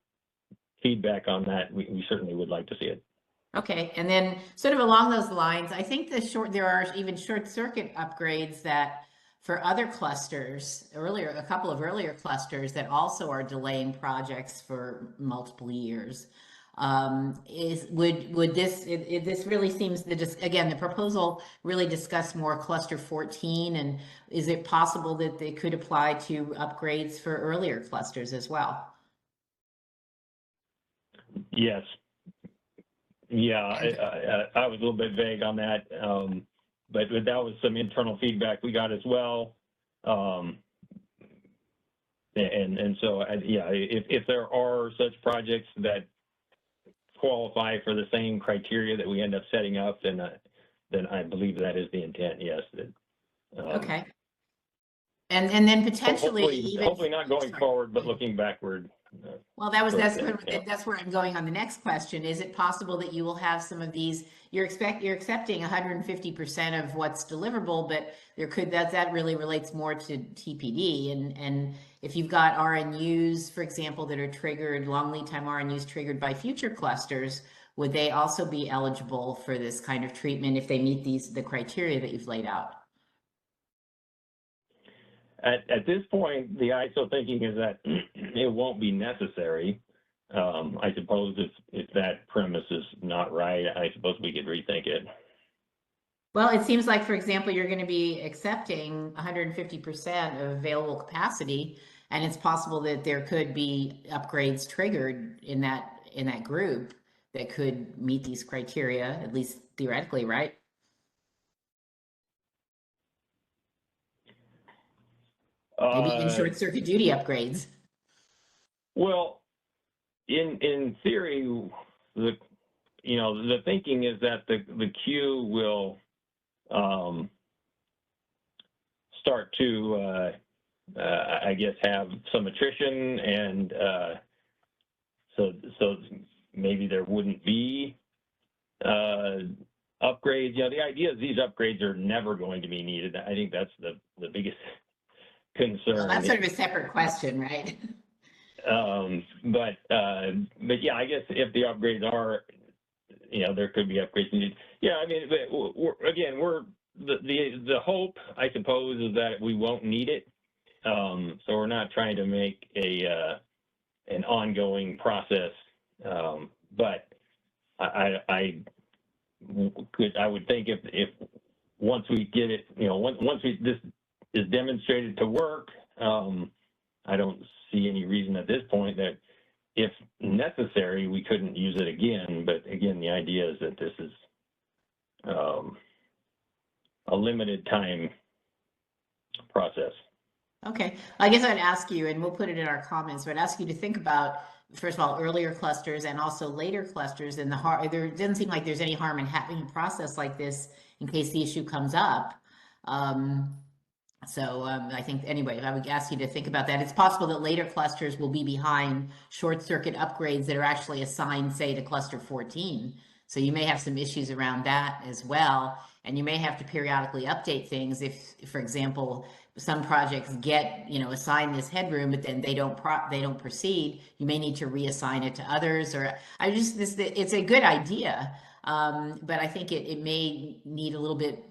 H: feedback on that, we certainly would like to see it.
F: Okay, and then sort of along those lines, I think there are even short circuit upgrades that for other clusters, a couple of earlier clusters that also are delaying projects for multiple years. This really seems again, the proposal really discussed more cluster 14, and is it possible that they could apply to upgrades for earlier clusters as well?
H: Yes. Yeah, I was a little bit vague on that, but that was some internal feedback we got as well. And so, if there are such projects that qualify for the same criteria that we end up setting up, then I believe that is the intent. Yes.
F: Okay. And then potentially
H: hopefully not going forward, but looking backward.
F: Well, that's where I'm going on the next question. Is it possible that you will have some of these? You're accepting 150% of what's deliverable, but that really relates more to TPD. And if you've got RNUs, for example, that are triggered, long lead time RNUs triggered by future clusters, would they also be eligible for this kind of treatment if they meet the criteria that you've laid out?
H: At this point, the ISO thinking is that it won't be necessary. I suppose if that premise is not right, I suppose we could rethink it.
F: Well, it seems like, for example, you're going to be accepting 150% of available capacity, and it's possible that there could be upgrades triggered in that group that could meet these criteria, at least theoretically, right? Maybe even short circuit duty upgrades.
H: Well, in theory, the thinking is that the queue will start to I guess have some attrition, and so maybe there wouldn't be upgrades. The idea is these upgrades are never going to be needed. I think that's the biggest concern.
F: Well, that's sort of a separate question, right?
H: But yeah, I guess if the upgrades are, there could be upgrades needed. Yeah, I mean, the hope, I suppose, is that we won't need it. So we're not trying to make an ongoing process. But I would think if once we get it, once this is demonstrated to work, I don't see any reason at this point that if necessary, we couldn't use it again. But again, the idea is that this is a limited time process.
F: Okay, I guess I'd ask you, and we'll put it in our comments, but I'd ask you to think about, first of all, earlier clusters and also later clusters. And there doesn't seem like there's any harm in having a process like this in case the issue comes up. I think, anyway, I would ask you to think about that. It's possible that later clusters will be behind short circuit upgrades that are actually assigned, say, to cluster 14. So you may have some issues around that as well. And you may have to periodically update things if, for example, some projects get, assigned this headroom, but then they don't proceed. You may need to reassign it to others, or it's a good idea. But I think it may need a little bit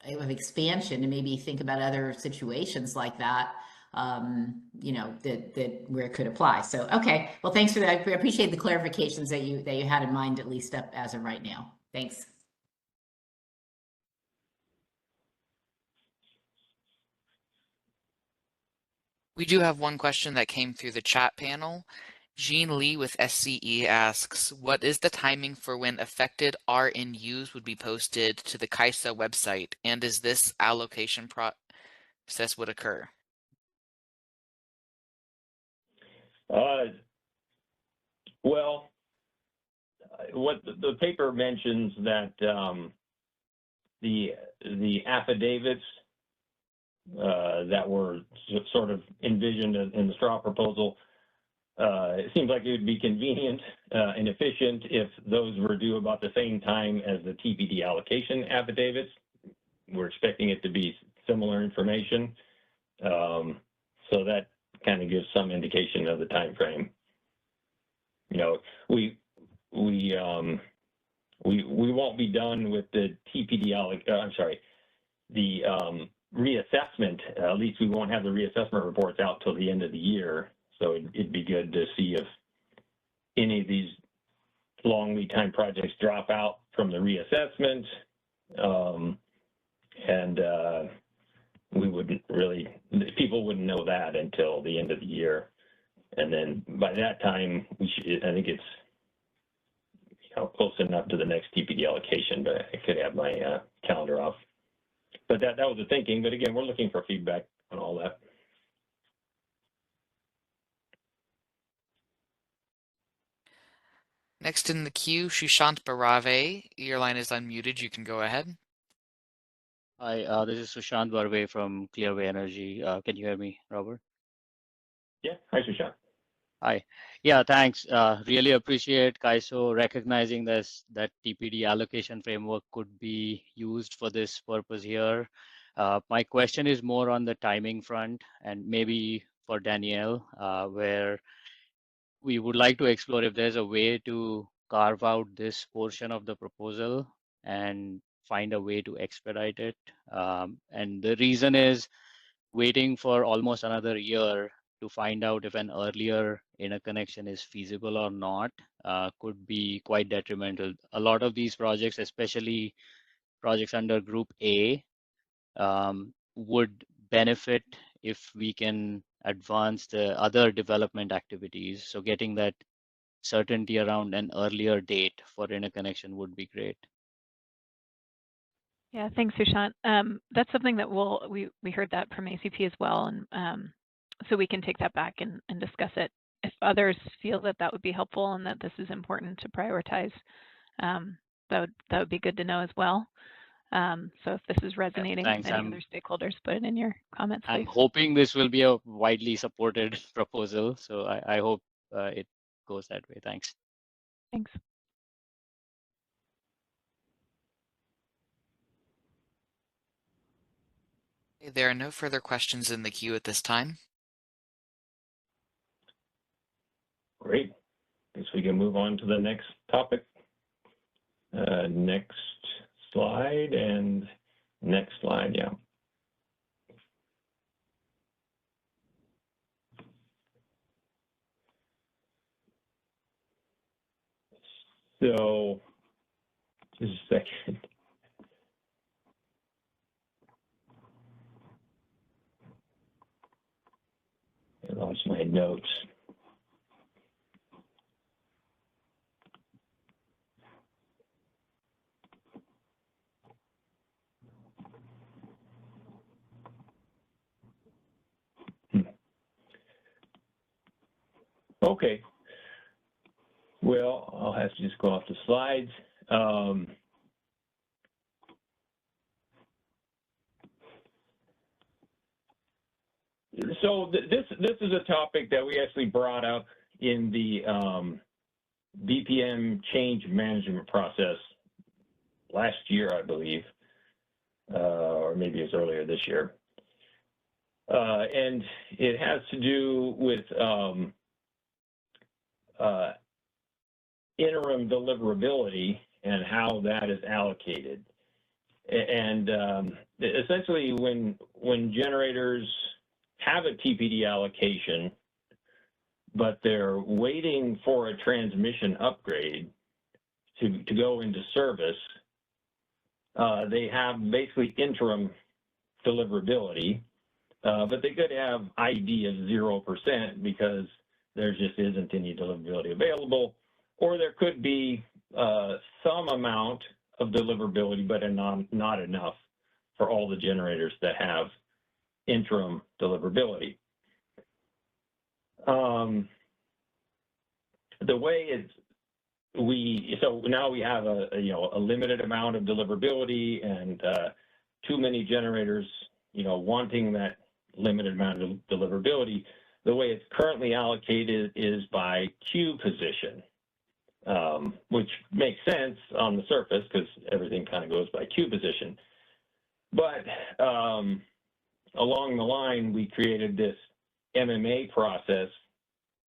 F: of expansion to maybe think about other situations like that, that where it could apply. So, okay. Well, thanks for that. I appreciate the clarifications that you had in mind, at least up as of right now. Thanks.
D: We do have one question that came through the chat panel. Jean Lee with SCE asks, what is the timing for when affected RNUs would be posted to the CAISA website? And is this allocation process would occur?
H: Well, what the paper mentions that the affidavits that were sort of envisioned in the straw proposal, it seems like it would be convenient and efficient if those were due about the same time as the TPD allocation affidavits. We're expecting it to be similar information. So that kind of gives some indication of the time frame. We won't be done with the TPD the reassessment. At least we won't have the reassessment reports out till the end of the year. So it'd be good to see if any of these long lead time projects drop out from the reassessment, and we wouldn't really, people wouldn't know that until the end of the year. And then by that time, I think it's close enough to the next TPD allocation, but I could have my calendar off. But that was the thinking. But again, we're looking for feedback on all that.
D: Next in the queue, Sushant Barave. Your line is unmuted. You can go ahead.
O: Hi, this is Sushant Barve from Clearway Energy. Can you hear me, Robert?
H: Yeah. Hi, Sushant.
O: Hi. Yeah, thanks. Really appreciate CAISO recognizing that TPD allocation framework could be used for this purpose here. My question is more on the timing front, and maybe for Danielle, where we would like to explore if there's a way to carve out this portion of the proposal and find a way to expedite it. And the reason is waiting for almost another year to find out if an earlier interconnection is feasible or not could be quite detrimental. A lot of these projects, especially projects under Group A, would benefit if we can advance the other development activities. So getting that certainty around an earlier date for interconnection would be great.
N: Yeah, thanks, Sushant. That's something that we heard that from ACP as well, and so we can take that back and discuss it. If others feel that that would be helpful and that this is important to prioritize, that would be good to know as well. So if this is resonating with any other stakeholders, put it in your comments, please.
O: I'm hoping this will be a widely supported proposal, so I hope it goes that way. Thanks.
N: Thanks.
D: There are no further questions in the queue at this time.
H: Great. Guess we can move on to the next topic. Next slide and next slide, yeah. So, just a second. I lost my notes. Okay. Well, I'll have to just go off the slides. So this is a topic that we actually brought up in the BPM change management process last year, I believe, or maybe it was earlier this year. And it has to do with interim deliverability and how that is allocated. And essentially, when generators have a TPD allocation, but they're waiting for a transmission upgrade to go into service, they have basically interim deliverability, but they could have ID of 0% because there just isn't any deliverability available, or there could be some amount of deliverability, but not enough for all the generators that have interim deliverability. The way so now we have a limited amount of deliverability and too many generators, wanting that limited amount of deliverability. The way it's currently allocated is by queue position, which makes sense on the surface because everything kind of goes by queue position. But along the line, we created this MMA process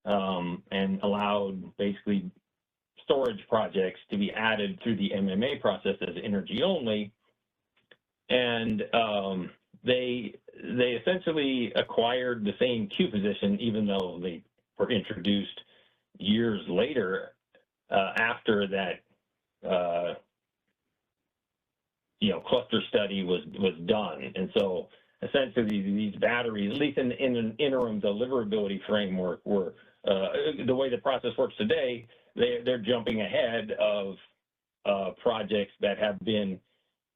H: and allowed basically storage projects to be added through the MMA process as energy only. And they essentially acquired the same queue position, even though they were introduced years later after that cluster study was done. And so essentially these batteries, at least in an interim deliverability framework, were the way the process works today, they're jumping ahead of projects that have been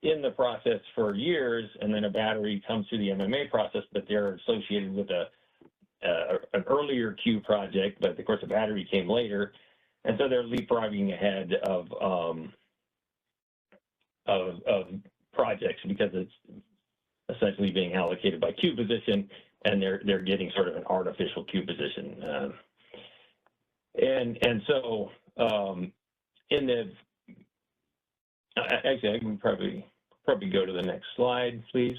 H: in the process for years, and then a battery comes through the MMA process, but they're associated with an earlier queue project, but of course the battery came later, and so they're leapfrogging ahead of projects because it's essentially being allocated by queue position, and they're getting sort of an artificial queue position. And so in the actually, I can probably go to the next slide, please.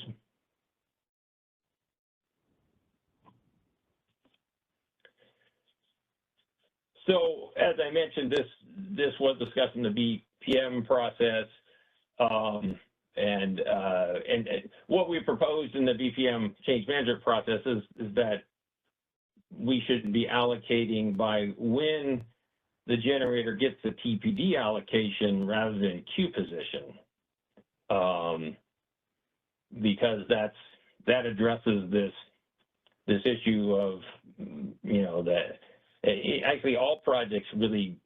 H: So as I mentioned, this was discussed in the BPM process, and what we proposed in the BPM change management process is that we should be allocating by when the generator gets the TPD allocation rather than queue position, because that addresses this issue of, you know, that actually all projects really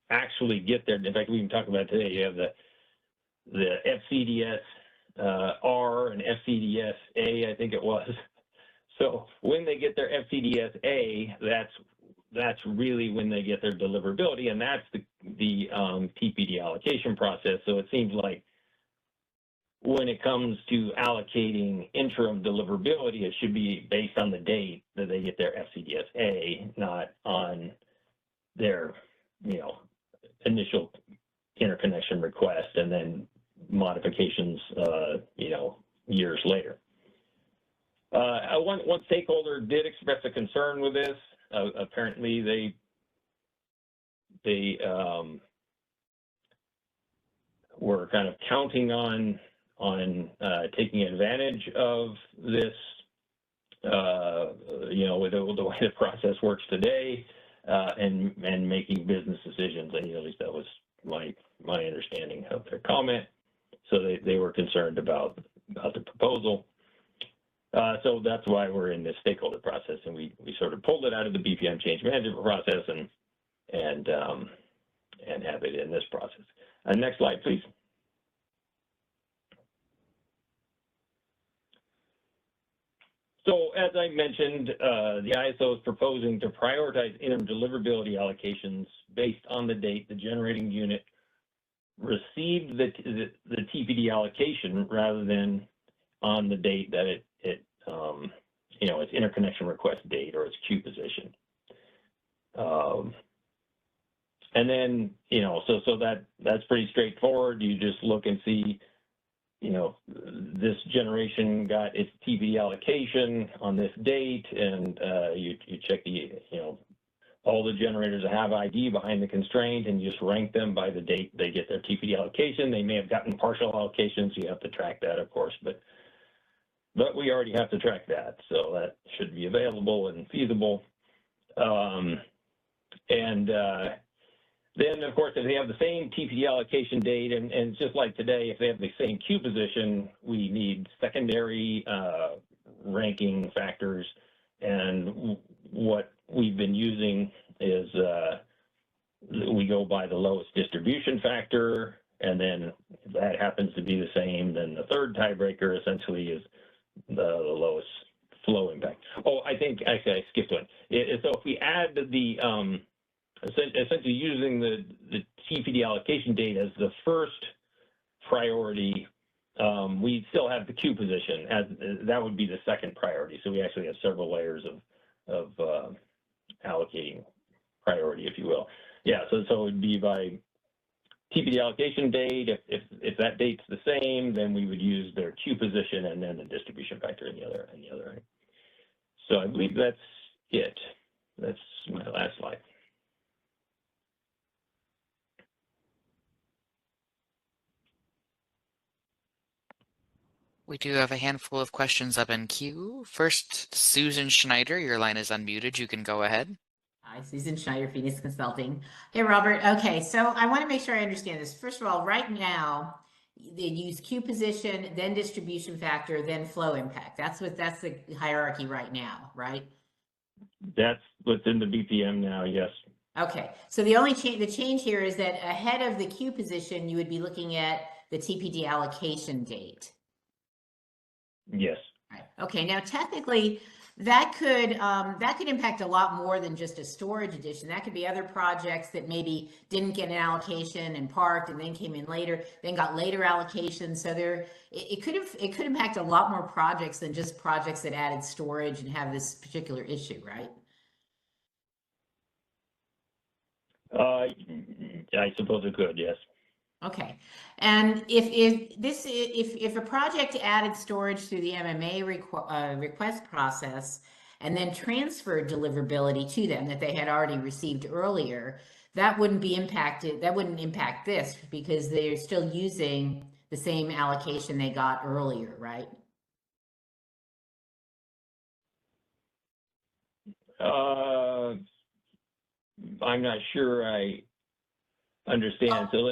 H: actually get their. In fact, we even talked about today. You have the FCDS R and FCDS A, I think it was. So when they get their FCDS A, that's really when they get their deliverability, and that's the TPD allocation process. So it seems like when it comes to allocating interim deliverability, it should be based on the date that they get their FCDS A, not on their, you know, initial interconnection request and then modifications, you know, years later. One stakeholder did express a concern with this. Apparently, they were kind of counting on taking advantage of this, you know, with the way the process works today, and making business decisions. And, you know, at least that was my understanding of their comment. So they were concerned about the proposal. So that's why we're in this stakeholder process, and we sort of pulled it out of the BPM change management process and have it in this process. Next slide, please. So as I mentioned, the ISO is proposing to prioritize interim deliverability allocations based on the date the generating unit received the TPD allocation rather than on the date that it you know, its interconnection request date or its queue position. And then, you know, so that's pretty straightforward. You just look and see, you know, this generation got its TPD allocation on this date, and you check the, you know, all the generators that have ID behind the constraint, and you just rank them by the date they get their TPD allocation. They may have gotten partial allocations, so you have to track that, of course, but we already have to track that, so that should be available and feasible. Then, of course, if they have the same TPD allocation date, and just like today, if they have the same queue position, we need secondary ranking factors. And what we've been using is we go by the lowest distribution factor, and then if that happens to be the same, then the third tiebreaker essentially is the lowest flow impact. Oh, I think actually I skipped one. So if we add the essentially using the TPD allocation date as the first priority, we still have the queue position as that would be the second priority. So we actually have several layers of allocating priority, if you will. Yeah, so it would be by TPD allocation date. If that date's the same, then we would use their queue position and then the distribution factor in the other end. So I believe that's it. That's my last slide.
D: We do have a handful of questions up in queue. First, Susan Schneider, your line is unmuted. You can go ahead.
F: Hi, Susan Schneider, Phoenix Consulting. Hey, Robert. Okay, so I want to make sure I understand this. First of all, right now, they use queue position, then distribution factor, then flow impact. That's the hierarchy right now, right?
H: That's what's in the BPM now, yes.
F: Okay, so the only change here is that ahead of the queue position, you would be looking at the TPD allocation date.
H: Yes.
F: Right. Okay. Now, technically, that could impact a lot more than just a storage addition. That could be other projects that maybe didn't get an allocation and parked, and then came in later, then got later allocations. So it could impact a lot more projects than just projects that added storage and have this particular issue, right?
H: I suppose it could, yes.
F: Okay, and if a project added storage through the MMA request process and then transferred deliverability to them that they had already received earlier, that wouldn't be impacted. That wouldn't impact this because they're still using the same allocation they got earlier, right?
H: I'm not sure I understand. So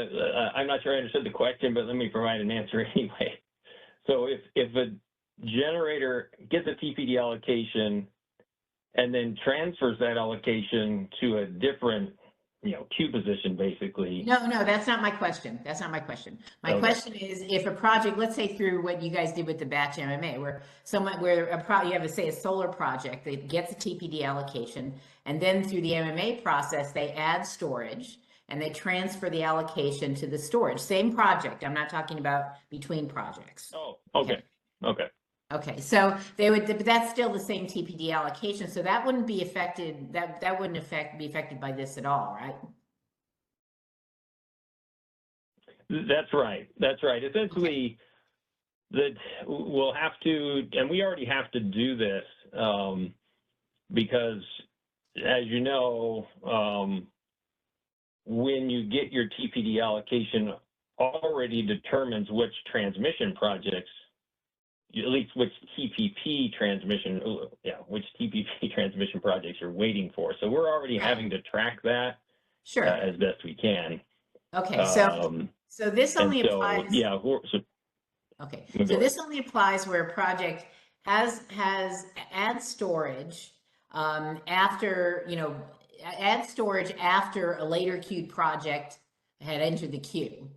H: I'm not sure I understood the question, but let me provide an answer anyway. So if a generator gets a TPD allocation and then transfers that allocation to a different, queue position, basically.
F: No, that's not my question. That's not my question. My question is, if a project, let's say through what you guys did with the batch MMA, where you have a solar project that gets a TPD allocation, and then through the MMA process, they add storage and they transfer the allocation to the storage. Same project. I'm not talking about between projects.
H: Oh, okay.
F: Okay, so but that's still the same TPD allocation, so that wouldn't be affected. That wouldn't be affected by this at all, right?
H: That's right. Essentially, that we'll have to, and we already have to do this because, as you know, when you get your TPD allocation, already determines which transmission projects, at least which TPP transmission projects you're waiting for. So we're already having to track that as best we can.
F: Okay, so this only applies.
H: Yeah.
F: Okay, so this only applies where a project has add storage after a later queued project had entered the queue,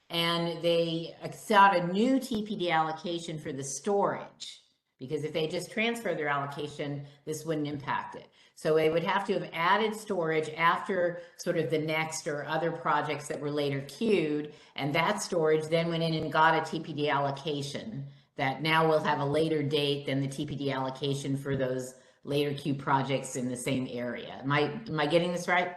F: and they sought a new TPD allocation for the storage, because if they just transfer their allocation, this wouldn't impact it. So they would have to have added storage after sort of the next or other projects that were later queued, and that storage then went in and got a TPD allocation that now will have a later date than the TPD allocation for those later queue projects in the same area. Am I getting this right?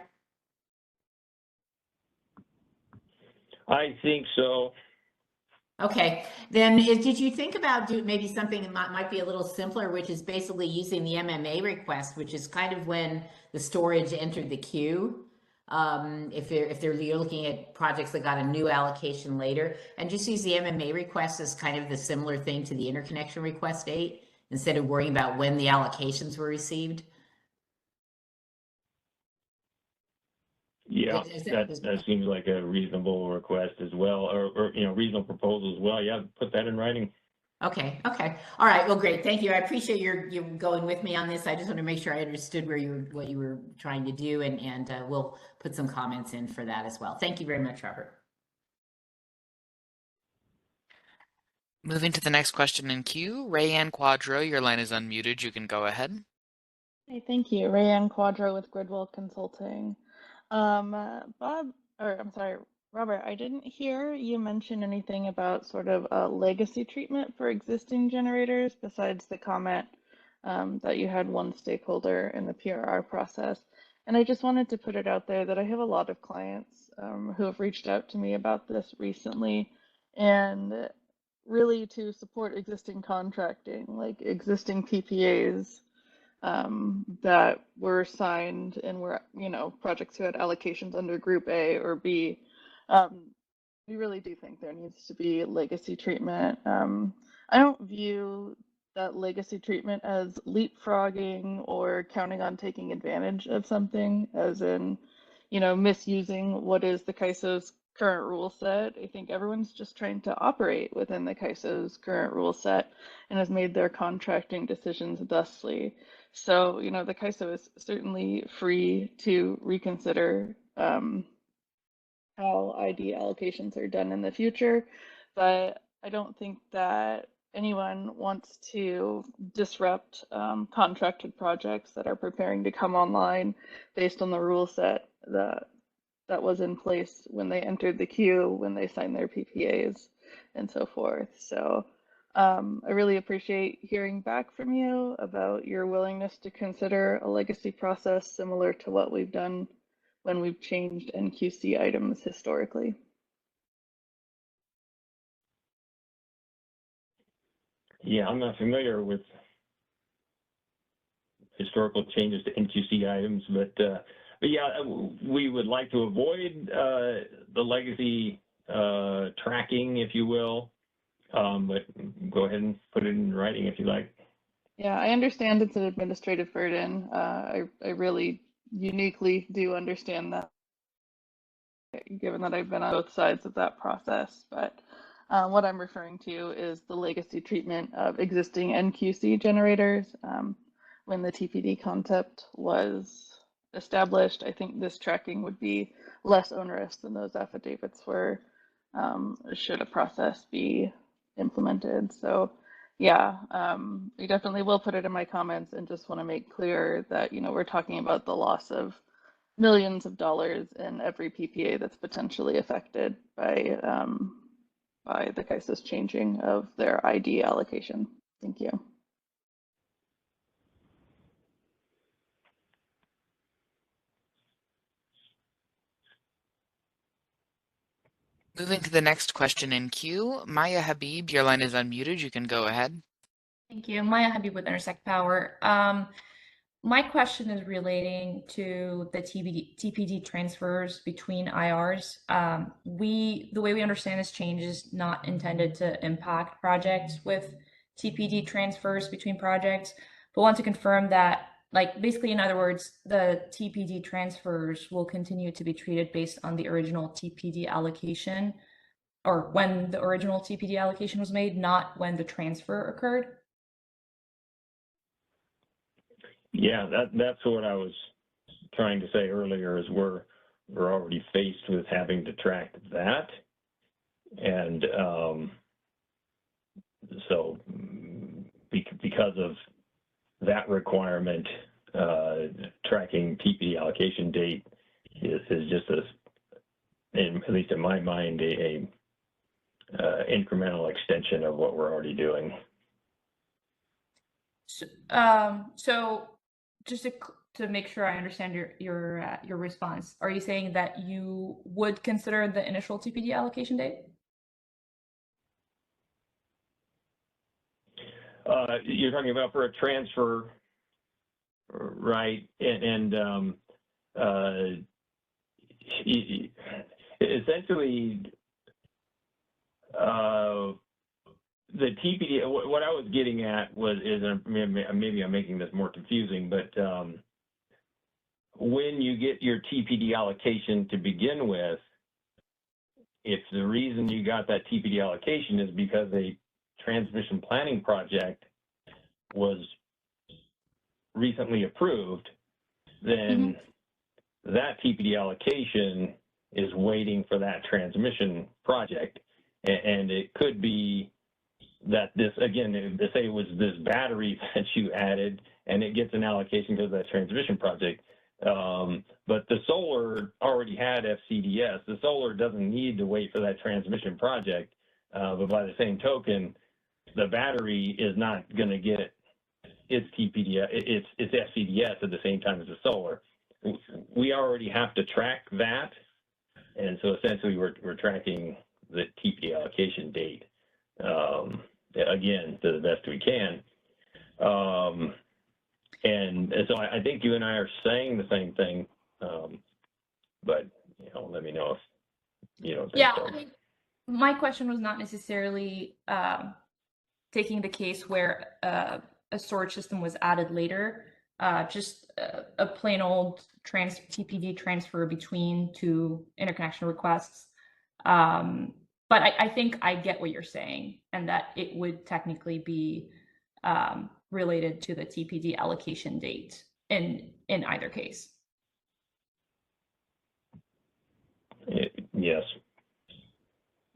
H: I think so.
F: Okay, then did you think about maybe something that might be a little simpler, which is basically using the MMA request, which is kind of when the storage entered the queue, if you're looking at projects that got a new allocation later, and just use the MMA request as kind of the similar thing to the interconnection request date, instead of worrying about when the allocations were received?
H: Yeah, that seems like a reasonable request as well, or reasonable proposal as well. Yeah, put that in writing.
F: Okay. All right. Well, great. Thank you. I appreciate you going with me on this. I just want to make sure I understood what you were trying to do, and we'll put some comments in for that as well. Thank you very much, Robert.
D: Moving to the next question in queue, Rayanne Quadro, your line is unmuted. You can go ahead.
L: Hey, thank you. Rayanne Quadro with Gridwell Consulting. Robert, I didn't hear you mention anything about sort of a legacy treatment for existing generators besides the comment that you had one stakeholder in the PRR process. And I just wanted to put it out there that I have a lot of clients who have reached out to me about this recently, and really to support existing contracting, like existing PPAs that were signed and were, projects who had allocations under Group A or B. We really do think there needs to be legacy treatment. I don't view that legacy treatment as leapfrogging or counting on taking advantage of something, as in, misusing what is the CAISO's current rule set. I think everyone's just trying to operate within the CAISO's current rule set and has made their contracting decisions thusly. So, the CAISO is certainly free to reconsider how ID allocations are done in the future, but I don't think that anyone wants to disrupt contracted projects that are preparing to come online based on the rule set that was in place when they entered the queue, when they signed their PPAs, and so forth. So I really appreciate hearing back from you about your willingness to consider a legacy process similar to what we've done when we've changed NQC items historically.
H: Yeah, I'm not familiar with historical changes to NQC items, but yeah, we would like to avoid the legacy tracking, if you will, but go ahead and put it in writing if you like.
L: Yeah, I understand it's an administrative burden. I really uniquely do understand that, given that I've been on both sides of that process. But what I'm referring to is the legacy treatment of existing NQC generators. When the TPD concept was established, I think this tracking would be less onerous than those affidavits were, should a process be implemented. So yeah, I definitely will put it in my comments, and just want to make clear that, you know, we're talking about the loss of millions of dollars in every PPA that's potentially affected by the CAISO's changing of their ID allocation. Thank you.
D: Moving to the next question in queue, Maya Habib, your line is unmuted. You can go ahead.
G: Thank you. Maya Habib with Intersect Power. My question is relating to the TPD transfers between IRs. The way we understand this change is not intended to impact projects with TPD transfers between projects, but want to confirm that, like, basically, in other words, the TPD transfers will continue to be treated based on the original TPD allocation, or when the original TPD allocation was made, not when the transfer occurred.
H: Yeah, that's what I was trying to say earlier, is we're already faced with having to track that. And so because of that requirement, tracking TPD allocation date is just at least in my mind, a incremental extension of what we're already doing.
G: So just to make sure I understand your response, are you saying that you would consider the initial TPD allocation date?
H: You're talking about for a transfer, right? And essentially, the TPD, what I was getting at is maybe I'm making this more confusing, but when you get your TPD allocation to begin with, if the reason you got that TPD allocation is because a transmission planning project was recently approved, then that TPD allocation is waiting for that transmission project. And it could be that this, again, say it was this battery that you added and it gets an allocation because of that transmission project. But the solar already had FCDS. The solar doesn't need to wait for that transmission project. But by the same token, the battery is not going to get its TPD, its FCDS at the same time as the solar. We already have to track that. And so essentially we're tracking the TPD allocation date, again, to the best we can. And so I think you and I are saying the same thing, but, you know, let me know if you don't think so.
G: I mean, my question was not necessarily taking the case where a storage system was added later, just a plain old TPD transfer between two interconnection requests. But I think I get what you're saying, and that it would technically be related to the TPD allocation date in either case.
H: Yes.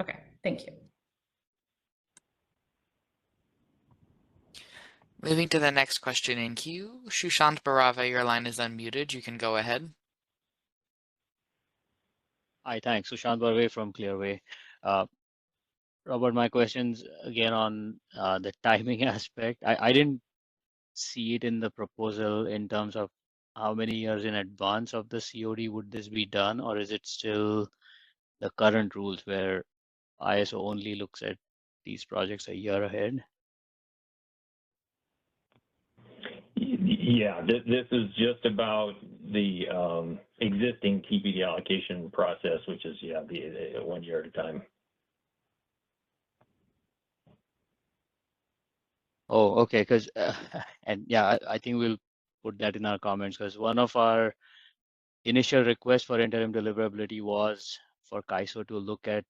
G: Okay, thank you.
D: Moving to the next question in queue, Shushant Barava, your line is unmuted. You can go ahead.
O: Hi, thanks. Sushant Barve from Clearway. Robert, my question's again on the timing aspect. I didn't see it in the proposal in terms of how many years in advance of the COD would this be done, or is it still the current rules where ISO only looks at these projects a year ahead?
H: Yeah, this is just about the existing TPD allocation process, which is, yeah, the 1 year at a time.
O: Oh, okay. Because and yeah, I think we'll put that in our comments because one of our initial requests for interim deliverability was for CAISO to look at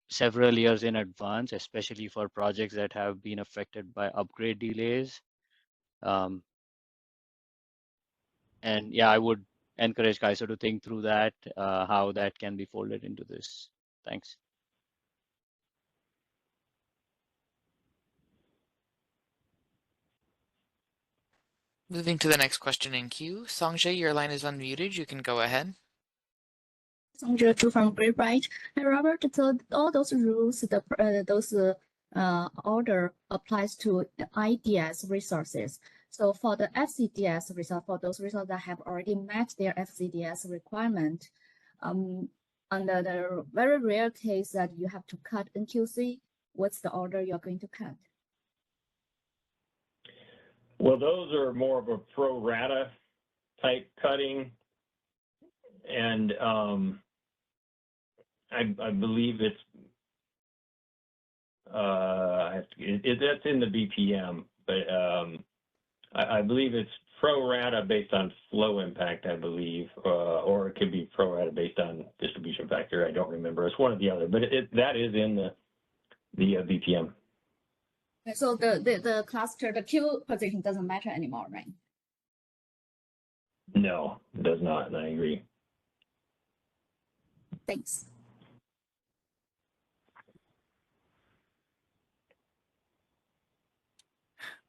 O: several years in advance, especially for projects that have been affected by upgrade delays. And yeah, I would encourage CAISO to think through that, how that can be folded into this. Thanks.
D: Moving to the next question in queue. Songjay, your line is unmuted. You can go ahead.
M: Songjay Chu from Greenbright. Hey, Robert, so all those rules, those order applies to IDS resources. So for the FCDS resource, for those resources that have already met their FCDS requirement, under the very rare case that you have to cut NQC, what's the order you're going to cut?
H: Well, those are more of a pro rata type cutting, and I believe it's that's in the BPM, but I believe it's pro rata based on flow impact, I believe, or it could be pro rata based on distribution factor. I don't remember. It's one or the other, but that is in the BPM.
M: So the cluster, the Q position doesn't matter anymore, right?
H: No, it does not, and I agree.
M: Thanks.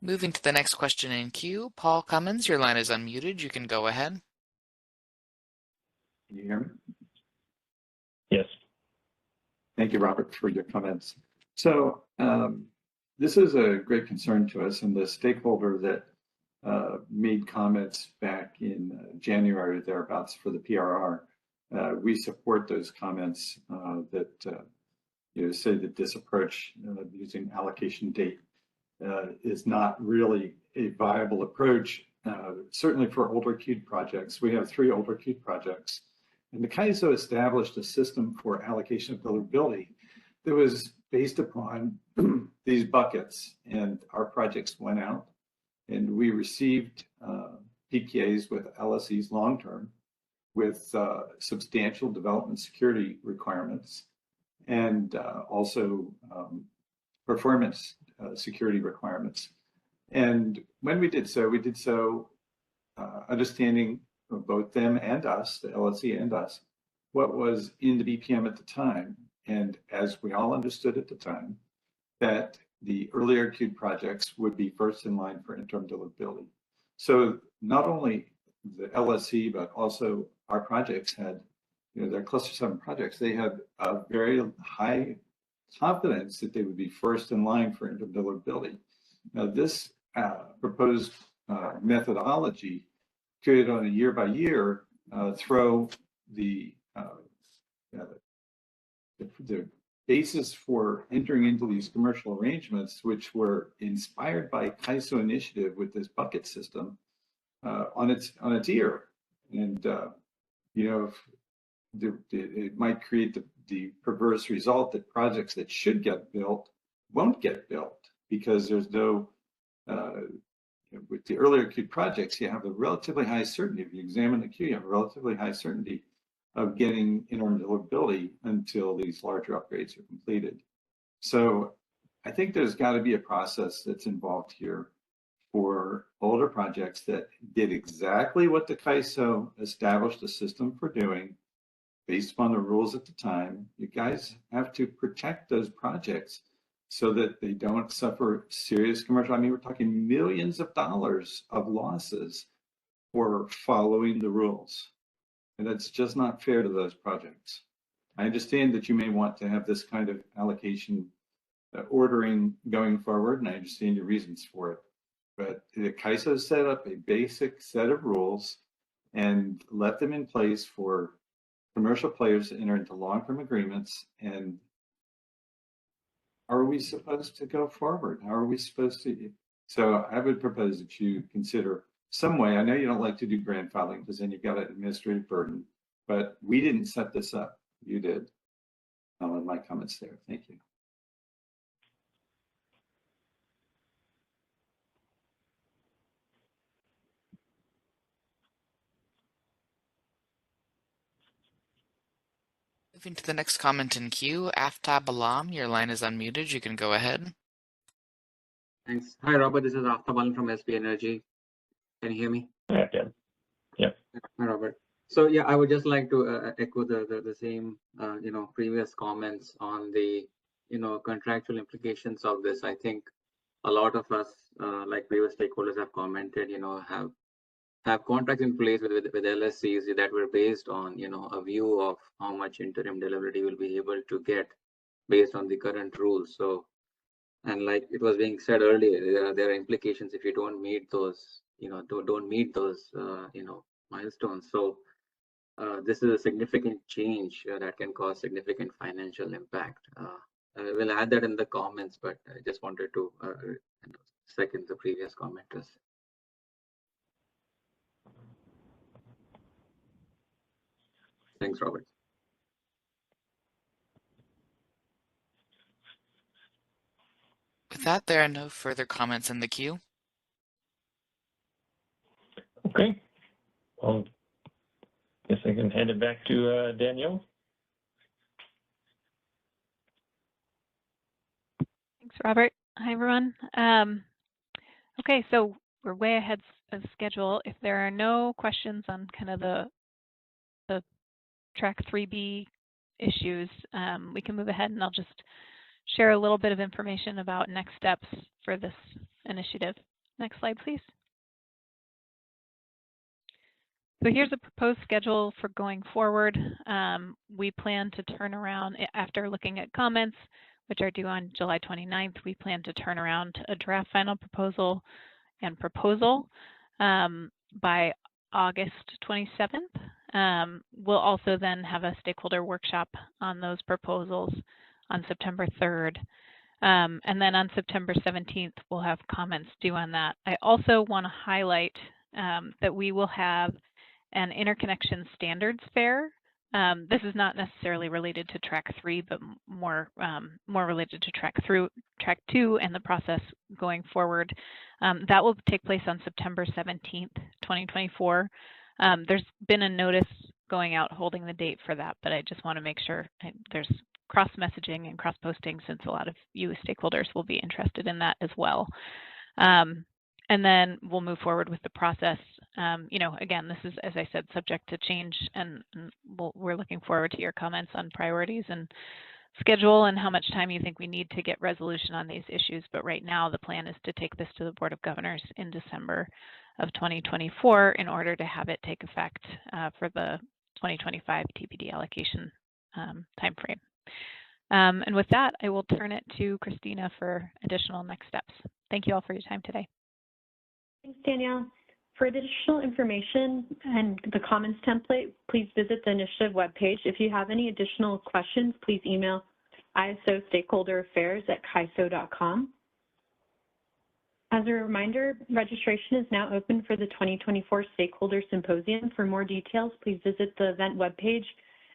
D: Moving to the next question in queue. Paul Cummins, your line is unmuted. You can go ahead.
I: Can you hear me?
H: Yes.
I: Thank you, Robert, for your comments. So this is a great concern to us, and the stakeholder that made comments back in January thereabouts for the PRR, we support those comments that say that this approach using allocation date is not really a viable approach, certainly for older queued projects. We have 3 older queued projects, and the CAISO established a system for allocation of deliverability that was based upon these buckets, and our projects went out, and we received PPAs with LSEs long-term with substantial development security requirements and also performance security requirements. And when we did so understanding both them and us, the LSE and us, what was in the BPM at the time. And as we all understood at the time, that the earlier queued projects would be first in line for interim deliverability. So not only the LSE, but also our projects had, their cluster 7 projects, they had a very high confidence that they would be first in line for interim deliverability. Now this proposed methodology could, on a year by year, throw the basis for entering into these commercial arrangements, which were inspired by CAISO initiative with this bucket system, on its ear. And it might create the perverse result that projects that should get built won't get built because there's no with the earlier queued projects, you have a relatively high certainty. If you examine the queue, you have a relatively high certainty of getting interim deliverability until these larger upgrades are completed. So I think there's got to be a process that's involved here for older projects that did exactly what the CAISO established a system for doing based upon the rules at the time. You guys have to protect those projects so that they don't suffer serious commercial. I mean, we're talking millions of dollars of losses for following the rules. And that's just not fair to those projects. I understand that you may want to have this kind of allocation ordering going forward, and I understand your reasons for it. But the CAISO set up a basic set of rules and let them in place for commercial players to enter into long-term agreements. And how are we supposed to go forward? How are we supposed to? So I would propose that you consider some way. I know you don't like to do grandfathering because then you've got an administrative burden, but we didn't set this up. You did. I'll end my comments there. Thank you.
D: Moving to the next comment in queue, Aftab Alam, your line is unmuted. You can go ahead.
P: Thanks. Hi, Robert. This is Aftab Alam from SP Energy. Can you hear me?
H: Yeah, yeah.
P: Hi, Robert. So yeah, I would just like to echo the same previous comments on the contractual implications of this. I think a lot of us, like previous stakeholders have commented, have contracts in place with LSCs that were based on a view of how much interim deliverability will be able to get based on the current rules. So, and like it was being said earlier, there are implications if you don't meet those don't meet those milestones. So this is a significant change that can cause significant financial impact. We'll add that in the comments, but I just wanted to second the previous commenters. Thanks, Robert.
D: With that, there are no further comments in the queue.
H: Okay. Well, guess I can hand it back to Danielle.
N: Thanks, Robert. Hi, everyone. Okay, so we're way ahead of schedule. If there are no questions on kind of the track 3B issues, we can move ahead, and I'll just share a little bit of information about next steps for this initiative. Next slide, please. So here's a proposed schedule for going forward. We plan to turn around, after looking at comments, which are due on July 29th, we plan to turn around a draft final proposal and proposal by August 27th. We'll also then have a stakeholder workshop on those proposals on September 3rd. And then on September 17th, we'll have comments due on that. I also want to highlight that we will have an interconnection standards fair. This is not necessarily related to track 3, but more related to track 2 and the process going forward. That will take place on September 17th, 2024. There's been a notice going out holding the date for that, but I just want to make sure there's cross-messaging and cross-posting, since a lot of you stakeholders will be interested in that as well. And then we'll move forward with the process. Again, this is, as I said, subject to change, and we're looking forward to your comments on priorities and schedule and how much time you think we need to get resolution on these issues. But right now, the plan is to take this to the Board of Governors in December of 2024 in order to have it take effect for the 2025 TPD allocation timeframe. And with that, I will turn it to Christina for additional next steps. Thank you all for your time today.
Q: Thanks, Danielle. For additional information and the comments template, please visit the initiative webpage. If you have any additional questions, please email isostakeholderaffairs@kaiso.com. As a reminder, registration is now open for the 2024 Stakeholder Symposium. For more details, please visit the event webpage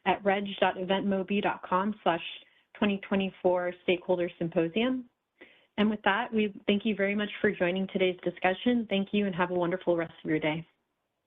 Q: at reg.eventmobi.com/2024 Stakeholder Symposium. And with that, we thank you very much for joining today's discussion. Thank you and have a wonderful rest of your day.